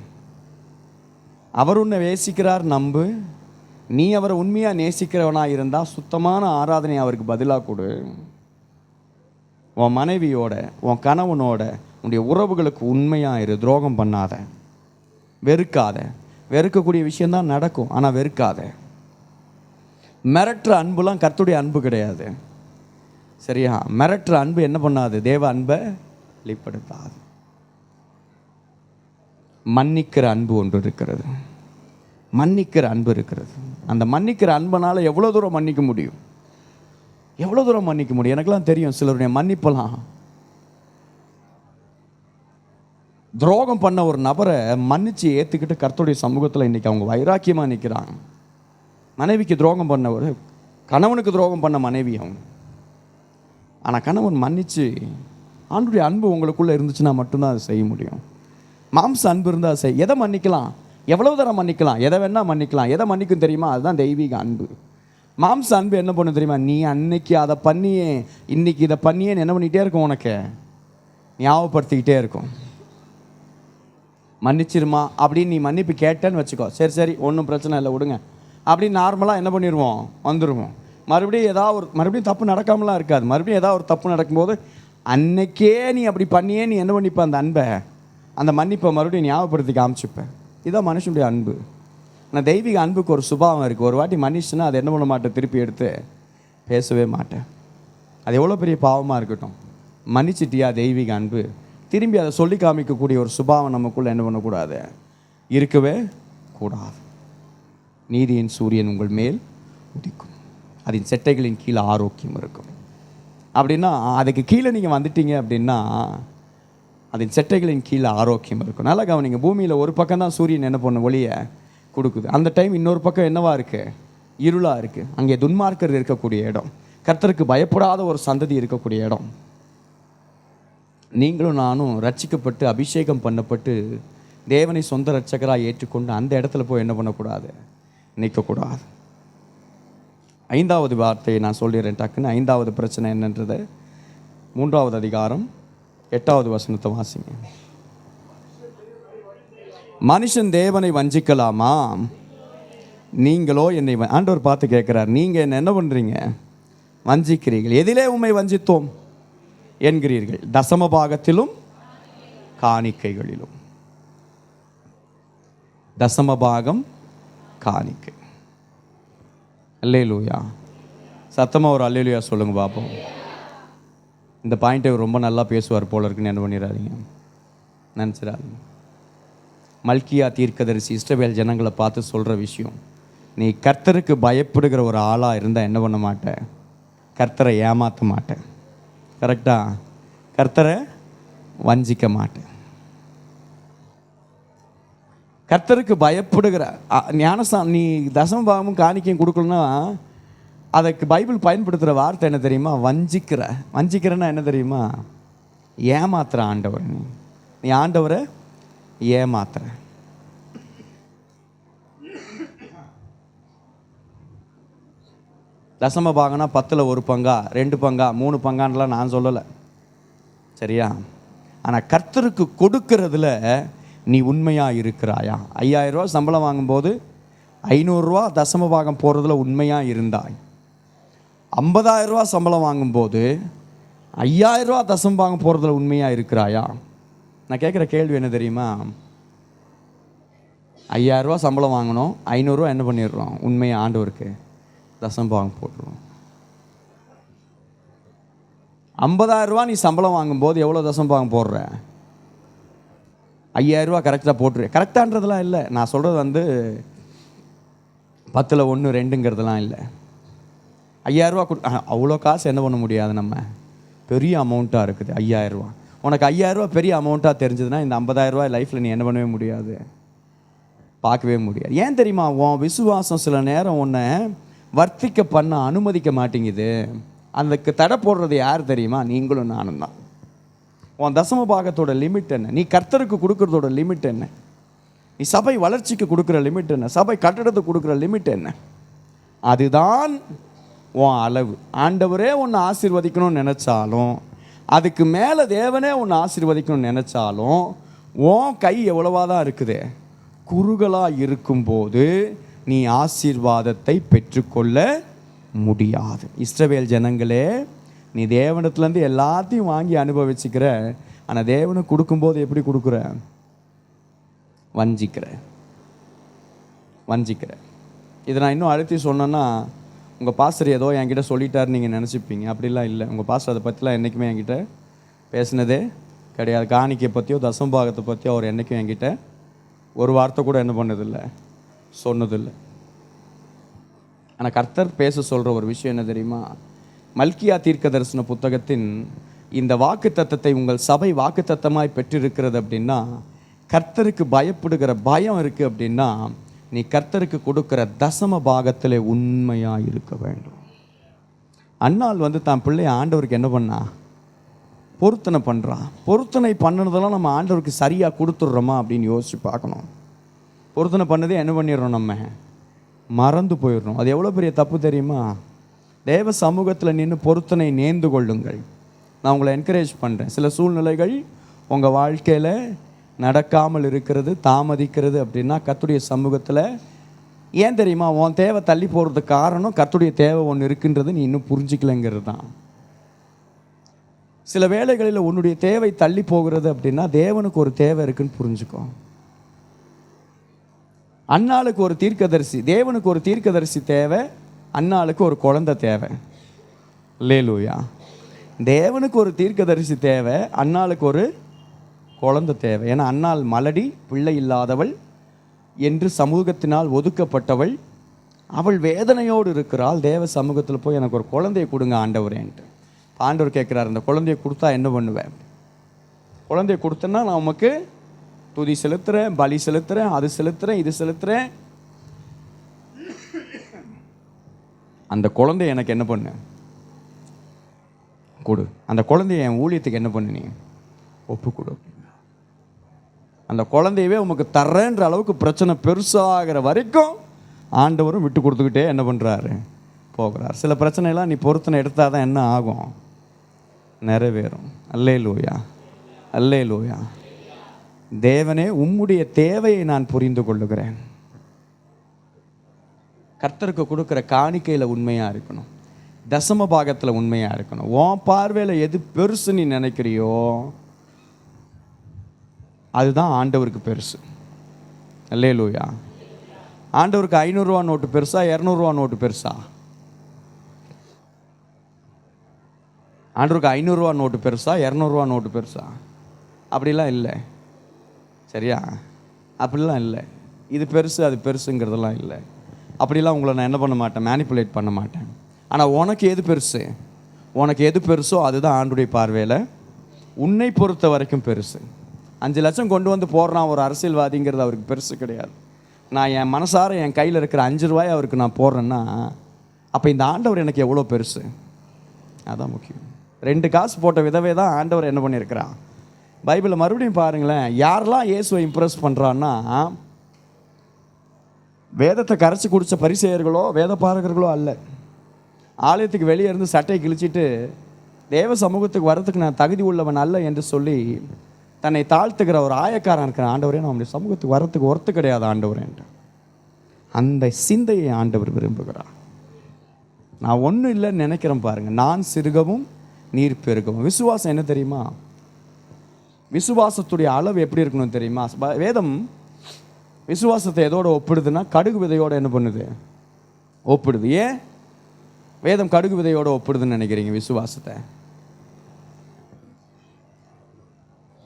அவர் உன்னை நேசிக்கிறார் நம்பு. நீ அவரை உண்மையாக நேசிக்கிறவனாக இருந்தால் சுத்தமான ஆராதனை அவருக்கு பதிலாக கொடு. உன் மனைவியோட, உன் கணவனோட, உன்னுடைய உறவுகளுக்கு உண்மையாக இரு. துரோகம் பண்ணாத, வெறுக்காத. வெறுக்கக்கூடிய விஷயந்தான் நடக்கும், ஆனால் வெறுக்காத. மிரட்டுற அன்புலாம் கர்த்தருடைய அன்பு கிடையாது. சரியா? மிரட்டுற அன்பு என்ன பண்ணாது? தேவ அன்பை வெளிப்படுத்தாது. மன்னிக்கிற அன்பு ஒன்று இருக்கிறது. மன்னிக்கிற அன்பு இருக்கிறது. அந்த மன்னிக்கிற அன்பனால் எவ்வளோ தூரம் மன்னிக்க முடியும்? எவ்வளோ தூரம் மன்னிக்க முடியும்? எனக்கெல்லாம் தெரியும் சிலருடைய மன்னிப்பெல்லாம். துரோகம் பண்ண ஒரு நபரை மன்னிச்சு ஏற்றுக்கிட்டு கர்த்தருடைய சமூகத்தில் இன்றைக்கி அவங்க வைராக்கியமாக நிற்கிறாங்க. மனைவிக்கு துரோகம் பண்ண ஒரு கணவனுக்கு துரோகம் பண்ண மனைவி அவங்க. ஆனால் கணவன் மன்னிச்சு, ஆண்டுடைய அன்பு உங்களுக்குள்ளே இருந்துச்சுன்னா மட்டும்தான் அதை செய்ய முடியும். மாம்ச அன்பு இருந்தால் எதை மன்னிக்கலாம்? எவ்வளவு தரம் மன்னிக்கலாம்? எதை வேணால் மன்னிக்கலாம். எதை மன்னிக்கும் தெரியுமா? அதுதான் தெய்வீக அன்பு. மாம்ச அன்பு என்ன பண்ணு தெரியுமா? நீ அன்னைக்கு அதை பண்ணியே, இன்னைக்கு இதை பண்ணியே என்ன பண்ணிகிட்டே இருக்கும், உனக்கு ஞாபகப்படுத்திக்கிட்டே இருக்கும். மன்னிச்சிருமா அப்படின்னு நீ மன்னிப்பு கேட்டேன்னு வச்சுக்கோ, சரி சரி ஒன்றும் பிரச்சனை இல்லை விடுங்க அப்படின்னு நார்மலாக என்ன பண்ணிடுவோம், வந்துடுவோம். மறுபடியும் தப்பு நடக்காமலாம் இருக்காது. மறுபடியும் ஏதாவது ஒரு தப்பு நடக்கும்போது அன்னைக்கே நீ அப்படி பண்ணியே நீ என்ன பண்ணிப்ப, அந்த அன்பை, அந்த மன்னிப்பை மறுபடியும் ஞாபகப்படுத்தி காமிச்சுப்பேன். இதுதான் மனுஷனுடைய அன்பு. ஆனால் தெய்வீக அன்புக்கு ஒரு சுபாவம் இருக்குது. ஒரு வாட்டி மன்னிச்சுன்னா அதை என்ன பண்ண மாட்டேன், திருப்பி எடுத்து பேசவே மாட்டேன். அது எவ்வளோ பெரிய பாவமாக இருக்கட்டும், மன்னிச்சிட்டியா தெய்வீக அன்பு, திரும்பி அதை சொல்லி காமிக்கக்கூடிய ஒரு சுபாவம் நமக்குள்ளே என்ன பண்ணக்கூடாது, இருக்கவே கூடாது. நீதியின் சூரியன் உங்கள் மேல் உதிக்கும், அதன் செட்டைகளின் கீழே ஆரோக்கியம் இருக்கும். அப்படின்னா அதுக்கு கீழே நீங்கள் வந்துட்டீங்க அப்படின்னா அதன் செட்டைகளின் கீழே ஆரோக்கியம் இருக்கும். நல்லா கவனிங்க. பூமியில் ஒரு பக்கம் தான் சூரியன் என்ன பண்ண ஒளியை கொடுக்குது. அந்த டைம் இன்னொரு பக்கம் என்னவா இருக்குது, இருளாக இருக்குது. அங்கே துன்மார்க்கர் இருக்கக்கூடிய இடம், கர்த்தருக்கு பயப்படாத ஒரு சந்ததி இருக்கக்கூடிய இடம். நீங்களும் நானும் ரட்சிக்கப்பட்டு அபிஷேகம் பண்ணப்பட்டு தேவனை சொந்த ரட்சகராக ஏற்றுக்கொண்டு அந்த இடத்துல போய் என்ன பண்ணக்கூடாது, நிற்கக்கூடாது. 5வது வார்த்தையை நான் சொல்லிடுறேன் டக்குன்னு. 5வது பிரச்சனை என்னன்றது 3வது அதிகாரம் 8வது வசனத்தை வாசிங்க. மனுஷன் தேவனை வஞ்சிக்கலாமா? நீங்களோ என்னை, ஆண்டவர் பார்த்து கேட்குறார், நீங்கள் என்ன பண்ணுறீங்க, வஞ்சிக்கிறீர்கள். எதிலே உம்மை வஞ்சித்தோம் என்கிறீர்கள்? தசம பாகத்திலும் காணிக்கைகளிலும். தசம பாகம், காணிக்கை. அல்லேலூயா. சத்தமாக ஒரு அல்லேலூயா சொல்லுங்க பாப்போம். இந்த பாயிண்ட்டை ரொம்ப நல்லா பேசுவார் போல இருக்குன்னு என்ன பண்ணிடாதீங்க, நினச்சிடாதீங்க. மல்கியா தீர்க்கதரிசி இஸ்ரவேல் ஜனங்களை பார்த்து சொல்கிற விஷயம், நீ கர்த்தருக்கு பயப்படுகிற ஒரு ஆளாக இருந்தால் என்ன பண்ண மாட்டேன், கர்த்தரை ஏமாற்ற மாட்டேன். கரெக்டாக? கர்த்தரை வஞ்சிக்க மாட்டேன். கர்த்தருக்கு பயப்படுகிற நீ தசம பாகமும் காணிக்கையும் கொடுக்கணும்னா அதுக்கு பைபிள் பயன்படுத்துகிற வார்த்தை என்ன தெரியுமா? வஞ்சிக்கிறன்னா என்ன தெரியுமா? ஏமாத்துற ஆண்டவர். நீ ஆண்டவரை ஏமாத்துற. தசம பாகம்னா 10ல் 1 பங்கா 2 பங்கா 3 பங்கான்லாம் நான் சொல்லலை, சரியா? ஆனால் கர்த்தருக்கு கொடுக்கறதுல நீ உண்மையாக இருக்கிறாயா? 5000 ரூபா சம்பளம் வாங்கும்போது 500 ரூபா தசம பாகம் போடுறதுல உண்மையாக இருந்தாய். 50,000 ரூபா சம்பளம் வாங்கும்போது 5000 ரூபா தசம பாகம் போடுறதுல உண்மையாக இருக்கிறாயா? நான் கேட்குற கேள்வி என்ன தெரியுமா? 5000 ரூபா சம்பளம் வாங்கணும், 500 ரூபா என்ன பண்ணிடுறோம், உண்மையாக ஆண்டவருக்கு தசம பாகம் போட்டுருவோம். 50,000 ரூபா நீ சம்பளம் வாங்கும்போது எவ்வளோ தசம பாகம் போடுற? 5000 ரூபா கரெக்டாக போட்டுரு. கரெக்டான்றதுலாம் இல்லை, நான் சொல்கிறது 10ல் 1 2ங்கிறதுலாம் இல்லை. 5000 ரூபா அவ்வளோ காசு என்ன பண்ண முடியாது, நம்ம பெரிய அமௌண்ட்டாக இருக்குது 5000 ரூபா. உனக்கு 5000 ரூபா பெரிய அமௌண்ட்டாக தெரிஞ்சதுன்னா இந்த 50,000 ரூபா லைஃப்பில் நீ என்ன பண்ணவே முடியாது, பார்க்கவே முடியாது. ஏன் தெரியுமா? உன் விசுவாசம் சில நேரம் உன்னை வர்த்திக்க பண்ண அனுமதிக்க மாட்டேங்குது. அதுக்கு தடை போடுறது யார் தெரியுமா? நீங்களும் நானும் தான். உன் தசம பாகத்தோட லிமிட் என்ன? நீ கர்த்தருக்கு கொடுக்கறதோட லிமிட் என்ன? நீ சபை வளர்ச்சிக்கு கொடுக்குற லிமிட் என்ன? சபை கட்டடத்துக்கு கொடுக்குற லிமிட் என்ன? அதுதான் உன் அளவு. ஆண்டவரே உன்னை ஆசீர்வதிக்கணும்னு நினச்சாலும், அதுக்கு மேலே தேவனே உன்னை ஆசீர்வதிக்கணும்னு நினச்சாலும், உன் கை எவ்வளவா தான் இருக்குது. குறுகலாக இருக்கும்போது நீ ஆசீர்வாதத்தை பெற்றுக்கொள்ள முடியாது. இஸ்ரவேல் ஜனங்களே, நீ தேவனத்துலேருந்து எல்லாத்தையும் வாங்கி அனுபவிச்சுக்கிற, ஆனால் தேவனுக்கு கொடுக்கும்போது எப்படி கொடுக்குற? வஞ்சிக்கிற. இதை நான் இன்னும் அழுத்தி சொன்னேன்னா, உங்கள் பாஸ்டர் ஏதோ என்கிட்ட சொல்லிட்டாருன்னு நீங்கள் நினச்சிப்பீங்க. அப்படிலாம் இல்லை. உங்கள் பாஸ்டர் அதை பற்றிலாம் என்றைக்குமே என்கிட்ட பேசினதே கிடையாது. காணிக்கை பற்றியோ தசம்பாகத்தை பற்றியோ அவர் என்றைக்கும் என்கிட்ட ஒரு வார்த்தை கூட என்ன பண்ணதில்லை, சொன்னதில்லை. ஆனால் கர்த்தர் பேச சொல்கிற ஒரு விஷயம் என்ன தெரியுமா? மல்கியா தீர்க்க தரிசன புத்தகத்தின் இந்த வாக்கு தத்தத்தை உங்கள் சபை வாக்கு தத்தமாய் பெற்றிருக்கிறது அப்படின்னா, கர்த்தருக்கு பயப்படுகிற பயம் இருக்குது அப்படின்னா, நீ கர்த்தருக்கு கொடுக்குற தசம பாகத்தில் உண்மையாக இருக்க வேண்டும். அண்ணாள் தான் பிள்ளைய ஆண்டவருக்கு என்ன பண்ணா? பொருத்தனை பண்ணுறான். பொருத்தனை பண்ணினதெல்லாம் நம்ம ஆண்டவருக்கு சரியாக கொடுத்துட்றோமா அப்படின்னு யோசிச்சு பார்க்கணும். பொருத்தனை பண்ணதே என்ன பண்ணிடுறோம்? நம்ம மறந்து போயிடுறோம். அது எவ்வளோ பெரிய தப்பு தெரியுமா? தேவ சமூகத்தில் நின்று பொருத்தனை நேர்ந்து கொள்ளுங்கள். நான் உங்களை என்கரேஜ் பண்ணுறேன். சில சூழ்நிலைகள் உங்கள் வாழ்க்கையில் நடக்காமல் இருக்கிறது, தாமதிக்கிறது அப்படின்னா, கர்த்தருடைய சமூகத்தில் ஏன் தெரியுமா? உன் தேவை தள்ளி போகிறதுக்கு காரணம் கர்த்தருடைய தேவை ஒன்று இருக்குன்றது நீ இன்னும் புரிஞ்சிக்கலைங்கிறது தான். சில வேளைகளில் உன்னுடைய தேவை தள்ளி போகிறது அப்படின்னா, தேவனுக்கு ஒரு தேவை இருக்குன்னு புரிஞ்சுக்கோ. அன்னாளுக்கு ஒரு தீர்க்கதரிசி, தேவனுக்கு ஒரு தீர்க்கதரிசி தேவை, அன்னாளுக்கு ஒரு குழந்தை தேவை. அல்லேலூயா. தேவனுக்கு ஒரு தீர்க்கதரிசி தேவை, அன்னாளுக்கு ஒரு குழந்தை தேவை. ஏன்னா அன்னாள் மலடி, பிள்ளை இல்லாதவள் என்று சமூகத்தினால் ஒதுக்கப்பட்டவள். அவள் வேதனையோடு இருக்கிறாள். தேவ சமூகத்தில் போய் எனக்கு ஒரு குழந்தையை கொடுங்க ஆண்டவரேன்ட்டு. ஆண்டவர் கேட்குறாரு, அந்த குழந்தையை கொடுத்தா என்ன பண்ணுவேன்? குழந்தையை கொடுத்தேன்னா நான் உமக்கு துதி செலுத்துகிறேன், பலி செலுத்துகிறேன், அது செலுத்துகிறேன், இது செலுத்துகிறேன். அந்த குழந்தைய எனக்கு என்ன பண்ணு? கொடு. அந்த குழந்தைய என் ஊழியத்துக்கு என்ன பண்ணு? நீ ஒப்பு கொடு. அந்த குழந்தையவே உமக்கு தர்றேன்ற அளவுக்கு பிரச்சனை பெருசாகிற வரைக்கும் ஆண்டவரும் விட்டு கொடுத்துக்கிட்டே என்ன பண்ணுறாரு? போகிறார். சில பிரச்சனைலாம் நீ பொருத்தனை எடுத்தால் தான் என்ன ஆகும்? நிறைவேறும். அல்லேலூயா, அல்லேலூயா. தேவனே, உம்முடைய தேவையை நான் புரிந்து கொள்ளுகிறேன். கர்த்தருக்கு கொடுக்குற காணிக்கையில் உண்மையாக இருக்கணும், தசம பாகத்தில் உண்மையாக இருக்கணும். உன் பார்வையில் எது பெருசு நீ நினைக்கிறியோ அதுதான் ஆண்டவருக்கு பெருசு. அல்லேலூயா. ஆண்டவருக்கு 500 ரூபா நோட்டு பெருசா, 200 ரூபா நோட்டு பெருசா? ஆண்டவருக்கு 500 ரூபா நோட்டு பெருசா, 200 ரூபா நோட்டு பெருசா? அப்படிலாம் இல்லை. சரியா? அப்படிலாம் இல்லை. இது பெருசு அது பெருசுங்கிறதெல்லாம் இல்லை. அப்படிலாம் உங்களை நான் என்ன பண்ண மாட்டேன், மேனிப்புலேட் பண்ண மாட்டேன். ஆனால் உனக்கு எது பெருசு? உனக்கு எது பெருசோ அதுதான் ஆண்டுடைய பார்வையில் உன்னை பொறுத்த வரைக்கும் பெருசு. 5 லட்சம் கொண்டு வந்து போடுறான் ஒரு அரசியல்வாதிங்கிறது அவருக்கு பெருசு கிடையாது. நான் என் மனசார என் கையில் இருக்கிற 5 ரூபாய் அவருக்கு நான் போடுறேன்னா, அப்போ இந்த ஆண்டவர் எனக்கு எவ்வளோ பெருசு? அதான் முக்கியம். 2 காசு போட்ட விதவே தான் ஆண்டவர் என்ன பண்ணியிருக்கிறான். பைபிளை மறுபடியும் பாருங்களேன். யாரெல்லாம் இயேசுவை இம்ப்ரெஸ் பண்ணுறான்னா, வேதத்தை கரைச்சி குடித்த பரிசேயர்களோ வேத பாரகர்களோ அல்ல. ஆலயத்துக்கு வெளியே இருந்து சட்டையை கிழிச்சிட்டு தேவ சமூகத்துக்கு வரத்துக்கு நான் தகுதி உள்ளவன் அல்ல என்று சொல்லி தன்னை தாழ்த்துக்கிற ஒரு ஆயக்காரன் இருக்கிற ஆண்டவரே, நான் நம்முடைய சமூகத்துக்கு வரத்துக்கு ஒர்த்து கிடையாது ஆண்டவரேன்ட்டு. அந்த சிந்தையை ஆண்டவர் விரும்புகிறார். நான் ஒன்றும் இல்லைன்னு நினைக்கிறேன் பாருங்கள். நான் சிறுகவும் நீர் பெருகவும். விசுவாசம் என்ன தெரியுமா? விசுவாசத்துடைய அளவு எப்படி இருக்கணும் தெரியுமா? வேதம் விசுவாசத்தை எதோட ஒப்பிடுதுன்னா, கடுகு விதையோடு என்ன பண்ணுது? ஒப்பிடுது. ஏன் வேதம் கடுகு விதையோடு ஒப்பிடுதுன்னு நினைக்கிறீங்க விசுவாசத்தை?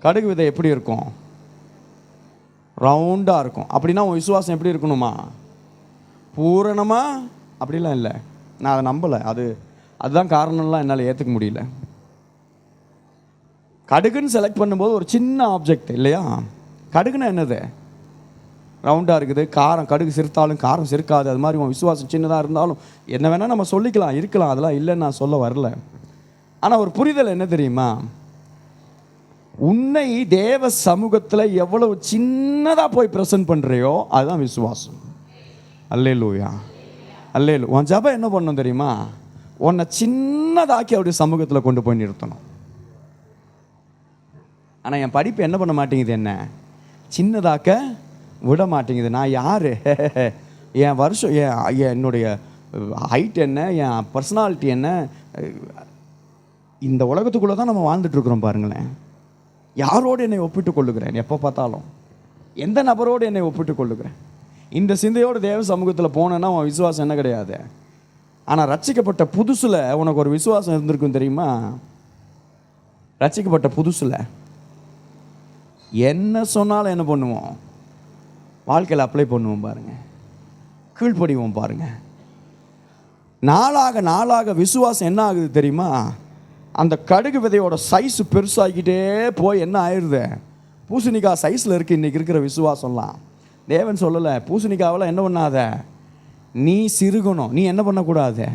கடுகு விதை எப்படி இருக்கும்? ரவுண்டாக இருக்கும். அப்படின்னா உன் விசுவாசம் எப்படி இருக்கணுமா? பூரணமா? அப்படிலாம் இல்லை. நான் அதை நம்பலை. அதுதான் காரணம்லாம் என்னால் ஏற்றுக்க முடியல. கடுகுன்னு செலக்ட் பண்ணும்போது ஒரு சின்ன ஆப்ஜெக்ட் இல்லையா? கடுகுன்னா என்னது? ரவுண்டாக இருக்குது, காரம் கடுகு சிறுத்தாலும் காரம் சிறுக்காது, அது மாதிரி உன் விசுவாசம் சின்னதாக இருந்தாலும் என்ன வேணால் நம்ம சொல்லிக்கலாம், இருக்கலாம், அதெல்லாம் இல்லைன்னு நான் சொல்ல வரல. ஆனால் ஒரு புரிதல் என்ன தெரியுமா, உன்னை தேவ சமூகத்தில் எவ்வளவு சின்னதாக போய் ப்ரெசன்ட் பண்ணுறியோ அதுதான் விசுவாசம். அல்லேலூயா, அல்லேலூயா. உன் ஜபம் என்ன பண்ணணும் தெரியுமா, உன்னை சின்னதாக்கி அவருடைய சமூகத்தில் கொண்டு போய் நிறுத்தணும். ஆனால் என் படிப்பு என்ன பண்ண மாட்டேங்குது, என்ன சின்னதாக்க விட மாட்டேங்குது. நான் யார், என் வருஷம், என்னுடைய ஹைட் என்ன, என் பர்சனாலிட்டி என்ன, இந்த உலகத்துக்குள்ளே தான் நம்ம வாழ்ந்துட்டுருக்குறோம் பாருங்களேன். யாரோடு என்னை ஒப்பிட்டு கொள்ளுகிறேன், எப்போ பார்த்தாலும் எந்த நபரோடு என்னை ஒப்பிட்டு கொள்ளுகிறேன். இந்த சிந்தையோடு தேவ சமூகத்தில் போனேன்னா உன் விசுவாசம் என்ன கிடையாது. ஆனால் ரட்சிக்கப்பட்ட புதுசில் உனக்கு ஒரு விசுவாசம் இருந்திருக்கும் தெரியுமா. ரட்சிக்கப்பட்ட புதுசில் என்ன சொன்னாலும் என்ன பண்ணுவோம், வாழ்க்கையில் அப்ளை பண்ணுவோம் பாருங்கள், கீழ்ப்படிவோம் பாருங்கள். நாளாக நாளாக விசுவாசம் என்ன ஆகுது தெரியுமா, அந்த கடுகு விதையோட சைஸு பெருசாகிக்கிட்டே போய் என்ன ஆயிடுது, பூசணிக்காய் சைஸில் இருக்குது இன்றைக்கி இருக்கிற விசுவாசம்லாம். தேவன் சொல்லலை, பூசணிக்காவெல்லாம் என்ன பண்ணாத, நீ சிறுகணும், நீ என்ன பண்ணக்கூடாது,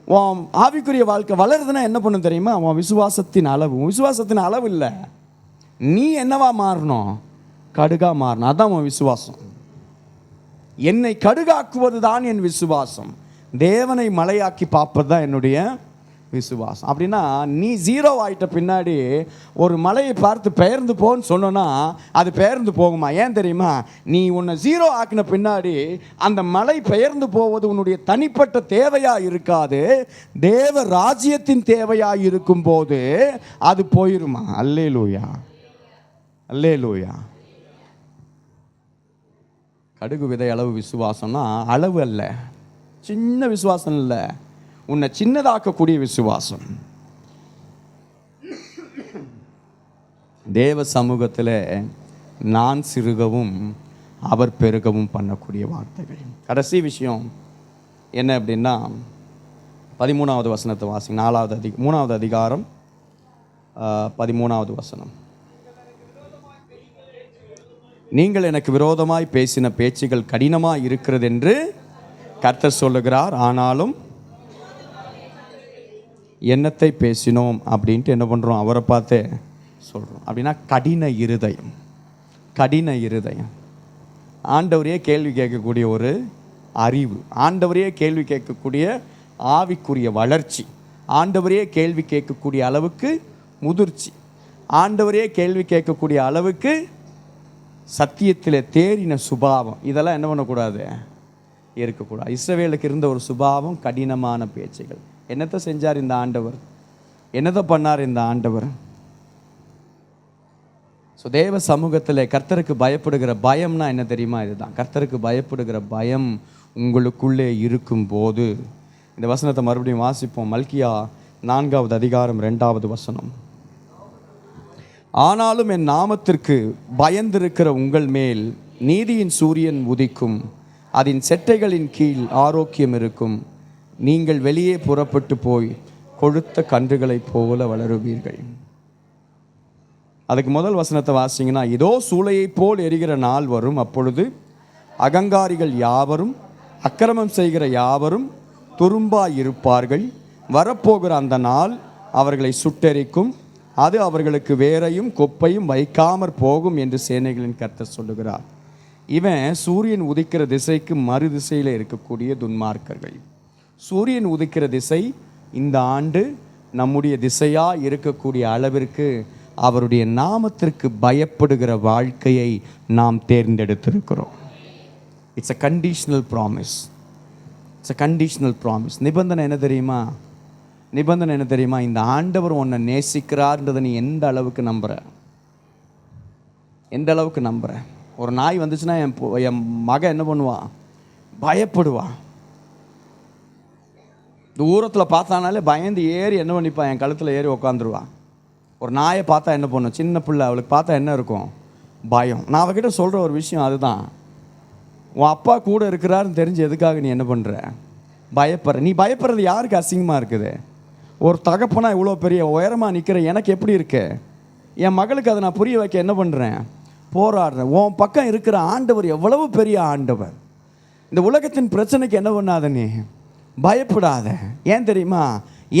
உன் ஆவிக்குரிய வாழ்க்கை வளருதுன்னா என்ன பண்ணணும் தெரியுமா, உன் விசுவாசத்தின் அளவு. விசுவாசத்தின் அளவு இல்லை, நீ என்னவா மாறணும், கடுகா மாறணும். அதான் உன் விசுவாசம். என்னை கடுகாக்குவது தான் என் விசுவாசம், தேவனை மலையாக்கி பார்ப்பது தான் என்னுடைய விசுவாசம். அப்படின்னா நீ ஜீரோ ஆகிட்ட பின்னாடி ஒரு மலையை பார்த்து பெயர்ந்து போன்னு சொன்னோன்னா அது பெயர்ந்து போகுமா? ஏன் தெரியுமா, நீ உன்னை ஜீரோ ஆக்கின பின்னாடி அந்த மலை பெயர்ந்து போவது உன்னுடைய தனிப்பட்ட தேவையாக இருக்காது, தேவ ராஜ்யத்தின் தேவையாக இருக்கும் போது அது போயிருமா. அல்லேலூயா, அல்லேலூயா. கடுகு விதை அளவு விசுவாசம்னா அளவு அல்ல, சின்ன விசுவாசம் இல்லை, உன்னை சின்னதாக்கக்கூடிய விசுவாசம். தேவ சமூகத்தில் நான் சிறுகவும் அவர் பெருகவும் பண்ணக்கூடிய வார்த்தைகள். கடைசி விஷயம் என்ன அப்படின்னா 13வது வசனத்தை வாசிங்க. 3வது அதிகாரம் 13வது வசனம். நீங்கள் எனக்கு விரோதமாய் பேசின பேச்சுகள் கடினமாக இருக்கிறது என்று கர்த்தர் சொல்லுகிறார், ஆனாலும் என்னத்தை பேசினோம் அப்படின்ட்டு என்ன பண்ணுறோம், அவரை பார்த்து சொல்கிறோம். அப்படின்னா கடின இருதயம், கடின இருதயம். ஆண்டவரையே கேள்வி கேட்கக்கூடிய ஒரு அறிவு, ஆண்டவரையே கேள்வி கேட்கக்கூடிய ஆவிக்குரிய வளர்ச்சி, ஆண்டவரையே கேள்வி கேட்கக்கூடிய அளவுக்கு முதிர்ச்சி, ஆண்டவரையே கேள்வி கேட்கக்கூடிய அளவுக்கு சத்தியத்தில் தேறின சுபாவம். இதெல்லாம் என்ன பண்ணக்கூடாது, இருக்கக்கூடாது. இஸ்ரவேலுக்கு இருந்த ஒரு சுபாவம் கடினமான பேச்சுகள். என்னத்தை செஞ்சார் இந்த ஆண்டவர், என்னத்தை பண்ணார் இந்த ஆண்டவர். ஸோ தேவ சமூகத்தில் கர்த்தருக்கு பயப்படுகிற பயம்னா என்ன தெரியுமா, இதுதான். கர்த்தருக்கு பயப்படுகிற பயம் உங்களுக்குள்ளே இருக்கும்போது, இந்த வசனத்தை மறுபடியும் வாசிப்போம். மல்கியா 4வது அதிகாரம் 2வது வசனம். ஆனாலும் என் நாமத்திற்கு பயந்திருக்கிற உங்கள் மேல் நீதியின் சூரியன் உதிக்கும், அதன் செட்டைகளின் கீழ் ஆரோக்கியம் இருக்கும், நீங்கள் வெளியே புறப்பட்டு போய் கொழுத்த கன்றுகளைப் போல வளருவீர்கள். அதுக்கு முதல் வசனத்தை வாசிங்கன்னா, இதோ சூளையைப் போல் எரிகிற நாள் வரும், அப்பொழுது அகங்காரிகள் யாவரும் அக்கிரமம் செய்கிற யாவரும் துரும்பாய் இருப்பார்கள். வரப்போகிற அந்த நாள் அவர்களை சுட்டெரிக்கும், அது அவர்களுக்கு வேரையும் கொப்பையும் வைக்காமற் போகும் என்று சேனைகளின் கர்த்தர் சொல்லுகிறார். இவன் சூரியன் உதிக்கிற திசைக்கு மறு திசையில் இருக்கக்கூடிய துன்மார்க்கர்கள். சூரியன் உதிக்கிற திசை இந்த ஆண்டு நம்முடைய திசையாக இருக்கக்கூடிய அளவிற்கு அவருடைய நாமத்திற்கு பயப்படுகிற வாழ்க்கையை நாம் தேர்ந்தெடுத்திருக்கிறோம். It's a conditional promise, it's a conditional promise. நிபந்தனை என்ன தெரியுமா, நிபந்தனை என்ன தெரியுமா, இந்த ஆண்டவர் உன்னை நேசிக்கிறார்ன்றதை நீ எந்த அளவுக்கு நம்புற, எந்த அளவுக்கு நம்புற. ஒரு நாய் வந்துச்சுன்னா என் மகன் என்ன பண்ணுவான், பயப்படுவான். தூரத்தில் பார்த்தானாலே பயந்து ஏறி என்ன பண்ணிப்பான், என் கழுத்தில் ஏறி உக்காந்துருவான். ஒரு நாயை பார்த்தா என்ன பண்ணும், சின்ன பிள்ளை, அவளுக்கு பார்த்தா என்ன இருக்கும், பயம். நான் அவகிட்ட சொல்கிற ஒரு விஷயம் அதுதான், உன் அப்பா கூட இருக்கிறாருன்னு தெரிஞ்சு எதுக்காக நீ என்ன பண்ணுற, பயப்படுற. நீ பயப்படுறது யாருக்கு அசிங்கமாக இருக்குது? ஒரு தகப்பனா இவ்வளோ பெரிய உயரமாக நிற்கிற எனக்கு எப்படி இருக்கு? என் மகளுக்கு அதை நான் புரிய வைக்க என்ன பண்ணுறேன், போராடுறேன். உன் பக்கம் இருக்கிற ஆண்டவர் எவ்வளவு பெரிய ஆண்டவர். இந்த உலகத்தின் பிரச்சனைக்கு என்ன பண்ணாத, நீ பயப்படாத. ஏன் தெரியுமா?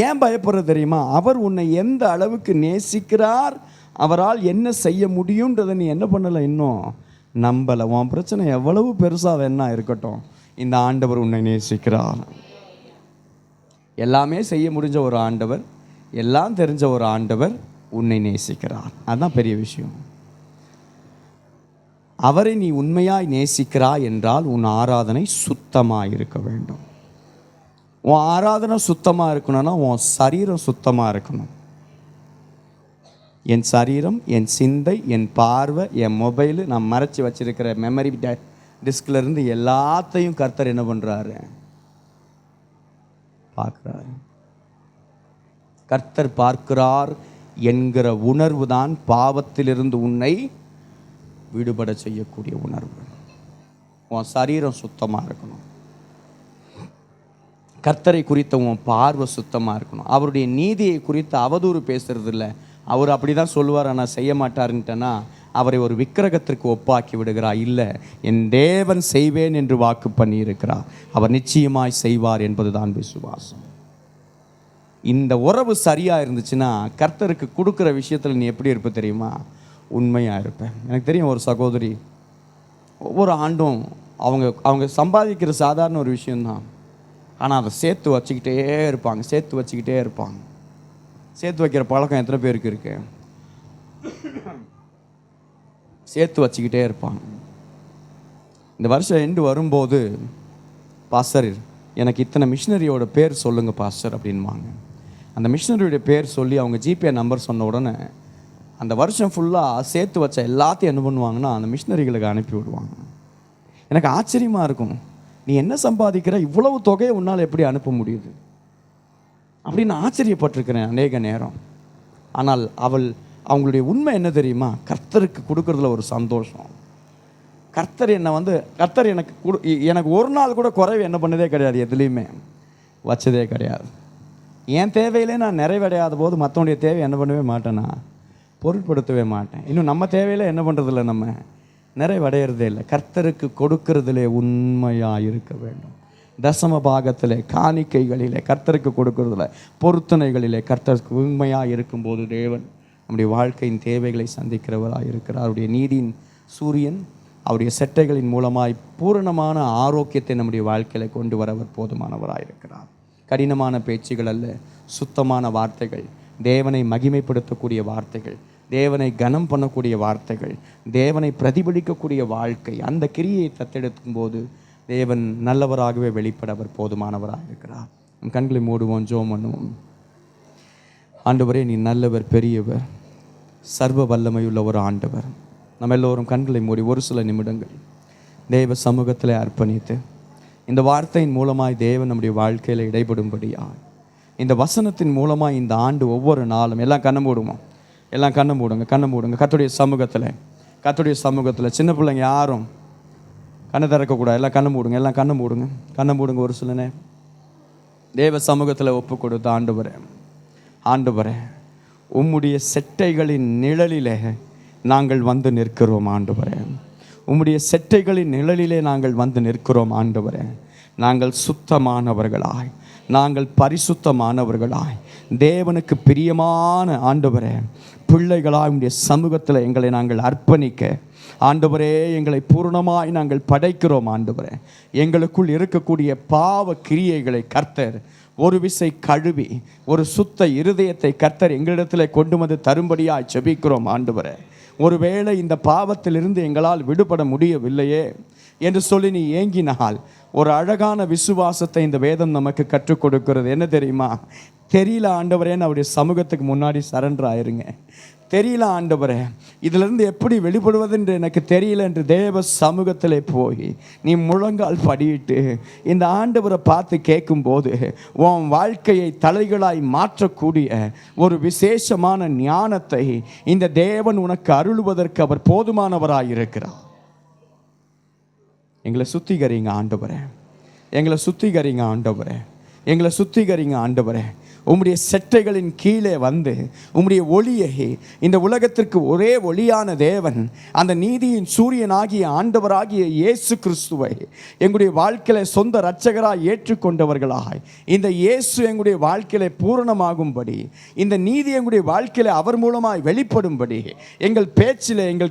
ஏன் பயப்படுற தெரியுமா? அவர் உன்னை எந்த அளவுக்கு நேசிக்கிறார், அவரால் என்ன செய்ய முடியுன்றதை நீ என்ன பண்ணலை, இன்னும் நம்பலை. உன் பிரச்சனை எவ்வளவு பெருசாக வேணா இருக்கட்டும், இந்த ஆண்டவர் உன்னை நேசிக்கிறார். எல்லாமே செய்ய முடிஞ்ச ஒரு ஆண்டவர், எல்லாம் தெரிஞ்ச ஒரு ஆண்டவர் உன்னை நேசிக்கிறார். அதுதான் பெரிய விஷயம். அவரை நீ உண்மையாய் நேசிக்கிறாய் என்றால் உன் ஆராதனை சுத்தமாக இருக்க வேண்டும். உன் ஆராதனை சுத்தமாக இருக்கணும்னா உன் சரீரம் சுத்தமாக இருக்கணும். என் சரீரம், என் சிந்தை, என் பார்வை, என் மொபைலு, நான் மறைச்சி வச்சிருக்கிற மெமரி டிஸ்கிலேருந்து எல்லாத்தையும் கர்த்தர் என்ன பண்ணுறாரு, பார்க்குறாரு. கர்த்தர் பார்க்கிறார் என்கிற உணர்வு தான் பாவத்திலிருந்து உன்னை விடுபட செய்யக்கூடிய உணர்வு. உன் சரீரம் சுத்தமாக இருக்கணும். கர்த்தரை குறித்த உன் பார்வை சுத்தமாக இருக்கணும். அவருடைய நீதியை குறித்து அவதூறு பேசுறது இல்லை. அவர் அப்படி தான் சொல்லுவார், ஆனால் செய்ய மாட்டாருன்ட்டனா அவரை ஒரு விக்கிரகத்திற்கு ஒப்பாக்கி விடுகிறார். இல்லை, என் தேவன் செய்வேன் என்று வாக்கு பண்ணியிருக்கிறார், அவர் நிச்சயமாய் செய்வார் என்பதுதான் விசுவாசம். இந்த உறவு சரியாக இருந்துச்சுன்னா கர்த்தருக்கு கொடுக்குற விஷயத்தில் நீ எப்படி இருப்ப தெரியுமா? உண்மையாக இருப்பேன். எனக்கு தெரியும் ஒரு சகோதரி, ஒவ்வொரு ஆண்டும் அவங்க சம்பாதிக்கிற சாதாரண ஒரு விஷயந்தான், ஆனால் அதை சேர்த்து வச்சுக்கிட்டே இருப்பாங்க. சேர்த்து வைக்கிற பழக்கம் எத்தனை பேருக்கு இருக்கு? சேர்த்து வச்சுக்கிட்டே இருப்பாங்க. இந்த வருஷம் எண்டு வரும்போது, பாஸ்டர் எனக்கு இத்தனை மிஷினரியோட பேர் சொல்லுங்கள் பாஸ்டர் அப்படின்வாங்க. அந்த மிஷினரியோட பேர் சொல்லி அவங்க ஜிபே நம்பர் சொன்ன உடனே அந்த வருஷம் ஃபுல்லாக சேர்த்து வச்ச எல்லாத்தையும் என்ன பண்ணுவாங்கன்னா அந்த மிஷினரிகளுக்கு அனுப்பி விடுவாங்க. எனக்கு ஆச்சரியமாக இருக்கும், நீ என்ன சம்பாதிக்கிற, இவ்வளவு தொகையை உன்னால் எப்படி அனுப்ப முடியுது அப்படின்னு ஆச்சரியப்பட்டிருக்கிறேன் அநேக நேரம். ஆனால் அவங்களுடைய உண்மை என்ன தெரியுமா? கர்த்தருக்கு கொடுக்கறதுல ஒரு சந்தோஷம். கர்த்தர் எனக்கு ஒரு நாள் கூட குறைவு என்ன பண்ணதே கிடையாது, எதுலேயுமே வச்சதே கிடையாது. என் தேவையிலே நான் நிறைவடையாத போது மற்றவனுடைய தேவை என்ன பண்ணவே மாட்டேன்னா பொருட்படுத்தவே மாட்டேன். இன்னும் நம்ம தேவையில என்ன பண்ணுறதில்ல, நம்ம நிறைவடைகிறதே இல்லை. கர்த்தருக்கு கொடுக்கறதிலே உண்மையாக இருக்க வேண்டும். தசம பாகத்திலே, காணிக்கைகளிலே, கர்த்தருக்கு கொடுக்கறதில்ல, பொருத்தனைகளிலே கர்த்தருக்கு உண்மையாக இருக்கும்போது தேவன் நம்முடைய வாழ்க்கையின் தேவைகளை சந்திக்கிறவராக இருக்கிறார். அவருடைய நீதியின் சூரியன் அவருடைய செட்டைகளின் மூலமாய் பூரணமான ஆரோக்கியத்தை நம்முடைய வாழ்க்கையில் கொண்டு வரவர் போதுமானவராக இருக்கிறார். கடினமான பேச்சுகள் அல்ல, சுத்தமான வார்த்தைகள், தேவனை மகிமைப்படுத்தக்கூடிய வார்த்தைகள், தேவனை கனம் பண்ணக்கூடிய வார்த்தைகள், தேவனை பிரதிபலிக்கக்கூடிய வாழ்க்கை, அந்த கிரியை தத்தெடுக்கும் போது தேவன் நல்லவராகவே வெளிப்பட அவர் போதுமானவராக இருக்கிறார். நம் கண்களை மூடுவோம், ஜெபம் பண்ணுவோம். ஆண்டவரே, நீ நல்லவர், பெரியவர், சர்வ வல்லமையுள்ள ஒரு ஆண்டவர். நம்ம எல்லோரும் கண்களை மூடி ஒரு சில நிமிடங்கள் தேவ சமூகத்தில் அர்ப்பணித்து இந்த வார்த்தையின் மூலமாய் தேவன் நம்முடைய வாழ்க்கையில் இடைபடும்படியா, இந்த வசனத்தின் மூலமாக இந்த ஆண்டு ஒவ்வொரு நாளும் எல்லாம் கண்ணை மூடுங்க. கர்த்தருடைய சமூகத்தில் சின்ன பிள்ளைங்க யாரும் கண்ணை திறக்கக்கூடாது. எல்லாம் கண்ணை மூடுங்க. ஒரு சில நேரம் தேவ சமூகத்தில் ஒப்பு கொடுத்த ஆண்டவரே, உம்முடைய செட்டைகளின் நிழலிலே நாங்கள் வந்து நிற்கிறோம் ஆண்டவரே. உம்முடைய செட்டைகளின் நிழலிலே நாங்கள் வந்து நிற்கிறோம் ஆண்டவரே. நாங்கள் சுத்தமானவர்களாய், நாங்கள் பரிசுத்தமானவர்களாய், தேவனுக்கு பிரியமான ஆண்டவரே பிள்ளைகளாய் உம்முடைய சமூகத்தில் எங்களை நாங்கள் அர்ப்பணிக்க ஆண்டவரே எங்களை பூர்ணமாய் நாங்கள் படைக்கிறோம் ஆண்டவரே. எங்களுக்குள் இருக்கக்கூடிய பாவ கிரியைகளை கர்த்தர் ஒரு விசை கழுவி ஒரு சுத்த இருதயத்தை கர்த்தர் எங்களிடத்தில் கொண்டு வந்து தரும்படியாய் ஜெபிக்கிறோம் ஆண்டவரே. ஒருவேளை இந்த பாவத்திலிருந்து எங்களால் விடுபட முடியவில்லையே என்று சொல்லி நீ ஏங்கினால், ஒரு அழகான விசுவாசத்தை இந்த வேதம் நமக்கு கற்றுக் கொடுக்கிறது. என்ன தெரியுமா? தெரியல ஆண்டவரேன்னு அவருடைய சமூகத்துக்கு முன்னாடி சரண்டர் ஆயிருங்க. தெரியல ஆண்டவரே, இதிலிருந்து எப்படி வெளிப்படுவது என்று எனக்கு தெரியல என்று தேவ சமூகத்தில் போய் நீ முழங்கால் படியிட்டு இந்த ஆண்டவரை பார்த்து கேட்கும்போது உன் வாழ்க்கையை தலைகளாய் மாற்றக்கூடிய ஒரு விசேஷமான ஞானத்தை இந்த தேவன் உனக்கு அருளுவதற்கு அவர் போதுமானவராய் இருக்கிறார். எங்களை சுத்திகரிங்க ஆண்டவரே, எங்களை சுத்திகரிங்க ஆண்டவரே. உம்முடைய செட்டைகளின் கீழே வந்து உம்முடைய ஒளியை, இந்த உலகத்திற்கு ஒரே ஒளியான தேவன், அந்த நீதியின் சூரியனாகிய ஆண்டவராகிய இயேசு கிறிஸ்துவை எங்களுடைய வாழ்க்கையில சொந்த இரட்சகராய் ஏற்றுக்கொண்டவர்களாய், இந்த இயேசு எங்களுடைய வாழ்க்கையில பூரணமாகும்படி, இந்த நீதி எங்களுடைய வாழ்க்கையில அவர் மூலமாய் வெளிப்படும்படி, எங்கள் பேச்சிலே, எங்கள்